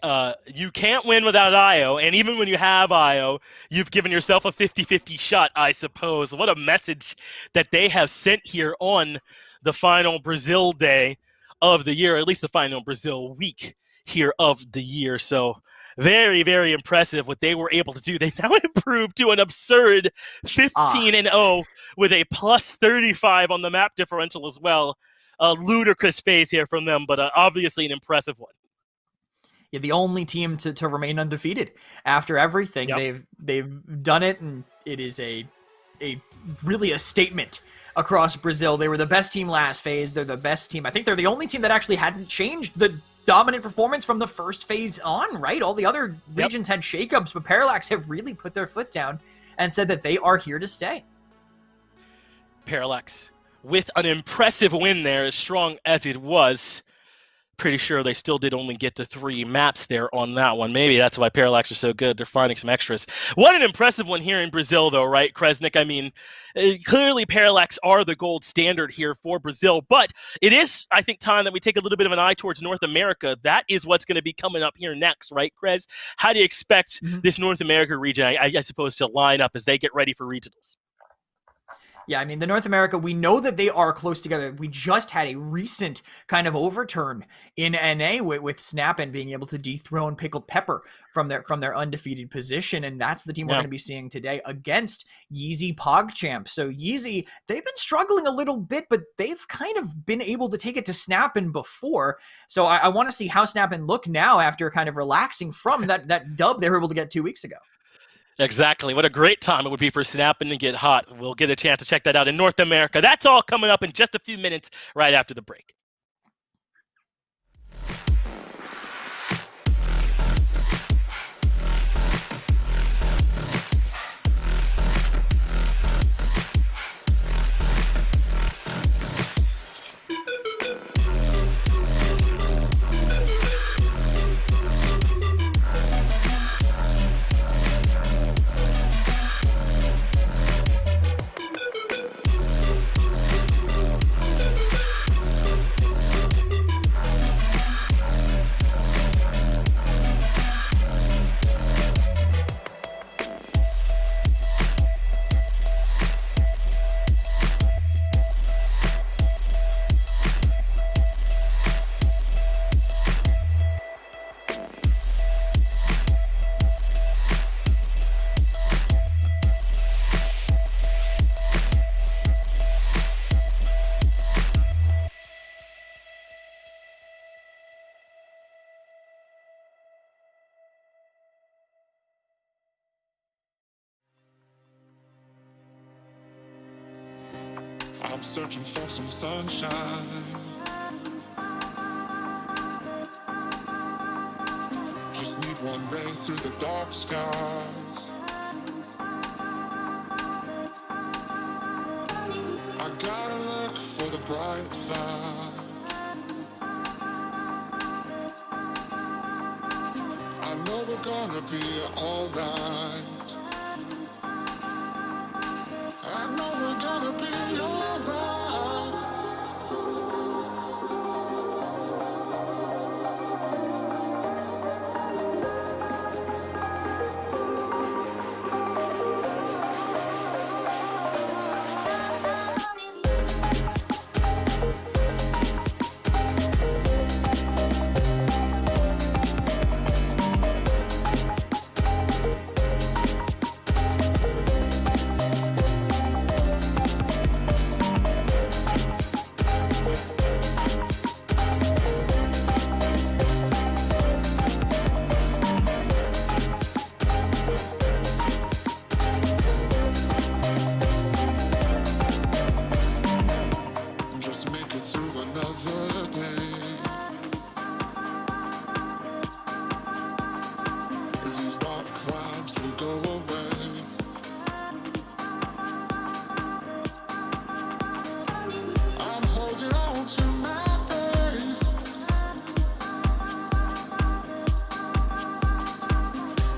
you can't win without IO, and even when you have IO, you've given yourself a 50-50 shot, I suppose. What a message that they have sent here on the final Brazil day of the year, or at least the final Brazil week here of the year. So very, very impressive what they were able to do. They now improved to an absurd 15-0 with a plus 35 on the map differential as well. A ludicrous phase here from them, but obviously an impressive one. Yeah, the only team to remain undefeated after everything. Yep. They've done it, and it is a really a statement across Brazil. They were the best team last phase. They're the best team. I think they're the only team that actually hadn't changed the dominant performance from the first phase on, right? All the other regions had shakeups, but Parallax have really put their foot down and said that they are here to stay. Parallax with an impressive win there, as strong as it was. Pretty sure they still did only get to 3 maps there on that one. Maybe that's why Parallax are so good. They're finding some extras. What an impressive one here in Brazil, though, right, Kresnik? I mean, clearly Parallax are the gold standard here for Brazil, but it is, I think, time that we take a little bit of an eye towards North America. That is what's going to be coming up here next, right, Kres? How do you expect this North America region, I suppose, to line up as they get ready for regionals? Yeah, I mean, the North America, we know that they are close together. We just had a recent kind of overturn in NA with Snap and being able to dethrone Pickled Pepper from their undefeated position, and that's the team we're going to be seeing today against Yeezy PogChamp. So Yeezy, they've been struggling a little bit, but they've kind of been able to take it to Snappin' before. So I want to see how Snappin' look now after kind of relaxing from that dub they were able to get 2 weeks ago. Exactly. What a great time it would be for Snappin' to get hot. We'll get a chance to check that out in North America. That's all coming up in just a few minutes right after the break. I'm searching for some sunshine. Just need one ray through the dark skies. I gotta look for the bright side. I know we're gonna be alright. I know we're gonna be alright. Just make it through another day. As these dark clouds will go away. I'm holding on to my faith.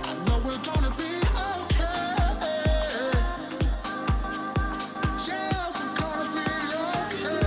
I know we're gonna be okay. Yeah, we're gonna be okay.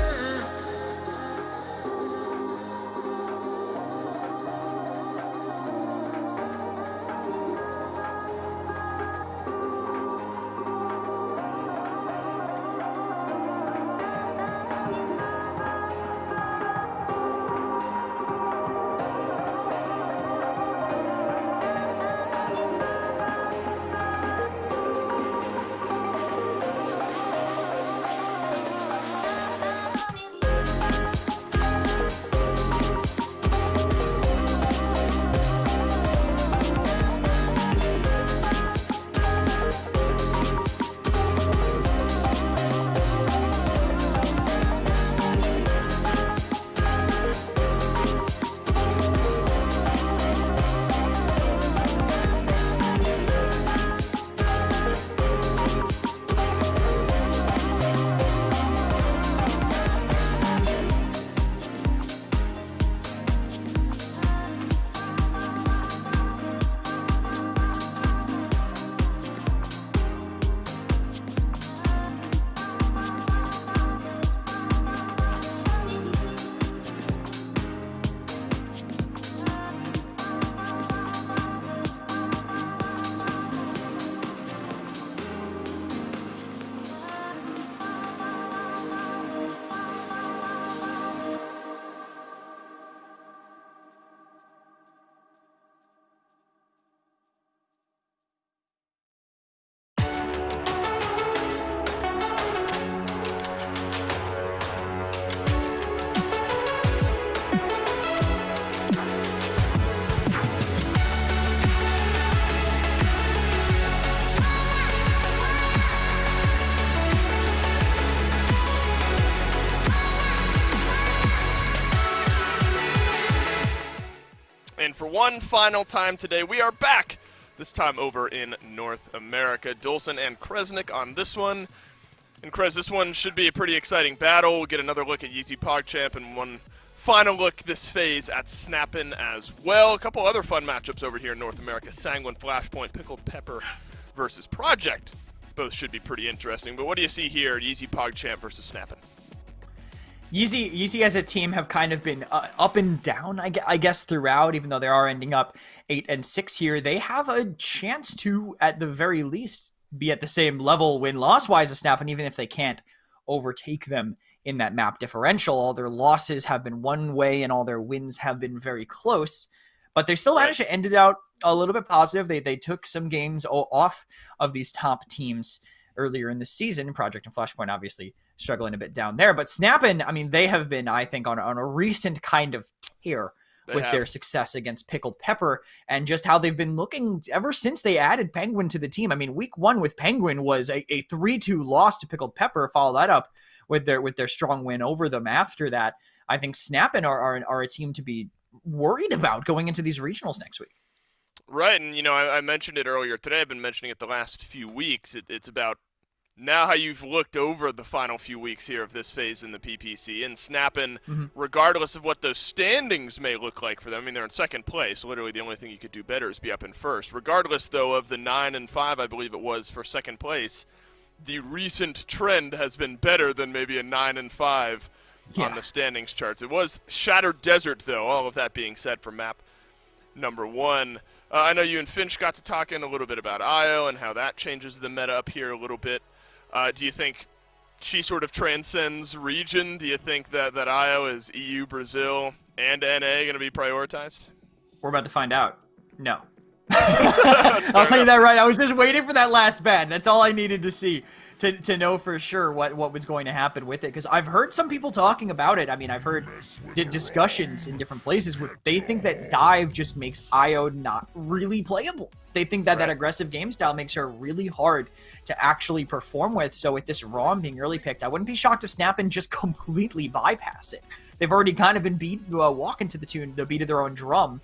And for one final time today, we are back, this time over in North America. Dolson and Kresnik on this one. And Kres, this one should be a pretty exciting battle. We'll get another look at Yeezy PogChamp and one final look this phase at Snappin' as well. A couple other fun matchups over here in North America. Sanguine, Flashpoint, Pickled Pepper versus Project. Both should be pretty interesting. But what do you see here, Yeezy PogChamp versus Snappin'? Yeezy as a team have kind of been up and down, I guess, throughout, even though they are ending up 8-6 here. They have a chance to, at the very least, be at the same level win-loss-wise as Snappin', even if they can't overtake them in that map differential. All their losses have been one way, and all their wins have been very close. But they still managed to end it out a little bit positive. They took some games off of these top teams earlier in the season. Project and Flashpoint obviously struggling a bit down there. But Snappin', I mean, they have been, I think, on a recent kind of tear with their success against Pickled Pepper and just how they've been looking ever since they added Penguin to the team. I mean, week one with Penguin was a 3-2 loss to Pickled Pepper. Follow that up with their strong win over them after that. I think Snappin are a team to be worried about going into these regionals next week. Right, and I mentioned it earlier today. I've been mentioning it the last few weeks. It's about now how you've looked over the final few weeks here of this phase in the PPC, and Snappin, regardless of what those standings may look like for them. I mean, they're in second place. Literally, the only thing you could do better is be up in first. Regardless, though, of the 9-5, I believe it was, for second place, the recent trend has been better than maybe a 9-5 on the standings charts. It was Shattered Desert, though, all of that being said, for map number 1. I know you and Finch got to talking a little bit about Io and how that changes the meta up here a little bit. Do you think she sort of transcends region? Do you think that Io is EU, Brazil, and NA going to be prioritized? We're about to find out. No. I'll tell you that right. I was just waiting for that last ban. That's all I needed to see to know for sure what was going to happen with it. Because I've heard some people talking about it. I mean, I've heard discussions in different places where they think that dive just makes Io not really playable. They think that that aggressive game style makes her really hard to actually perform with. So with this ROM being early picked, I wouldn't be shocked if Snappin just completely bypass it. They've already kind of been walking to the beat of their own drum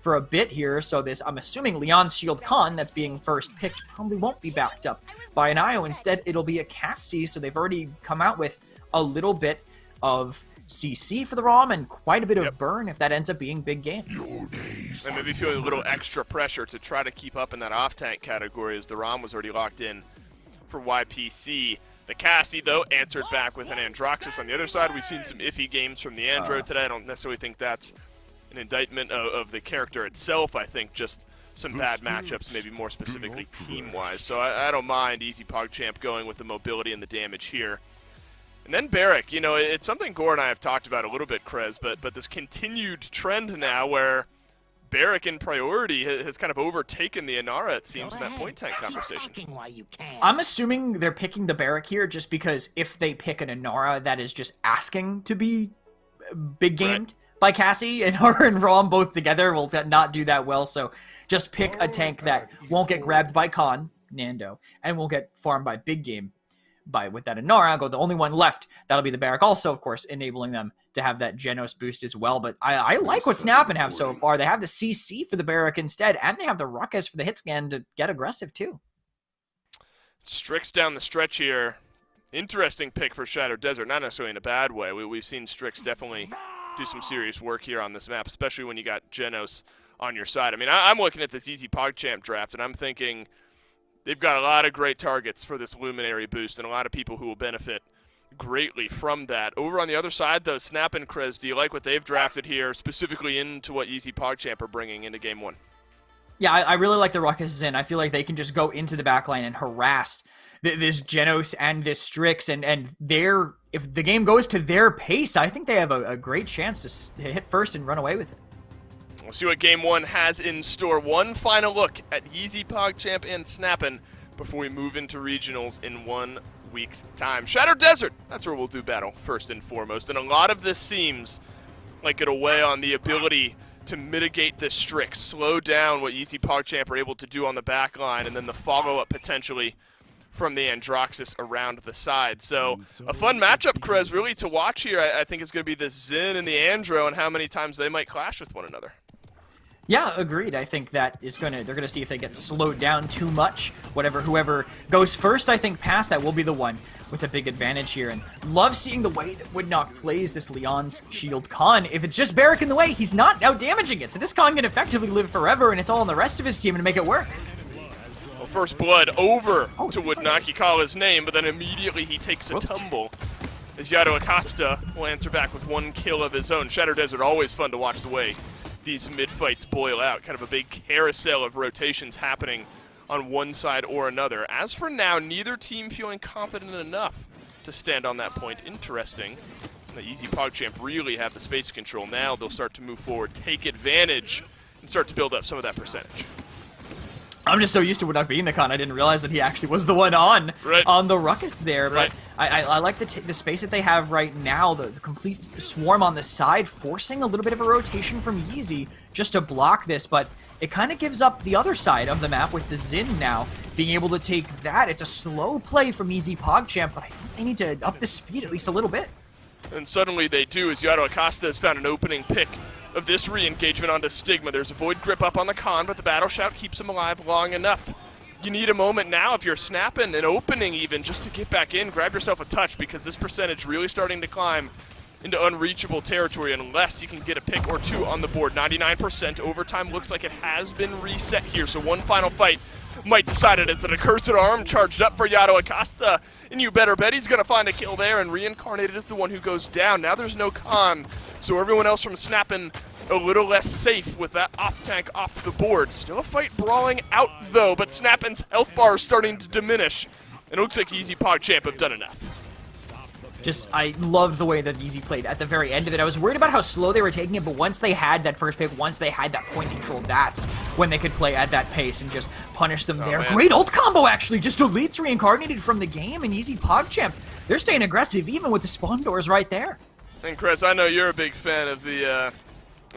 for a bit here. So this, I'm assuming Leon's Shield Con that's being first picked probably won't be backed up by an Io. Instead, it'll be a Cassie. So they've already come out with a little bit of CC for the ROM and quite a bit of burn if that ends up being big game. And maybe feeling a little extra pressure to try to keep up in that off-tank category as the ROM was already locked in for YPC. The Cassie, though, answered back with an Androxus on the other side. We've seen some iffy games from the Andro today. I don't necessarily think that's an indictment of the character itself. I think just some bad matchups, maybe more specifically team-wise. So I don't mind Easy PogChamp going with the mobility and the damage here. And then Barrick, it's something Gore and I have talked about a little bit, Krez, but this continued trend now where Barrick in priority has kind of overtaken the Inara, it seems, in that point tank conversation. I'm assuming they're picking the Barrick here just because if they pick an Inara that is just asking to be big gamed by Cassie, and her and Rom both together will not do that well, so just pick a tank that won't get grabbed by Khan, Nando, and won't get farmed by big game. With that Inara, the only one left, that'll be the Barrack, also, of course, enabling them to have that Genos boost as well. But I like what Snappin have so far. They have the CC for the Barrack instead, and they have the Ruckus for the hit scan to get aggressive, too. Strix down the stretch here. Interesting pick for Shattered Desert, not necessarily in a bad way. We've seen Strix definitely do some serious work here on this map, especially when you got Genos on your side. I mean, I'm looking at this Easy PogChamp draft, and I'm thinking they've got a lot of great targets for this Luminary boost and a lot of people who will benefit greatly from that. Over on the other side, though, Snap and Krez, do you like what they've drafted here, specifically into what Easy PogChamp are bringing into Game 1? Yeah, I really like the Ruckus in. I feel like they can just go into the backline and harass this Genos and this Strix, and if the game goes to their pace, I think they have a great chance to hit first and run away with it. We'll see what Game 1 has in store. One final look at Easy PogChamp and Snappin' before we move into regionals in 1 week's time. Shattered Desert, that's where we'll do battle first and foremost. And a lot of this seems like it'll weigh on the ability to mitigate this Strix, slow down what Easy PogChamp are able to do on the back line, and then the follow-up potentially from the Androxus around the side. So a fun matchup, Krez, really to watch here. I think is going to be the Xin and the Andro and how many times they might clash with one another. Yeah, agreed. I think that is they're gonna see if they get slowed down too much. Whoever goes first, I think, past that will be the one with a big advantage here. And love seeing the way that Woodknock plays this Leon's Shield Con. If it's just Barrick in the way, he's not out damaging it. So this Con can effectively live forever, and it's all on the rest of his team to make it work. Well, first blood over to Woodknock. You call his name, but then immediately he takes a tumble. As Yato Acosta will answer back with one kill of his own. Shattered Desert, always fun to watch the way these mid-fights boil out. Kind of a big carousel of rotations happening on one side or another. As for now, neither team feeling confident enough to stand on that point. Interesting. The Easy PogChamp really have the space control. Now they'll start to move forward, take advantage, and start to build up some of that percentage. I'm just so used to Woodknock being the Con, I didn't realize that he actually was the one on the Ruckus there. But I like the space that they have right now, the complete swarm on the side, forcing a little bit of a rotation from Yeezy just to block this. But it kind of gives up the other side of the map with the Xin now being able to take that. It's a slow play from Easy PogChamp, but I think they need to up the speed at least a little bit. And suddenly they do, as Yato Acosta has found an opening pick of this re-engagement onto Stigma. There's a Void Grip up on the Khan, but the Battle Shout keeps him alive long enough. You need a moment now if you're snapping an opening even just to get back in, grab yourself a touch, because this percentage really starting to climb into unreachable territory unless you can get a pick or two on the board. 99% overtime looks like it has been reset here, so one final fight might decide it. It's an accursed arm charged up for Yato Acosta, and you better bet he's going to find a kill there, and Reincarnated is the one who goes down. Now there's no Khan, so everyone else from snapping a little less safe with that off-tank off the board. Still a fight brawling out, though, but Snappin's health bar is starting to diminish, and it looks like Easy PogChamp have done enough. I loved the way that Easy played at the very end of it. I was worried about how slow they were taking it, but once they had that first pick, once they had that point control, that's when they could play at that pace and just punish them there. Man. Great ult combo, actually, just deletes Reincarnated from the game, and Easy PogChamp, they're staying aggressive even with the spawn doors right there. And Chris, I know you're a big fan of the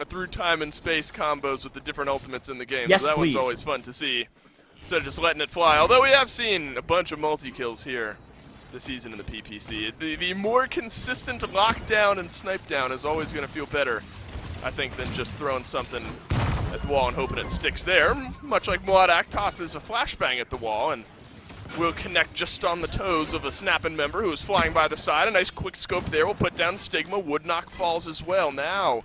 through time and space combos with the different ultimates in the game. Yes, so that please. one's always fun to see, instead of just letting it fly. Although we have seen a bunch of multi-kills here this season in the PPC. The more consistent lockdown and snipe down is always going to feel better, I think, than just throwing something at the wall and hoping it sticks there. Much like Mwadak tosses a flashbang at the wall and will connect just on the toes of a Snappin' member who is flying by the side. A nice quick scope there will put down Stigma. Woodknock falls as well. Now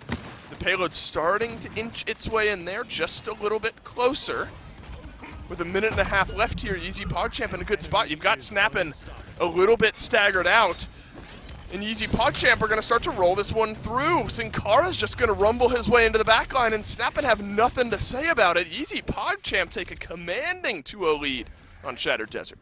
the payload's starting to inch its way in there just a little bit closer. With a minute and a half left here, Easy PogChamp in a good spot. You've got Snappin' a little bit staggered out, and Easy PogChamp are going to start to roll this one through. Sin Cara's just going to rumble his way into the backline, and Snappin' have nothing to say about it. Easy PogChamp take a commanding 2-0 lead on Shattered Desert.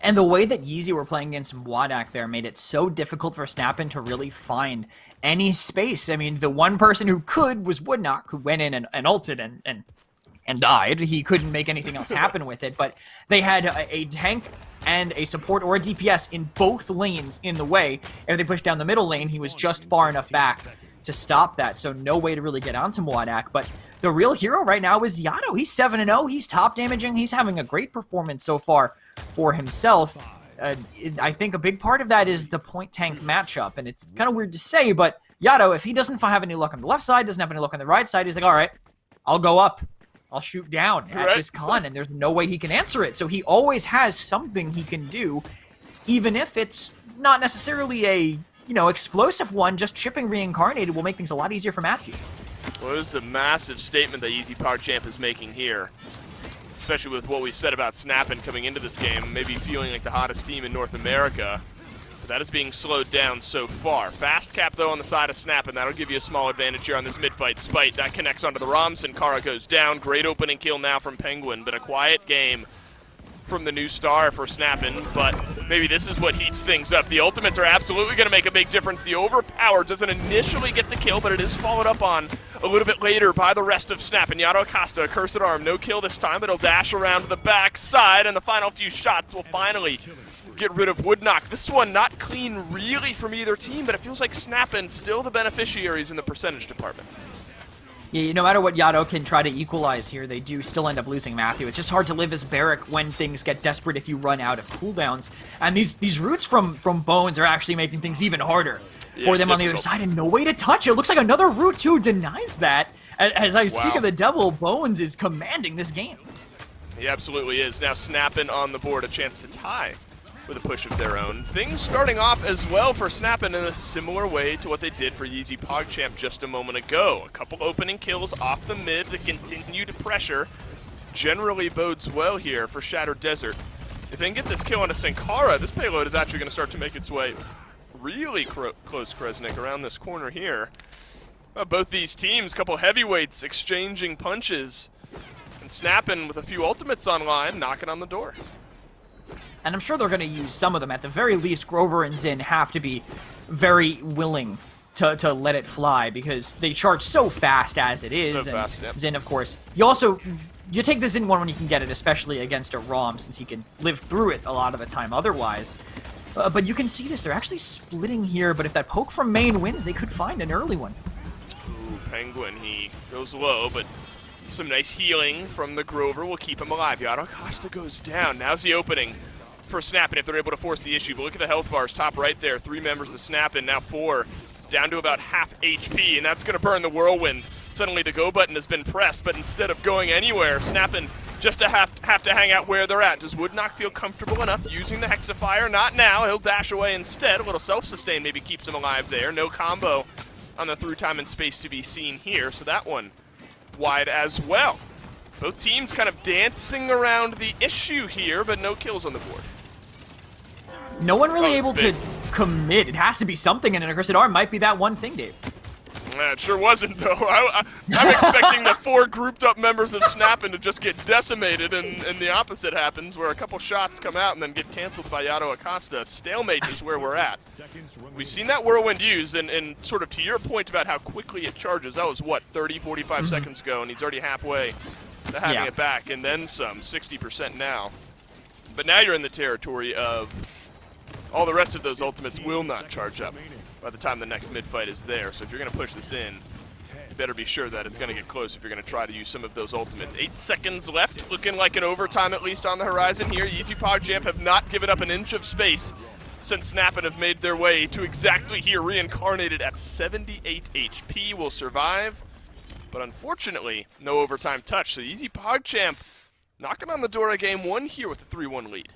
And the way that Yeezy were playing against Mwadak there made it so difficult for Snappin' to really find any space. I mean, the one person who could was Woodknock, who went in and ulted and died. He couldn't make anything else happen with it, but they had a tank and a support or a DPS in both lanes in the way. If they pushed down the middle lane, he was just far enough back to stop that, so no way to really get onto Mwadak. But the real hero right now is Yato. He's 7-0, he's top damaging, he's having a great performance so far for himself. I think a big part of that is the point tank matchup, and it's kind of weird to say, but Yato, if he doesn't have any luck on the left side, doesn't have any luck on the right side, he's like, all right, I'll go up. I'll shoot down at this Khan, and there's no way he can answer it. So he always has something he can do, even if it's not necessarily a, explosive one. Just chipping Reincarnated will make things a lot easier for Matthew. Well, this is a massive statement that Easy PogChamp is making here, especially with what we said about Snappin' coming into this game, maybe feeling like the hottest team in North America. But that is being slowed down so far. Fast cap, though, on the side of Snappin'. That'll give you a small advantage here on this mid-fight. Spite, that connects onto the ROM. Sin Cara goes down. Great opening kill now from Penguin, but a quiet game from the new star for Snappin'. But maybe this is what heats things up. The ultimates are absolutely going to make a big difference. The overpower doesn't initially get the kill, but it is followed up on a little bit later by the rest of Snappin'. Yato Acosta, Cursed Arm, no kill this time, but he'll dash around to the back side, and the final few shots will finally get rid of Woodknock. This one not clean really from either team, but it feels like Snappin' still the beneficiaries in the percentage department. Yeah, no matter what Yato can try to equalize here, they do still end up losing Matthew. It's just hard to live as Barrack when things get desperate if you run out of cooldowns. And these roots from Bones are actually making things even harder for them on the other side, and no way to touch it. It looks like another root too denies that. As I speak of the devil, Bones is commanding this game. He absolutely is. Now Snappin' on the board, a chance to tie with a push of their own. Things starting off as well for Snappin' in a similar way to what they did for Yeezy PogChamp just a moment ago. A couple opening kills off the mid, the continued pressure generally bodes well here for Shattered Desert. If they can get this kill onto Sin Cara, this payload is actually going to start to make its way really close, Kresnik, around this corner here. Both these teams, couple heavyweights exchanging punches, and Snappin' with a few ultimates online, knocking on the door. And I'm sure they're going to use some of them. At the very least, Grover and Xin have to be very willing to let it fly, because they charge so fast as it is. So fast, yeah. Xin, of course, you take the Xin one when you can get it, especially against a ROM, since he can live through it a lot of the time otherwise. But you can see this. They're actually splitting here, but if that poke from main wins, they could find an early one. Ooh, Penguin, he goes low, but Some nice healing from the Grover will keep him alive. Yato Acosta goes down. Now's the opening for Snappin' if they're able to force the issue. But look at the health bars, top right there. 3 members of Snappin', now 4, down to about half HP, and that's going to burn the Whirlwind. Suddenly the go button has been pressed, but instead of going anywhere, Snappin' just to have to hang out where they're at. Does Woodnock feel comfortable enough using the Hexafire? Not now. He'll dash away instead. A little self-sustain maybe keeps him alive there. No combo on the through time and space to be seen here, so that one wide as well. Both teams kind of dancing around the issue here, but no kills on the board. No one really able to commit. It has to be something, and an aggressive arm might be that one thing, Dave. It sure wasn't, though. I'm expecting the 4 grouped-up members of Snappin' to just get decimated, and the opposite happens, where a couple shots come out and then get canceled by Yato Acosta. Stalemate is where we're at. We've seen that Whirlwind used, and sort of to your point about how quickly it charges, that was, what, 30, 45 seconds ago, and he's already halfway to having it back, and then some, 60% now. But now you're in the territory of all the rest of those ultimates will not charge up by the time the next mid-fight is there. So if you're going to push this in, you better be sure that it's going to get close if you're going to try to use some of those ultimates. 8 seconds left, looking like an overtime at least on the horizon here. Yeezy PogChamp have not given up an inch of space since Snappin' have made their way to exactly here, reincarnated at 78 HP, will survive. But unfortunately, no overtime touch. So Yeezy PogChamp knocking on the door of game 1 here with a 3-1 lead.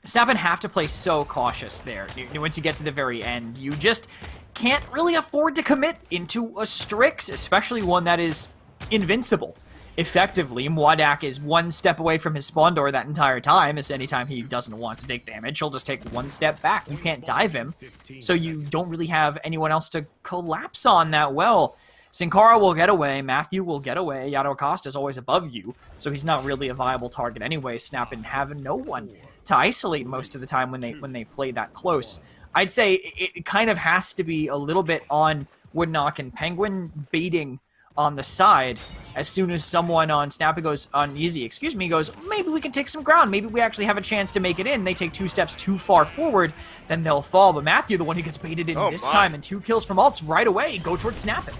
Snappin' have to play so cautious there. Once you get to the very end, you just can't really afford to commit into a Strix, especially one that is invincible. Effectively, Mwadak is 1 step away from his spawn door that entire time, as anytime he doesn't want to take damage, he'll just take 1 step back. You can't dive him, so you don't really have anyone else to collapse on that well. Sin Cara will get away, Matthew will get away, Yato Acosta is always above you, so he's not really a viable target anyway. Snappin' have no one to isolate most of the time when they play that close. I'd say it kind of has to be a little bit on Woodnock and Penguin baiting on the side. As soon as someone on Snappin' goes, on Yeezy, goes, maybe we can take some ground, maybe we actually have a chance to make it in, they take 2 steps too far forward, then they'll fall. But Matthew, the one who gets baited in this time, and 2 kills from ults right away, go towards Snappin'.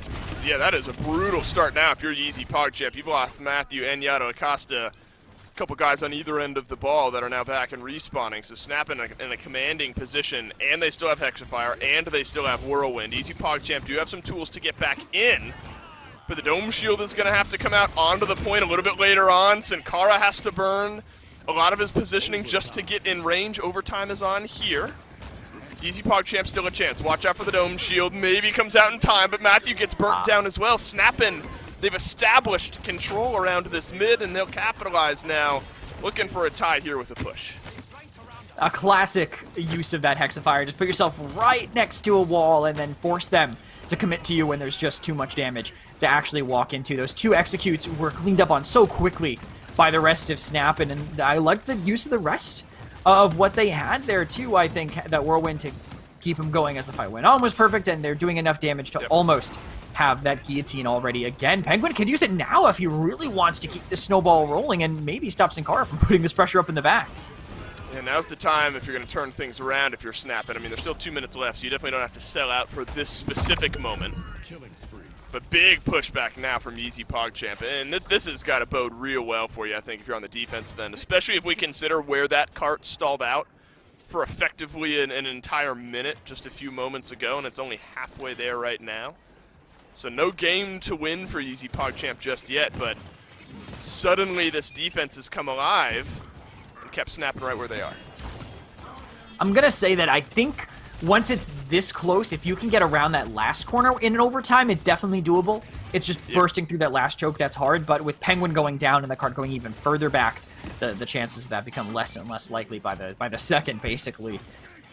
Yeah, that is a brutal start now if you're Yeezy PogChamp. You've lost Matthew and Yato Acosta. Couple guys on either end of the ball that are now back and respawning, so Snappin' in a commanding position, and they still have Hexafire, and they still have Whirlwind. Yeezy PogChamp do have some tools to get back in, but the Dome Shield is going to have to come out onto the point a little bit later on. Sin Cara has to burn a lot of his positioning just to get in range. Overtime is on here. Yeezy PogChamp still a chance. Watch out for the Dome Shield. Maybe comes out in time, but Matthew gets burnt down as well. Snappin', they've established control around this mid, and they'll capitalize now. Looking for a tie here with a push. A classic use of that Hexafire. Just put yourself right next to a wall and then force them to commit to you when there's just too much damage to actually walk into. Those 2 executes were cleaned up on so quickly by the rest of Snappin', and I like the use of the rest of what they had there too. I think that Whirlwind to keep him going as the fight went on was perfect, and they're doing enough damage to almost have that guillotine already again. Penguin could use it now if he really wants to keep this snowball rolling and maybe stop Sin Cara from putting this pressure up in the back. And now's the time if you're going to turn things around if you're Snappin'. I mean, there's still 2 minutes left, so you definitely don't have to sell out for this specific moment. But big pushback now from Yeezy PogChamp, and this has got to bode real well for you, I think, if you're on the defensive end, especially if we consider where that cart stalled out for effectively an entire minute just a few moments ago, and it's only halfway there right now. So no game to win for Yeezy PogChamp just yet, but suddenly this defense has come alive and kept Snappin' right where they are. I'm going to say that I think once it's this close, if you can get around that last corner in an overtime, it's definitely doable. It's just bursting through that last choke that's hard, but with Penguin going down and the card going even further back, the chances of that become less and less likely by the second, basically,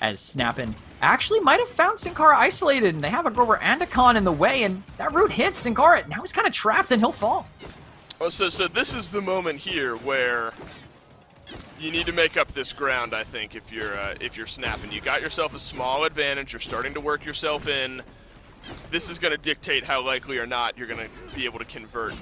as Snappin' actually might have found Sin Cara isolated, and they have a Grover and a Con in the way, and that root hits Sin Cara. Now he's kind of trapped, and he'll fall. Well, so this is the moment here where you need to make up this ground, I think, if you're Snappin'. You got yourself a small advantage. You're starting to work yourself in. This is going to dictate how likely or not you're going to be able to convert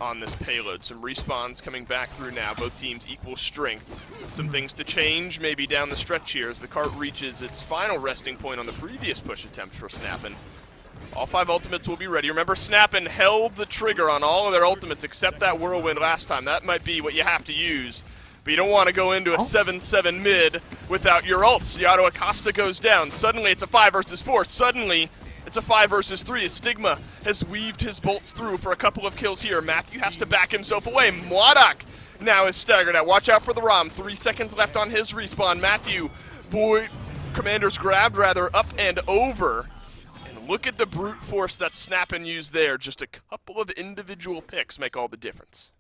on this payload. Some respawns coming back through now. Both teams equal strength. Some things to change maybe down the stretch here as the cart reaches its final resting point on the previous push attempt for Snappin'. All 5 ultimates will be ready. Remember, Snappin held the trigger on all of their ultimates except that Whirlwind last time. That might be what you have to use. But you don't want to go into a 7-7 mid without your ults. Yato Acosta goes down. Suddenly it's a 5 versus 4. Suddenly it's a 5 versus 3 as Stigma has weaved his bolts through for a couple of kills here. Matthew has to back himself away. Mwadak now is staggered out. Watch out for the Rom. 3 seconds left on his respawn. Matthew, Commander's grabbed rather, up and over. Look at the brute force that Snappin used there. Just a couple of individual picks make all the difference.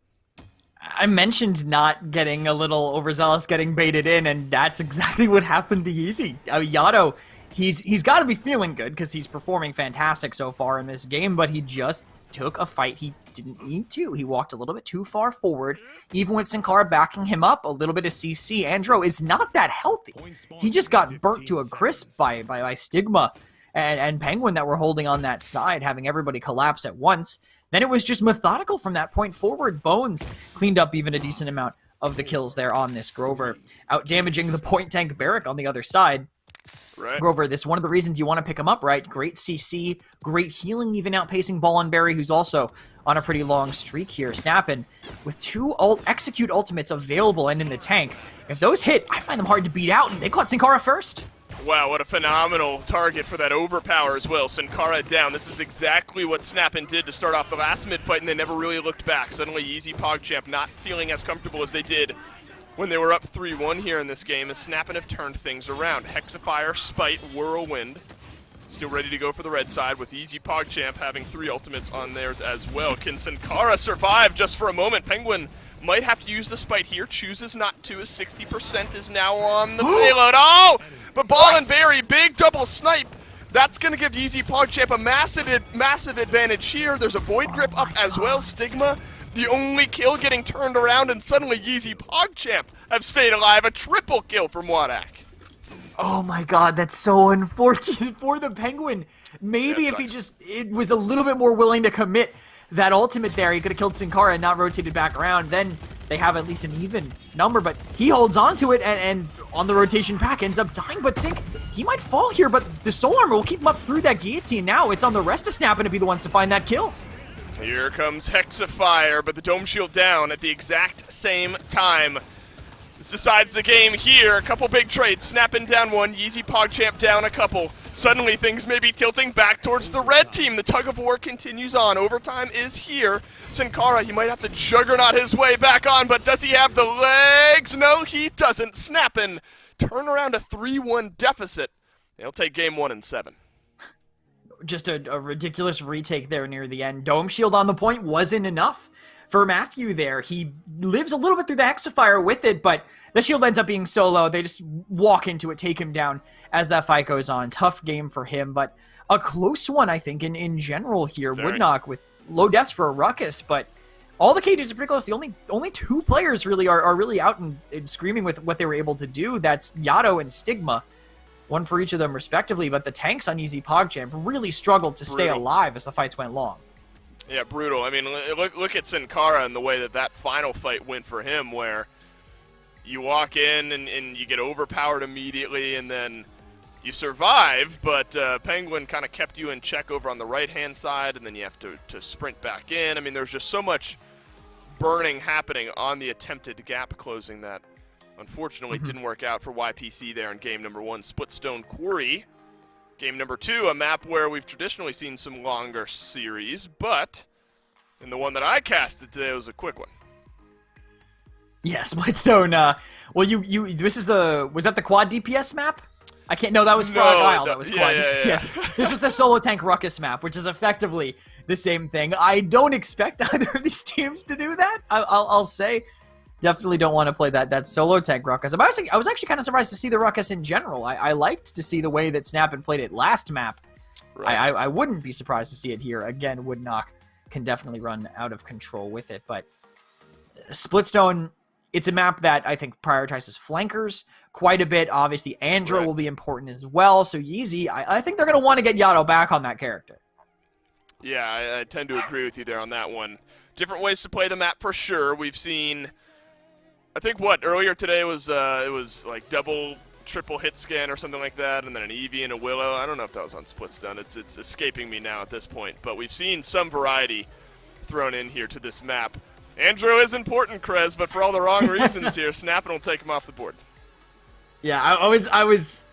I mentioned not getting a little overzealous, getting baited in, and that's exactly what happened to Yeezy. Yato, he's got to be feeling good because he's performing fantastic so far in this game, but he just took a fight he didn't need to. He walked a little bit too far forward, even with Sin Cara backing him up. A little bit of CC. Andro is not that healthy. He just got burnt to a crisp by Stigma and Penguin that were holding on that side, having everybody collapse at once. Then it was just methodical from that point forward. Bones cleaned up even a decent amount of the kills there on this Grover, out damaging the point tank Barrack on the other side. Right. Grover, this is one of the reasons you want to pick him up, right? Great CC, great healing, even outpacing Ball and Berry, who's also on a pretty long streak here. Snappin with 2 execute ultimates available and in the tank. If those hit, I find them hard to beat out, and they caught Sin Cara first. Wow, what a phenomenal target for that overpower as well. Sin Cara down. This is exactly what Snappin did to start off the last mid-fight, and they never really looked back. Suddenly, Yeezy PogChamp not feeling as comfortable as they did when they were up 3-1 here in this game, as Snappin have turned things around. Hexafire, Spite, Whirlwind, still ready to go for the red side, with Yeezy PogChamp having 3 ultimates on theirs as well. Can Sin Cara survive just for a moment? Penguin might have to use the Spite here, chooses not to, as 60% is now on the payload. Oh! But Ball and Berry, big double snipe. That's going to give Yeezy PogChamp a massive advantage here. There's a Void Grip up as well. Stigma, the only kill getting turned around, and suddenly Yeezy PogChamp have stayed alive. A triple kill from Wadak. Oh my god, that's so unfortunate for the Penguin. Maybe Yeah, if he sucks. it was a little bit more willing to commit that ultimate there, he could have killed Sin Cara and not rotated back around. Then they have at least an even number, but he holds on to it and on the rotation pack ends up dying. But Sink, he might fall here, but the Soul Armor will keep him up through that guillotine. Now it's on the rest of Snappin to be the ones to find that kill. Here comes Hexafire, but the Dome Shield down at the exact same time. This decides the game here. A couple big trades. Snappin down 1, Yeezy PogChamp down a couple. Suddenly things may be tilting back towards the red team. The tug of war continues on. Overtime is here. Sin Cara, he might have to juggernaut his way back on, but does he have the legs? No, he doesn't. Snappin turn around a 3-1 deficit. They'll take game 1 in 7. Just a ridiculous retake there near the end. Dome Shield on the point wasn't enough for Matthew there. He lives a little bit through the Hexafire with it, but the shield ends up being so low, they just walk into it, take him down as that fight goes on. Tough game for him, but a close one, I think, in general here. Very. Woodknock with low deaths for a Ruckus, but all the KDs are pretty close. The only 2 players really are really out and screaming with what they were able to do. That's Yato and Stigma. One for each of them respectively, but the tanks on Yeezy PogChamp really struggled to stay alive as the fights went long. Yeah, brutal. I mean, look at Sin Cara and the way that final fight went for him, where you walk in and you get overpowered immediately, and then you survive, but Penguin kind of kept you in check over on the right-hand side, and then you have to sprint back in. I mean, there's just so much burning happening on the attempted gap closing that unfortunately didn't work out for YPC there in game number 1. Splitstone Quarry. Game number 2, a map where we've traditionally seen some longer series, but in the one that I casted today, it was a quick one. Yes, Splitstone. Well, this is was that the quad DPS map? I can't. No, that was Frog Isle. That was quad. Yeah. Yes, this was the solo tank Ruckus map, which is effectively the same thing. I don't expect either of these teams to do that. I'll say. Definitely don't want to play that solo tank Ruckus. I was actually kind of surprised to see the Ruckus in general. I liked to see the way that Snappin played it last map. Right. I wouldn't be surprised to see it here. Again, Woodknock can definitely run out of control with it. But Splitstone, it's a map that I think prioritizes flankers quite a bit. Obviously, Andro will be important as well. So Yeezy, I think they're going to want to get Yato back on that character. Yeah, I tend to agree with you there on that one. Different ways to play the map for sure. We've seen... I think earlier today it was like double triple hit scan or something like that, and then an Eevee and a Willow. I don't know if that was on Splitstone. It's escaping me now at this point. But we've seen some variety thrown in here to this map. Andrew is important, Krez, but for all the wrong reasons here, Snappin will take him off the board. Yeah,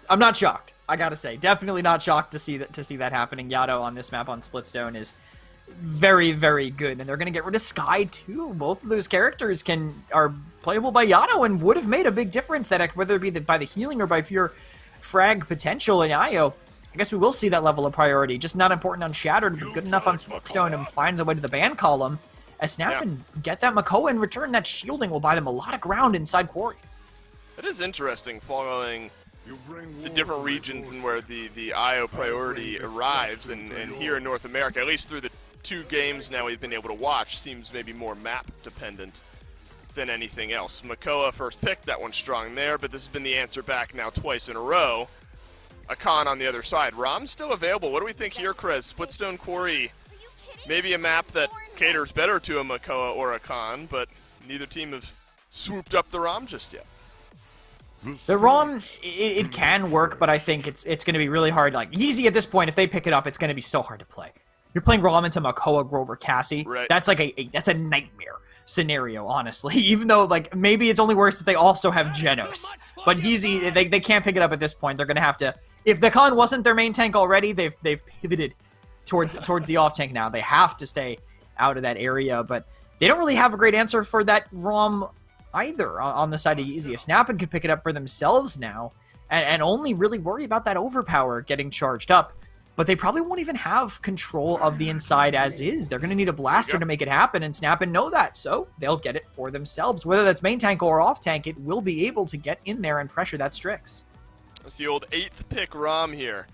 I'm not shocked. I gotta say, definitely not shocked to see that happening. Yado on this map on Splitstone is very, very good, and they're gonna get rid of Sky too. Both of those characters are playable by Yado and would have made a big difference. That whether it be by the healing or by pure frag potential in Io, I guess we will see that level of priority. Just not important on Shattered, but good enough on Splitstone and find the way to the ban column. As Snap and get that Makoa in return, that shielding will buy them a lot of ground inside Quarry. It is interesting following the different regions and where the IO priority arrives, and here in North America, at least through the 2 games now we've been able to watch, seems maybe more map dependent than anything else. Makoa first pick, that one's strong there, but this has been the answer back now twice in a row. Akan on the other side. Rom's still available. What do we think here, Krez? Splitstone Quarry, maybe a map that caters better to a Makoa or a Khan, but neither team have swooped up the Rom just yet. The Rom, it can work, but I think it's going to be really hard. Like, Yeezy at this point, if they pick it up, it's going to be so hard to play. You're playing Rom into Makoa, Grover, Cassie. Right. That's like that's a nightmare scenario, honestly. Even though, like, maybe it's only worse if they also have Genos. But Yeezy, they can't pick it up at this point. They're going to have to... If the Khan wasn't their main tank already, they've pivoted towards the off tank now. They have to stay out of that area, but they don't really have a great answer for that Rom either on the side of Yeezy. If Snappin could pick it up for themselves now and only really worry about that overpower getting charged up, but they probably won't even have control of the inside as is. They're going to need a blaster to make it happen, and Snappin know that, so they'll get it for themselves. Whether that's main tank or off tank, it will be able to get in there and pressure that Strix. It's the old 8th pick Rom here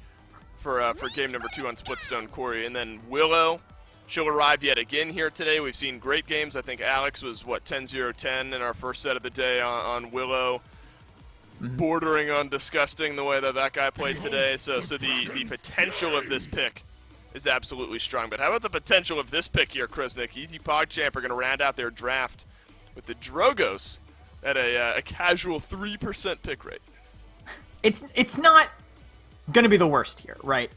for game number 2 on Splitstone Quarry, and then Willow. She'll arrive yet again here today. We've seen great games. I think Alex was, 10-0-10 in our first set of the day on Willow. Bordering on disgusting the way that guy played today. So the potential of this pick is absolutely strong. But how about the potential of this pick here, Kreznik? Easy PogChamp are going to round out their draft with the Drogos at a casual 3% pick rate. It's not going to be the worst here, right?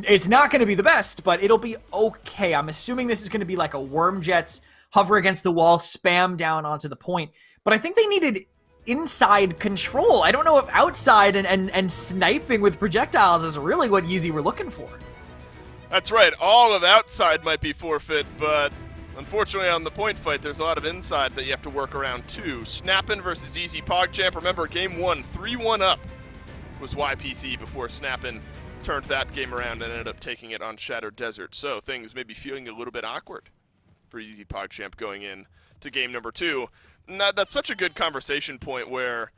It's not going to be the best, but it'll be okay. I'm assuming this is going to be like a Worm Jets, hover against the wall, spam down onto the point. But I think they needed inside control. I don't know if outside and sniping with projectiles is really what Yeezy were looking for. That's right. All of outside might be forfeit, but unfortunately on the point fight, there's a lot of inside that you have to work around too. Snappin versus Easy PogChamp. Remember, game 1, 3-1 up was YPC before Snappin turned that game around and ended up taking it on Shattered Desert. So things may be feeling a little bit awkward for Easy PogChamp going in to game number 2. And that's such a good conversation point where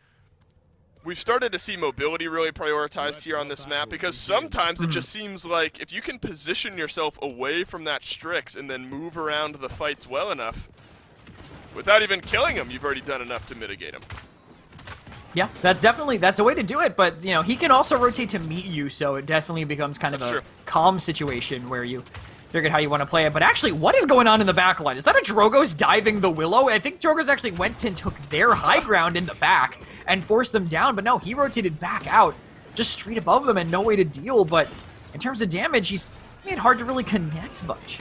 we've started to see mobility really prioritized here on this map, because sometimes it just seems like if you can position yourself away from that Strix and then move around the fights well enough, without even killing him, you've already done enough to mitigate him. Yeah, that's a way to do it, but you know, he can also rotate to meet you, so it definitely becomes kind of a calm situation where you figured how you want to play it. But actually, what is going on in the back line? Is that a Drogos diving the Willow? I think Drogos actually went and took their high ground in the back and forced them down, but no, he rotated back out just straight above them and no way to deal. But in terms of damage, he's made it hard to really connect much.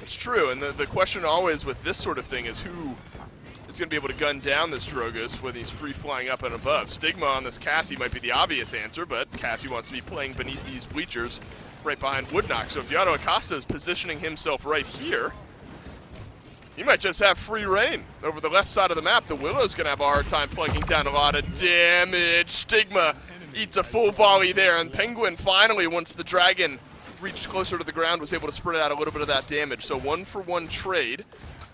It's true, and the question always with this sort of thing is who is going to be able to gun down this Drogos when he's free flying up and above. Stigma on this Cassie might be the obvious answer, but Cassie wants to be playing beneath these bleachers right behind Woodknock. So if Yado Acosta is positioning himself right here, he might just have free reign over the left side of the map. The Willow's going to have a hard time plugging down a lot of damage. Stigma eats a full volley there, and Penguin finally, once the Dragon reached closer to the ground, was able to spread out a little bit of that damage. So 1-for-1 trade.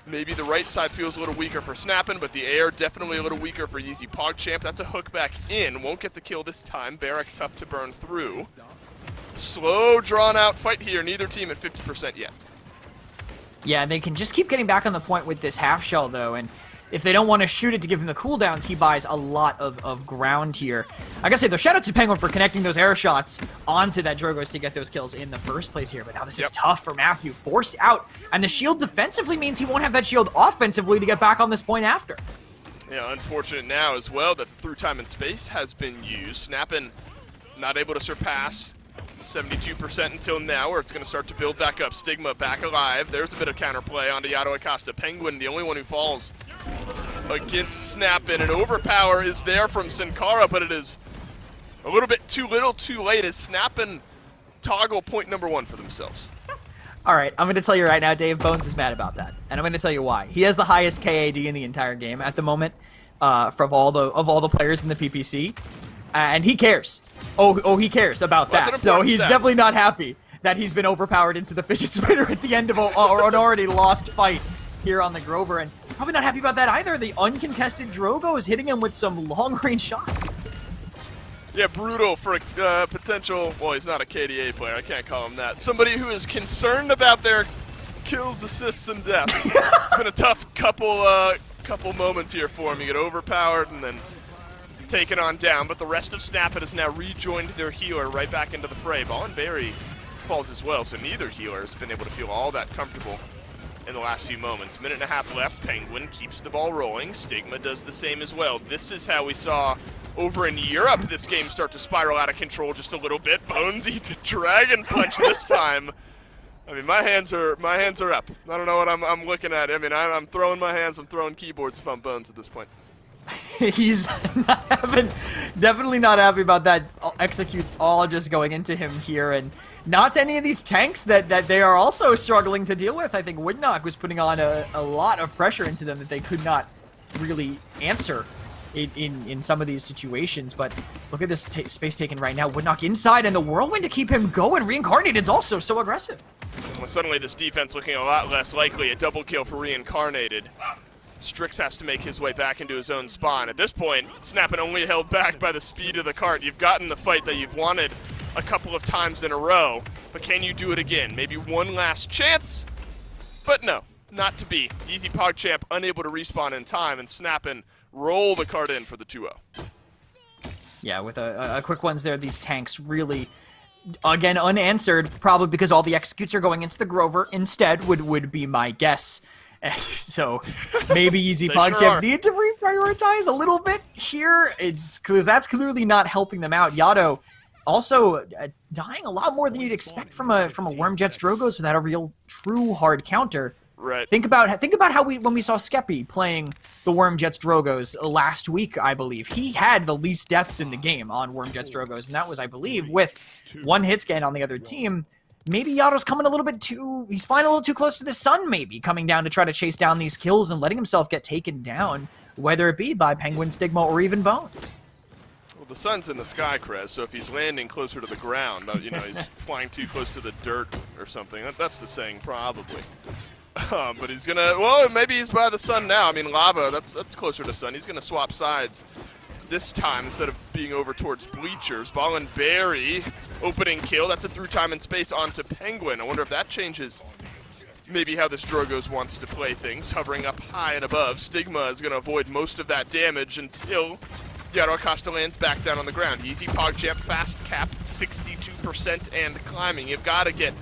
Maybe the right side feels a little weaker for Snappin, but the air definitely a little weaker for Yeezy PogChamp. That's a hook back in. Won't get the kill this time. Barak tough to burn through. Slow, drawn-out fight here. Neither team at 50% yet. Yeah, they can just keep getting back on the point with this half shell, though, and if they don't want to shoot it to give him the cooldowns, he buys a lot of ground here. I gotta say, though, shout out to Penguin for connecting those air shots onto that Drogos to get those kills in the first place here. But now this is tough for Matthew. Forced out, and the shield defensively means he won't have that shield offensively to get back on this point after. Yeah, unfortunate now as well that through time and space has been used. Snapping not able to surpass 72% until now, where it's going to start to build back up. Stigma back alive. There's a bit of counterplay onto Yato Acosta. Penguin, the only one who falls against Snappin'. And overpower is there from Sin Cara, but it is a little bit too little too late as Snappin' toggle point number 1 for themselves. All right, I'm going to tell you right now, Dave, Bones is mad about that, and I'm going to tell you why. He has the highest KAD in the entire game at the moment, from all the players in the PPC, and he cares. Oh, he cares about that. So he's definitely not happy that he's been overpowered into the fidget spinner at the end of an already lost fight here on the Grover, and probably not happy about that either. The uncontested Drogo is hitting him with some long-range shots. Yeah, brutal for a potential, well, he's not a KDA player, I can't call him that. Somebody who is concerned about their kills, assists, and deaths. It's been a tough couple moments here for him. You get overpowered and then taken on down, but the rest of Snap It has now rejoined their healer right back into the fray. Ball and Barry falls as well, so neither healer has been able to feel all that comfortable in the last few moments. Minute and a half left. Penguin keeps the ball rolling. Stigma does the same as well. This is how we saw over in Europe this game start to spiral out of control just a little bit. Bones eats a Dragon Punch this time. I mean, my hands are up. I don't know what I'm looking at. I mean, I'm throwing my hands. I'm throwing keyboards if I'm Bones at this point. He's definitely not happy about that. Executes all just going into him here, and not any of these tanks that they are also struggling to deal with. I think Woodknock was putting on a lot of pressure into them that they could not really answer in some of these situations. But look at this space taken right now. Woodknock inside, and the Whirlwind to keep him going. Reincarnated's also so aggressive. Well, suddenly this defense looking a lot less likely. A double kill for Reincarnated. Strix has to make his way back into his own spawn. At this point, Snappin' only held back by the speed of the cart. You've gotten the fight that you've wanted a couple of times in a row, but can you do it again? Maybe one last chance? But no, not to be. Easy PogChamp unable to respawn in time, and Snappin' roll the cart in for the 2-0. Yeah, with a quick ones there, these tanks really, again, unanswered, probably because all the executes are going into the Grover instead, would be my guess. So maybe Easy PogChamp need to reprioritize a little bit here. It's because that's clearly not helping them out. Yato also dying a lot more than you'd expect from a Wormjets Drogos without a real true hard counter. Right. Think about how when we saw Skeppy playing the Wormjets Drogos last week, I believe he had the least deaths in the game on Wormjets Drogos, and that was, I believe, with one hit scan on the other team. Maybe Yato's coming a little bit he's flying a little too close to the sun, maybe, coming down to try to chase down these kills and letting himself get taken down, whether it be by Penguin, Stigma, or even Bones. Well, the sun's in the sky, Krez, so if he's landing closer to the ground, you know, he's flying too close to the dirt or something. That's the saying, probably. But he's gonna, well, maybe he's by the sun now. I mean, lava, that's closer to sun. He's gonna swap sides this time instead of being over towards bleachers. Ball and Barry, opening kill. That's a through time and space onto Penguin. I wonder if that changes maybe how this Drogos wants to play things. Hovering up high and above. Stigma is going to avoid most of that damage until Yato Acosta lands back down on the ground. Easy PogChamp, fast cap, 62% and climbing. You've got to get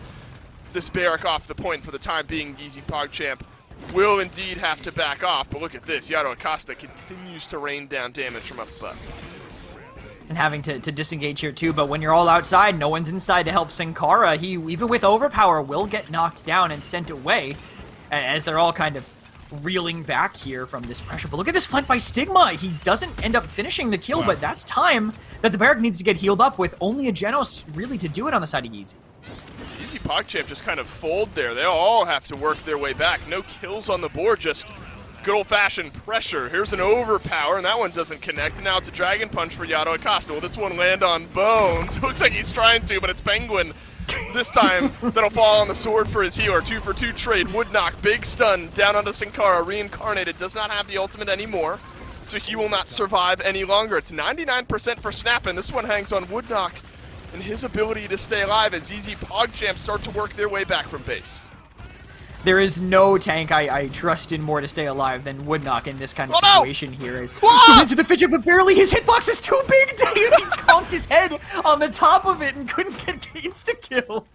this Barrack off the point for the time being. Easy PogChamp will indeed have to back off, but look at this. Yato Acosta continues to rain down damage from up above. And having to disengage here too, but when you're all outside, no one's inside to help Sin Cara. He, even with overpower, will get knocked down and sent away as they're all kind of reeling back here from this pressure. But look at this flank by Stigma. He doesn't end up finishing the kill, but that's time that the Barrack needs to get healed up with only a Genos really to do it on the side of Yeezy. Easy PogChamp just kind of fold there. They all have to work their way back. No kills on the board, just good old-fashioned pressure. Here's an overpower, and that one doesn't connect. And now it's a Dragon Punch for Yato Acosta. Will this one land on Bones? It looks like he's trying to, but it's Penguin this time that'll fall on the sword for his healer. 2-for-2 trade. Woodknock, big stun down onto Sin Cara. Reincarnated does not have the ultimate anymore, so he will not survive any longer. It's 99% for Snappin'. This one hangs on Woodknock and his ability to stay alive as Easy PogChamp start to work their way back from base. There is no tank I trust in more to stay alive than Woodknock in this kind of situation here. Is into the fidget, but barely. His hitbox is too big. He conked his head on the top of it and couldn't get insta-killed.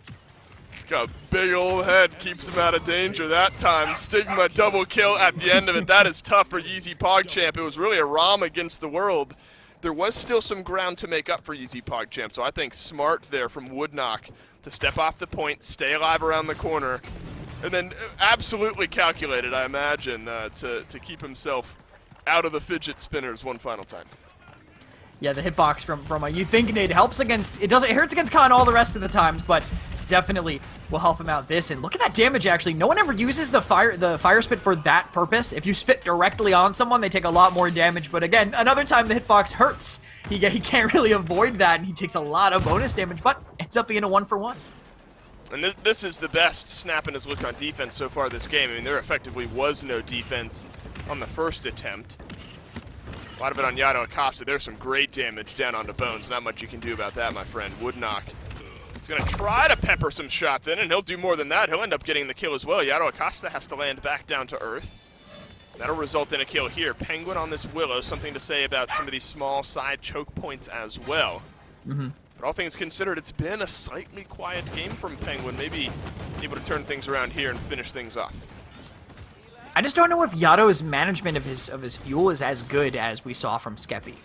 Got a big old head, keeps him out of danger that time. Stigma double kill at the end of it. That is tough for Yeezy PogChamp. It was really a ROM against the world. There was still some ground to make up for Yeezy PogChamp, so I think smart there from Woodknock to step off the point, stay alive around the corner, and then absolutely calculated, I imagine, to keep himself out of the fidget spinners one final time. Yeah, the hitbox from a You Think Nade helps against, it hurts against Khan all the rest of the times, but definitely will help him out this. And look at that damage, actually. No one ever uses the fire spit for that purpose. If you spit directly on someone, they take a lot more damage. But again, another time the hitbox hurts. He can't really avoid that, and he takes a lot of bonus damage, but ends up being a 1-for-1. And this is the best Snap has looked on defense so far this game. I mean, there effectively was no defense on the first attempt. A lot of it on Yato Acosta. There's some great damage down onto Bones. Not much you can do about that, my friend. Woodknock is going to try to pepper some shots in, and he'll do more than that. He'll end up getting the kill as well. Yato Acosta has to land back down to earth. That'll result in a kill here. Penguin on this Willow. Something to say about some of these small side choke points as well. But all things considered, it's been a slightly quiet game from Penguin. Maybe able to turn things around here and finish things off. I just don't know if Yato's management of his fuel is as good as we saw from Skeppy.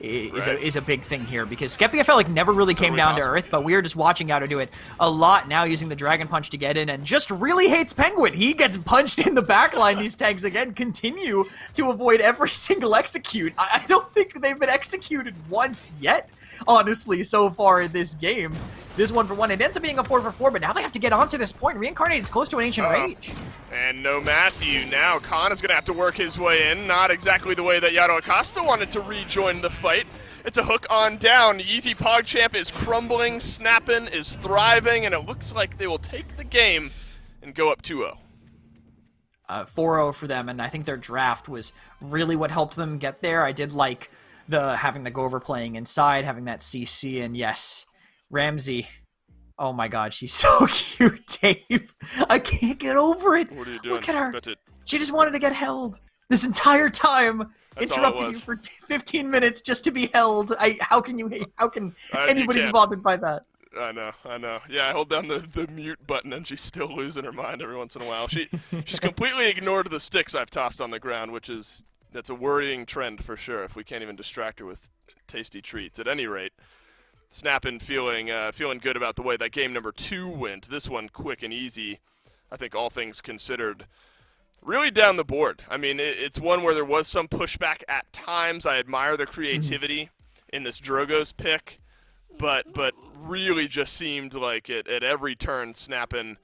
Is a big thing here, because Skeppy I felt like never really came down to earth, but we were just watching Yato do it a lot now, using the Dragon Punch to get in, and just really hates Penguin. He gets punched in the backline. These tanks, again, continue to avoid every single execute. I don't think they've been executed once yet, honestly, so far in this game. This 1-for-1, it ends up being a 4-for-4, but now they have to get onto this point. Reincarnate is close to an Ancient Rage. And no Matthew now. Khan is going to have to work his way in. Not exactly the way that Yato Acosta wanted to rejoin the fight. It's a hook on down. Yeezy PogChamp is crumbling. Snappin' is thriving, and it looks like they will take the game and go up 2-0. 4-0 for them, and I think their draft was really what helped them get there. I did like having the Gover playing inside, having that CC, and yes, Ramsey. Oh my god, she's so cute, Dave. I can't get over it. What are you doing? Look at her. She just wanted to get held this entire time. That's interrupted you for 15 minutes just to be held. How can anybody be bothered by that? I know. Yeah, I hold down the mute button and she's still losing her mind every once in a while. She's completely ignored the sticks I've tossed on the ground, that's a worrying trend for sure if we can't even distract her with tasty treats. At any rate, Snappin' feeling good about the way that game number 2 went. This one quick and easy, I think all things considered. Really down the board. I mean, it's one where there was some pushback at times. I admire the creativity in this Drogo's pick, but really just seemed like at every turn Snappin'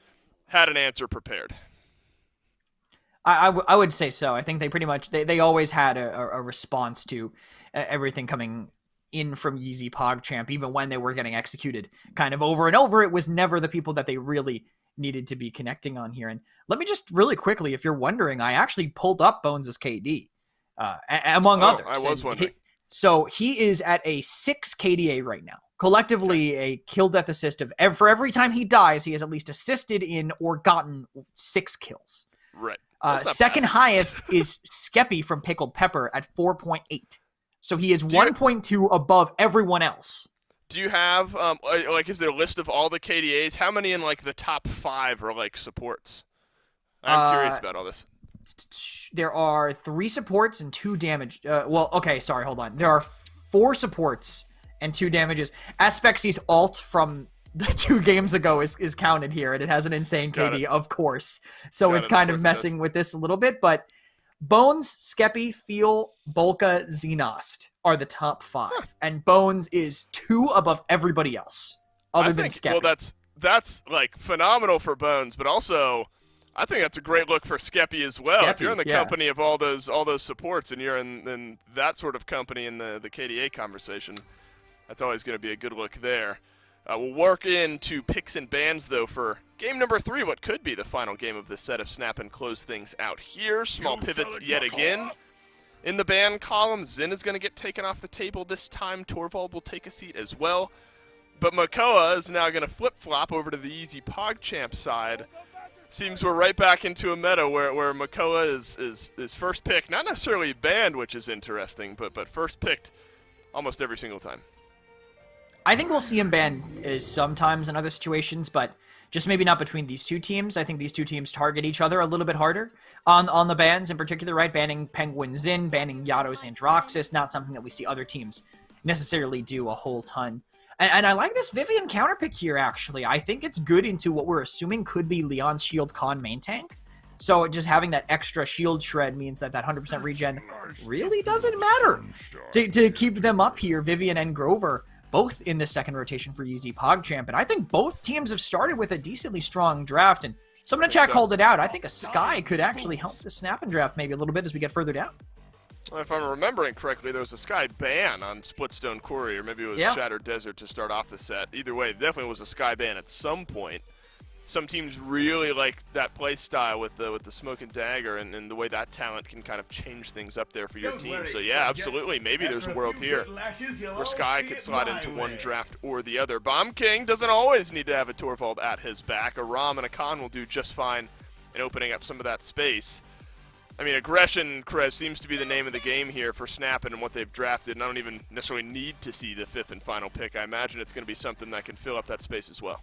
had an answer prepared. I would say so. I think they pretty much they always had a response to everything coming in from Yeezy PogChamp, even when they were getting executed kind of over and over. It was never the people that they really needed to be connecting on here. And let me just really quickly, if you're wondering, I actually pulled up Bones' KD, among others. I was wondering. So he is at a 6 KDA right now. Collectively, a kill death assist for every time he dies, he has at least assisted in or gotten 6 kills. Right. Second highest is Skeppy from Pickled Pepper at 4.8. So he is 1.2 above everyone else. Do you have, is there a list of all the KDAs? How many in, the top 5 are, supports? I'm curious about all this. There are 3 supports and 2 damage. Hold on. There are 4 supports and 2 damages. Aspexy's ult from the 2 games ago is counted here, and it has an insane KD, of course. So it's kind of messing with this a little bit, but Bones, Skeppy, Feel, Bolka, Xenost are the top 5, and Bones is 2 above everybody else, other than Skeppy. Well, that's phenomenal for Bones, but also I think that's a great look for Skeppy as well. If you're in the company of all those supports, and you're in that sort of company in the KDA conversation, that's always going to be a good look there. We'll work into picks and bans, though, for game number 3, what could be the final game of this set of Snap and close things out here. Small pivots yet again. In the ban column, Zin is going to get taken off the table this time. Torvald will take a seat as well. But Makoa is now going to flip-flop over to the Yeezy PogChamp side. Seems we're right back into a meta where Makoa is first pick. Not necessarily banned, which is interesting, but first picked almost every single time. I think we'll see him banned sometimes in other situations, but just maybe not between these two teams. I think these two teams target each other a little bit harder on the bans in particular, right? Banning Penguin Zin, banning Yado's Androxus, not something that we see other teams necessarily do a whole ton. And I like this Vivian counterpick here, actually. I think it's good into what we're assuming could be Leon's Shield Con main tank. So just having that extra shield shred means that that 100% regen really doesn't matter to keep them up here. Vivian and Grover both in the second rotation for Yeezy PogChamp. And I think both teams have started with a decently strong draft. And someone in chat called it out. I think a Sky could actually help the Snap and draft maybe a little bit as we get further down. If I'm remembering correctly, there was a Sky ban on Splitstone Quarry, or maybe it was Shattered Desert to start off the set. Either way, definitely was a Sky ban at some point. Some teams really like that play style with the Smoke and Dagger and the way that talent can kind of change things up there for your team. So yeah, absolutely. Maybe there's a world here where Sky could slide into one draft or the other. Bomb King doesn't always need to have a Torvald at his back. A Rom and a Khan will do just fine in opening up some of that space. I mean, aggression, Krez, seems to be the name of the game here for Snappin' and what they've drafted, and I don't even necessarily need to see the 5th and final pick. I imagine it's going to be something that can fill up that space as well.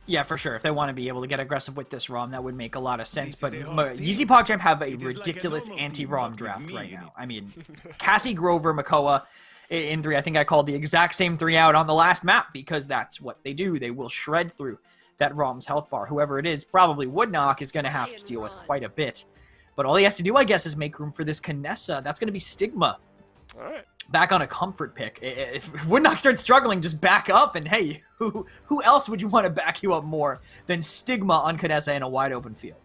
Yeah, for sure. If they want to be able to get aggressive with this ROM, that would make a lot of sense. But Yeezy PogChamp have a ridiculous anti-ROM draft right now. I mean, Cassie, Grover, Makoa in 3. I think I called the exact same 3 out on the last map because that's what they do. They will shred through that ROM's health bar. Whoever it is, probably Woodknock, is going to have to deal with quite a bit. But all he has to do, I guess, is make room for this Kinessa. That's going to be Stigma. All right. Back on a comfort pick. If Woodknock starts struggling, just back up, and hey, who else would you want to back you up more than Stigma on Kinessa in a wide open field?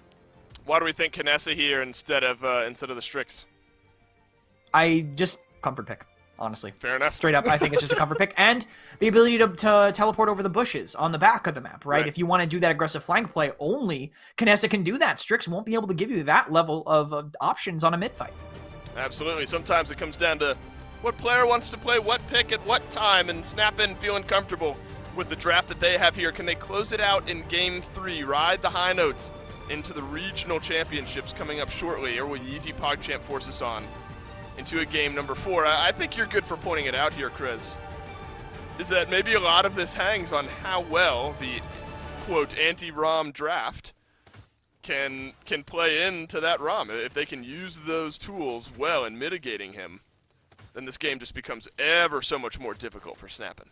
Why do we think Kinessa here instead of the Strix? I just comfort pick, honestly. Fair enough. Straight up, I think it's just a comfort pick, and the ability to teleport over the bushes on the back of the map, right? If you want to do that aggressive flank play, only Kinessa can do that. Strix won't be able to give you that level of options on a mid fight. Absolutely. Sometimes it comes down to what player wants to play what pick at what time, and Snappin' feeling comfortable with the draft that they have here. Can they close it out in Game 3, ride the high notes into the regional championships coming up shortly, or will Yeezy PogChamp force us on into a game number 4? I think you're good for pointing it out here, Chris. Is that maybe a lot of this hangs on how well the, quote, anti-ROM draft can play into that ROM. If they can use those tools well in mitigating him, then this game just becomes ever so much more difficult for Snappin'.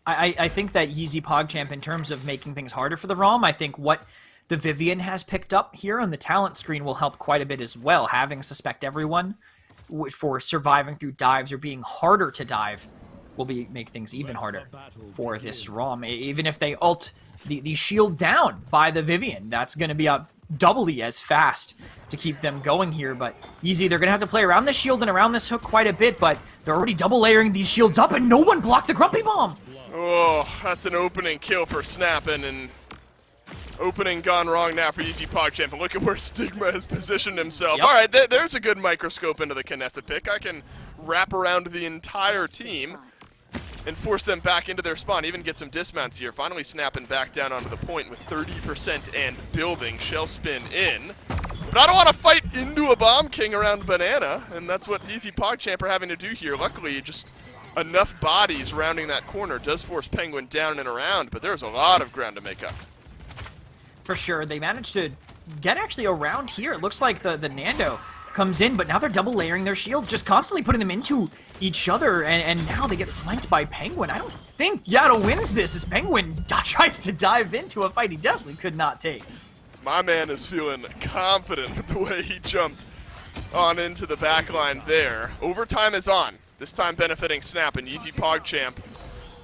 I think that Yeezy PogChamp, in terms of making things harder for the ROM, I think what the Vivian has picked up here on the talent screen will help quite a bit as well. Having Suspect Everyone for surviving through dives or being harder to dive will make things even harder for this ROM. Even if they ult the shield down by the Vivian, that's going to be up doubly as fast to keep them going here. But Yeezy, they're going to have to play around this shield and around this hook quite a bit, but they're already double layering these shields up, and no one blocked the Grumpy Bomb! Oh, that's an opening kill for Snappin', and opening gone wrong now for Yeezy PogChamp. And look at where Stigma has positioned himself. Yep. All right, there's a good microscope into the Kinessa pick. I can wrap around the entire team and force them back into their spawn, even get some dismounts here. Finally Snappin' back down onto the point with 30% and building. Shell spin in. But I don't want to fight into a Bomb King around Banana, and that's what Yeezy PogChamp are having to do here. Luckily, just enough bodies rounding that corner does force Penguin down and around, but there's a lot of ground to make up. For sure, they managed to get actually around here. It looks like the Nando comes in, but now they're double layering their shields, just constantly putting them into each other, and now they get flanked by Penguin. I don't think Yato wins this as Penguin tries to dive into a fight he definitely could not take. My man is feeling confident with the way he jumped on into the back line there. Overtime is on, this time benefiting Snap, and Yeezy PogChamp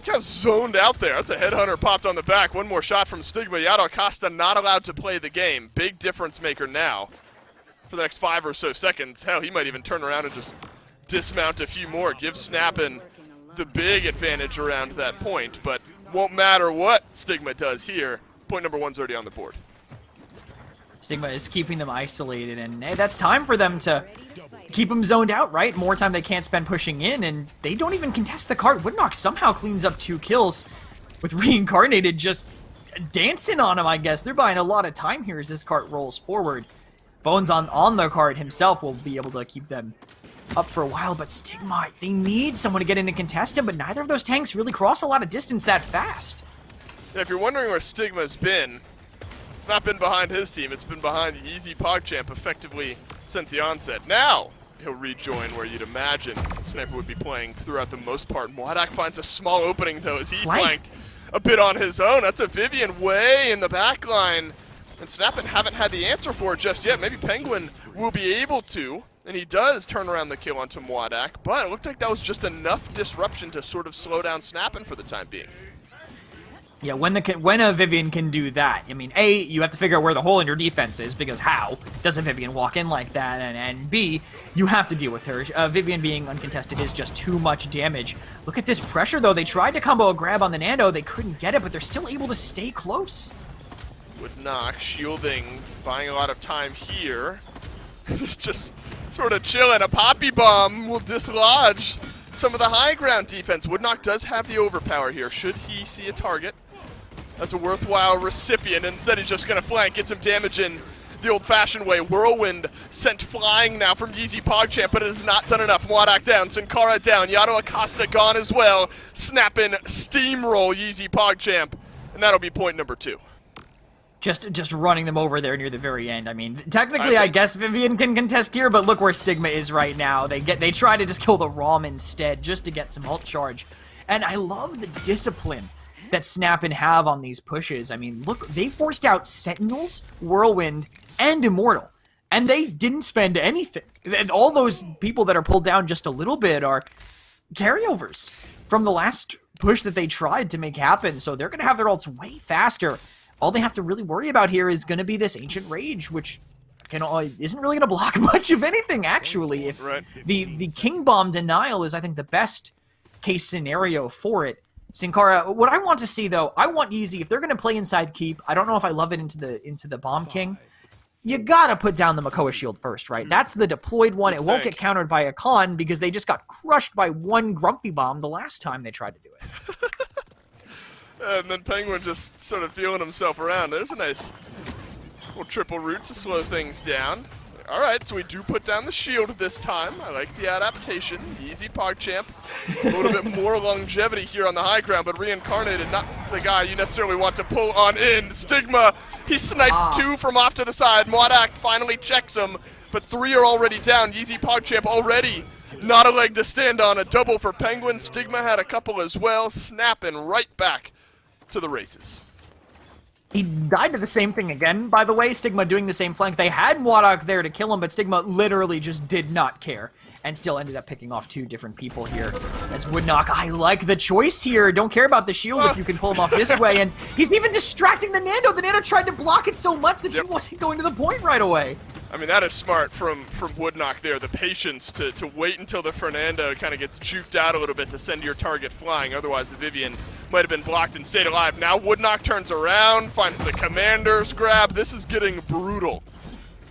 just zoned out there. That's a headhunter popped on the back. One more shot from Stigma. Yato Acosta not allowed to play the game. Big difference maker now for the next 5 or so seconds. Hell, he might even turn around and just dismount a few more. Give Snappin' the big advantage around that point, but won't matter what Stigma does here. Point number 1's already on the board. Stigma is keeping them isolated, and hey, that's time for them to keep them zoned out, right? More time they can't spend pushing in, and they don't even contest the cart. Woodknock somehow cleans up 2 kills with Reincarnated just dancing on him, I guess. They're buying a lot of time here as this cart rolls forward. Bones on the cart himself will be able to keep them up for a while, but Stigma, they need someone to get in and contest him, but neither of those tanks really cross a lot of distance that fast. Yeah, if you're wondering where Stigma's been, it's not been behind his team, it's been behind Yeezy PogChamp effectively since the onset. Now, he'll rejoin where you'd imagine Sniper would be playing throughout the most part. Mwadak finds a small opening, though, as he flanked a bit on his own. That's a Vivian way in the back line, and Snappin haven't had the answer for it just yet. Maybe Penguin will be able to, and he does turn around the kill onto Mwadak, but it looked like that was just enough disruption to sort of slow down Snappin for the time being. Yeah, when a Vivian can do that, I mean, A, you have to figure out where the hole in your defense is, because how does a Vivian walk in like that? And B, you have to deal with her. Vivian being uncontested is just too much damage. Look at this pressure, though. They tried to combo a grab on the Nando. They couldn't get it, but they're still able to stay close. Would knock, shielding, buying a lot of time here. Just sort of chilling. A Poppy Bomb will dislodge some of the high ground defense. Woodknock does have the overpower here, should he see a target. That's a worthwhile recipient. Instead, he's just going to flank, get some damage in the old-fashioned way. Whirlwind sent flying now from Yeezy PogChamp, but it has not done enough. Mwadak down, Sin Cara down, Yato Acosta gone as well. Snapping steamroll Yeezy PogChamp, and that'll be point number 2. Just running them over there near the very end. I mean, technically, I guess Vivian can contest here, but look where Stigma is right now. They try to just kill the ROM instead, just to get some ult charge. And I love the discipline that Snappin have on these pushes. I mean, look, they forced out Sentinels, Whirlwind, and Immortal, and they didn't spend anything. And all those people that are pulled down just a little bit are carryovers from the last push that they tried to make happen, so they're going to have their ults way faster. All they have to really worry about here is going to be this Ancient Rage, which isn't really going to block much of anything, actually. If the King Bomb denial is, I think, the best case scenario for it. Sin Cara, what I want to see, though, I want Yeezy, if they're going to play inside keep, I don't know if I love it into the Bomb King, you gotta put down the Makoa shield first, right? That's the deployed one. It won't get countered by a Khan because they just got crushed by one Grumpy Bomb the last time they tried to do it. And then Penguin just sort of feeling himself around. There's a nice little triple root to slow things down. All right, so we do put down the shield this time. I like the adaptation. Yeezy PogChamp. A little bit more longevity here on the high ground, but Reincarnated, not the guy you necessarily want to pull on in. Stigma, he sniped 2 from off to the side. Mwadak finally checks him, but 3 are already down. Yeezy PogChamp already not a leg to stand on. A double for Penguin. Stigma had a couple as well, snapping right back to the races. He died to the same thing again, by the way. Stigma doing the same flank. They had Mwadak there to kill him, but Stigma literally just did not care and still ended up picking off 2 different people here. As Woodknock, I like the choice here. Don't care about the shield if you can pull him off this way. And he's even distracting the Nando. The Nando tried to block it so much that he wasn't going to the point right away. I mean, that is smart from Woodknock there. The patience to wait until the Fernando kind of gets juked out a little bit to send your target flying. Otherwise, the Vivian might have been blocked and stayed alive. Now Woodknock turns around, finds the Commander's grab. This is getting brutal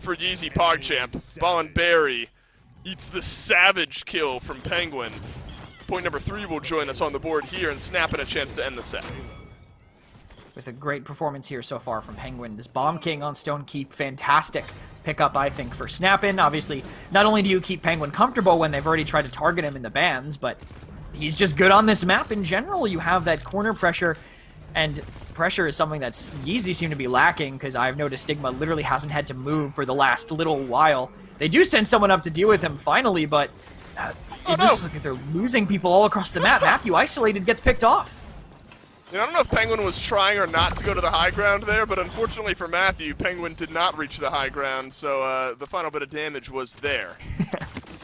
for Yeezy PogChamp. Ballin Berry eats the savage kill from Penguin. Point number 3 will join us on the board here and snapping a chance to end the set. With a great performance here so far from Penguin. This Bomb King on Stone Keep, fantastic pickup, I think, for Snappin. Obviously, not only do you keep Penguin comfortable when they've already tried to target him in the bans, but he's just good on this map in general. You have that corner pressure, and pressure is something that's Yeezy seem to be lacking, because I've noticed Stigma literally hasn't had to move for the last little while. They do send someone up to deal with him finally, but it looks like they're losing people all across the map. Matthew, isolated, gets picked off. You know, I don't know if Penguin was trying or not to go to the high ground there, but unfortunately for Matthew, Penguin did not reach the high ground, so the final bit of damage was there.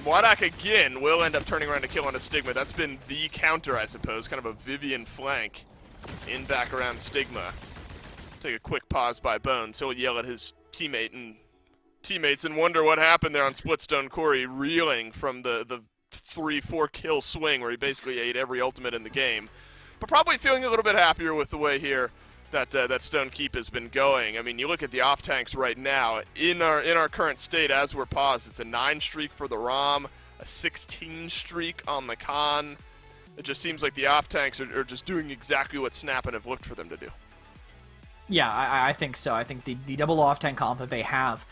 Mwadak again will end up turning around to kill on a Stigma. That's been the counter, I suppose, kind of a Vivian flank in back around Stigma. Take a quick pause by Bones. He'll yell at his teammates and wonder what happened there on Splitstone Corey, reeling from the 3-4 kill swing where he basically ate every ultimate in the game. But probably feeling a little bit happier with the way here that Stone Keep has been going. I mean, you look at the off tanks right now. In our current state, as we're paused, it's a 9 streak for the ROM, a 16 streak on the Khan. It just seems like the off tanks are just doing exactly what Snappin have looked for them to do. Yeah, I think so. I think the double off tank comp that they have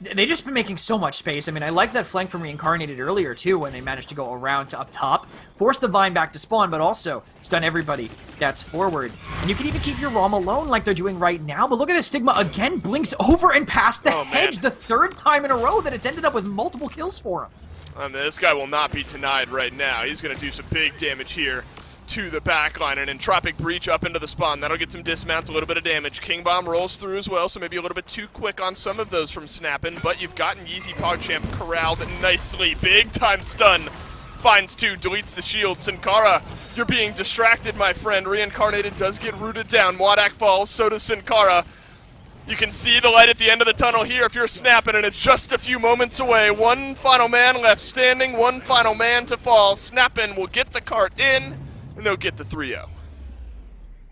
They've just been making so much space. I mean, I liked that flank from Reincarnated earlier, too, when they managed to go around to up top, force the Vine back to spawn, but also stun everybody that's forward. And you can even keep your ROM alone like they're doing right now, but look at this. Stigma again blinks over and past the hedge the third time in a row that it's ended up with multiple kills for him. I mean, this guy will not be denied right now. He's going to do some big damage here to the backline. An Entropic Breach up into the spawn. That'll get some dismounts, a little bit of damage. King Bomb rolls through as well, so maybe a little bit too quick on some of those from Snappin', but you've gotten Yeezy PogChamp corralled nicely. Big time stun. Finds two, deletes the shield. Sincara, you're being distracted, my friend. Reincarnated does get rooted down. Wadak falls, so does Sincara. You can see the light at the end of the tunnel here if you're Snappin', and it's just a few moments away. One final man left standing, one final man to fall. Snappin' will get the cart in, and they'll get the 3-0.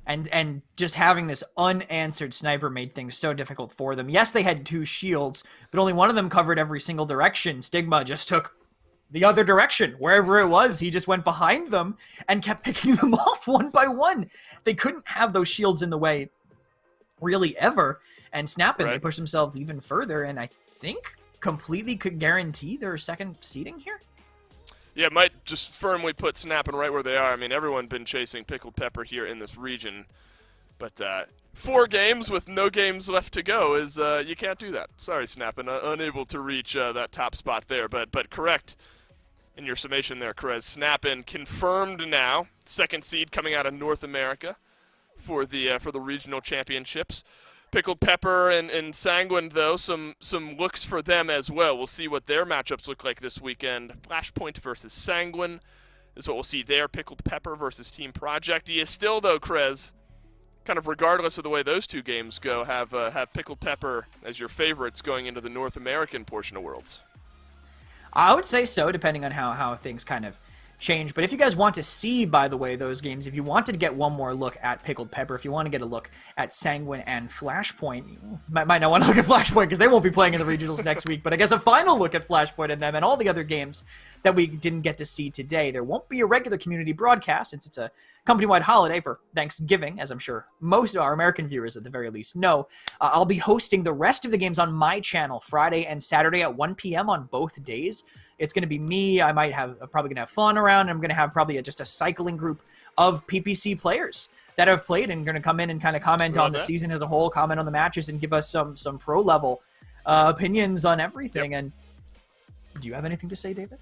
And just having this unanswered sniper made things so difficult for them. Yes, they had two shields, but only one of them covered every single direction. Stigma just took the other direction. Wherever it was, he just went behind them and kept picking them off one by one. They couldn't have those shields in the way really ever. And Snappin', they pushed themselves even further, and I think completely could guarantee their second seeding here. Yeah, it might just firmly put Snappin' right where they are. I mean, everyone's been chasing Pickled Pepper here in this region. But 4 games with no games left to go is, you can't do that. Sorry, Snappin', unable to reach that top spot there. But correct in your summation there, Krez. Snappin' confirmed now, second seed coming out of North America for the regional championships. Pickled Pepper and Sanguine, though, some looks for them as well. We'll see what their matchups look like this weekend. Flashpoint versus Sanguine is what we'll see there. Pickled Pepper versus Team Project. You still, though, Krez, kind of regardless of the way those two games go, have Pickled Pepper as your favorites going into the North American portion of Worlds. I would say so, depending on how things kind of change. But if you guys want to see, by the way, those games, if you wanted to get one more look at Pickled Pepper, if you want to get a look at Sanguine and Flashpoint, you might not want to look at Flashpoint because they won't be playing in the regionals next week, but I guess a final look at Flashpoint and them and all the other games that we didn't get to see today. There won't be a regular community broadcast since it's a company-wide holiday for Thanksgiving, as I'm sure most of our American viewers at the very least know. I'll be hosting the rest of the games on my channel Friday and Saturday at 1 p.m. on both days. It's going to be me. I might have probably going to have fun around. I'm going to have probably just a cycling group of PPC players that have played and going to come in and kind of comment on the season as a whole, comment on the matches, and give us some pro level opinions on everything. Yep. And do you have anything to say, David?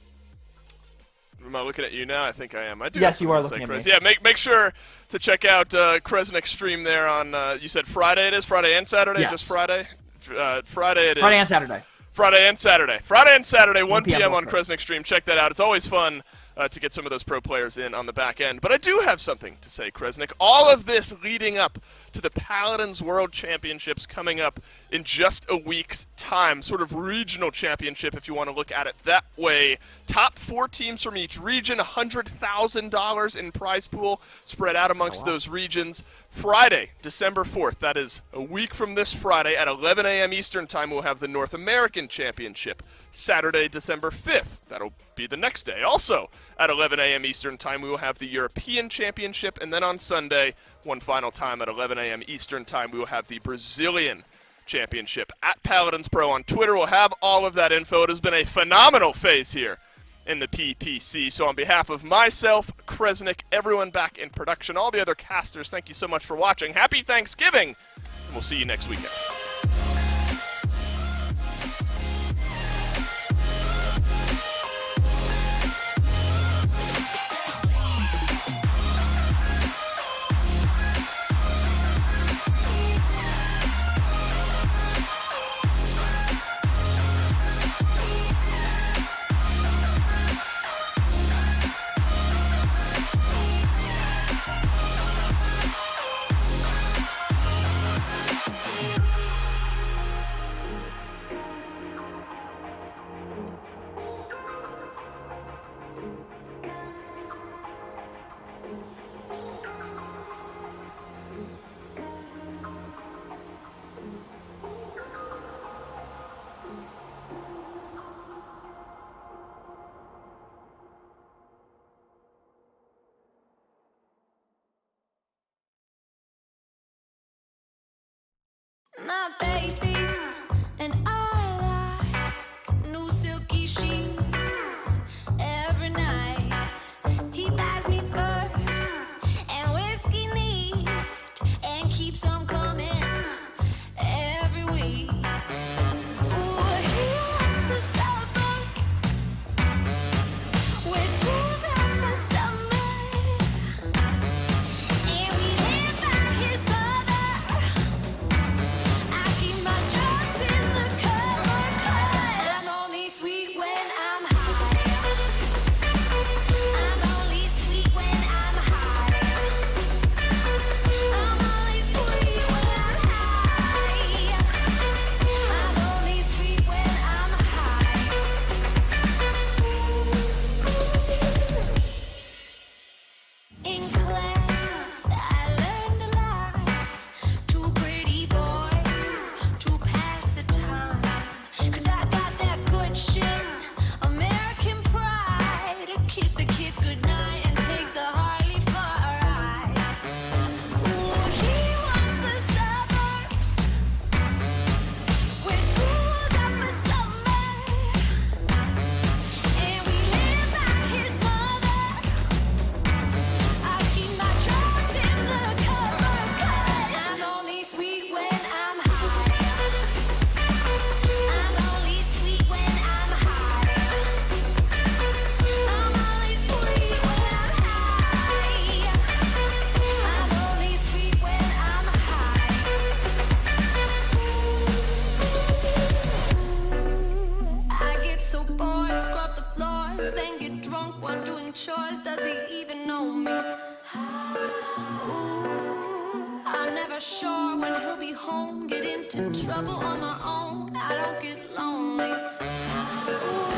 Am I looking at you now? I think I am. I do. Yes, you are looking at me. Yeah, make sure to check out Kresnik's stream there on. You said Friday it is? Friday and Saturday? Yes. Just Friday? Friday it is. Friday and Saturday. Friday and Saturday. Friday and Saturday, 1 p.m. on Kresnik's stream. Check that out. It's always fun to get some of those pro players in on the back end. But I do have something to say, Kresnik. All of this leading up to the Paladins World Championships coming up in just a week's time. Sort of regional championship, if you want to look at it that way. Top 4 teams from each region, $100,000 in prize pool spread out amongst those regions. Friday, December 4th, that is a week from this Friday at 11 a.m. Eastern Time, we'll have the North American Championship. Saturday, December 5th, that'll be the next day. Also, at 11 a.m. Eastern Time, we will have the European Championship, and then on Sunday, one final time at 11 a.m. Eastern Time, we will have the Brazilian Championship. At Paladins Pro on Twitter, we'll have all of that info. It has been a phenomenal phase here in the PPC. So on behalf of myself, Kresnik, everyone back in production, all the other casters, thank you so much for watching. Happy Thanksgiving, and we'll see you next weekend. My baby and I Does he even know me? Ooh, I'm never sure when he'll be home. Get into trouble on my own. I don't get lonely. Ooh,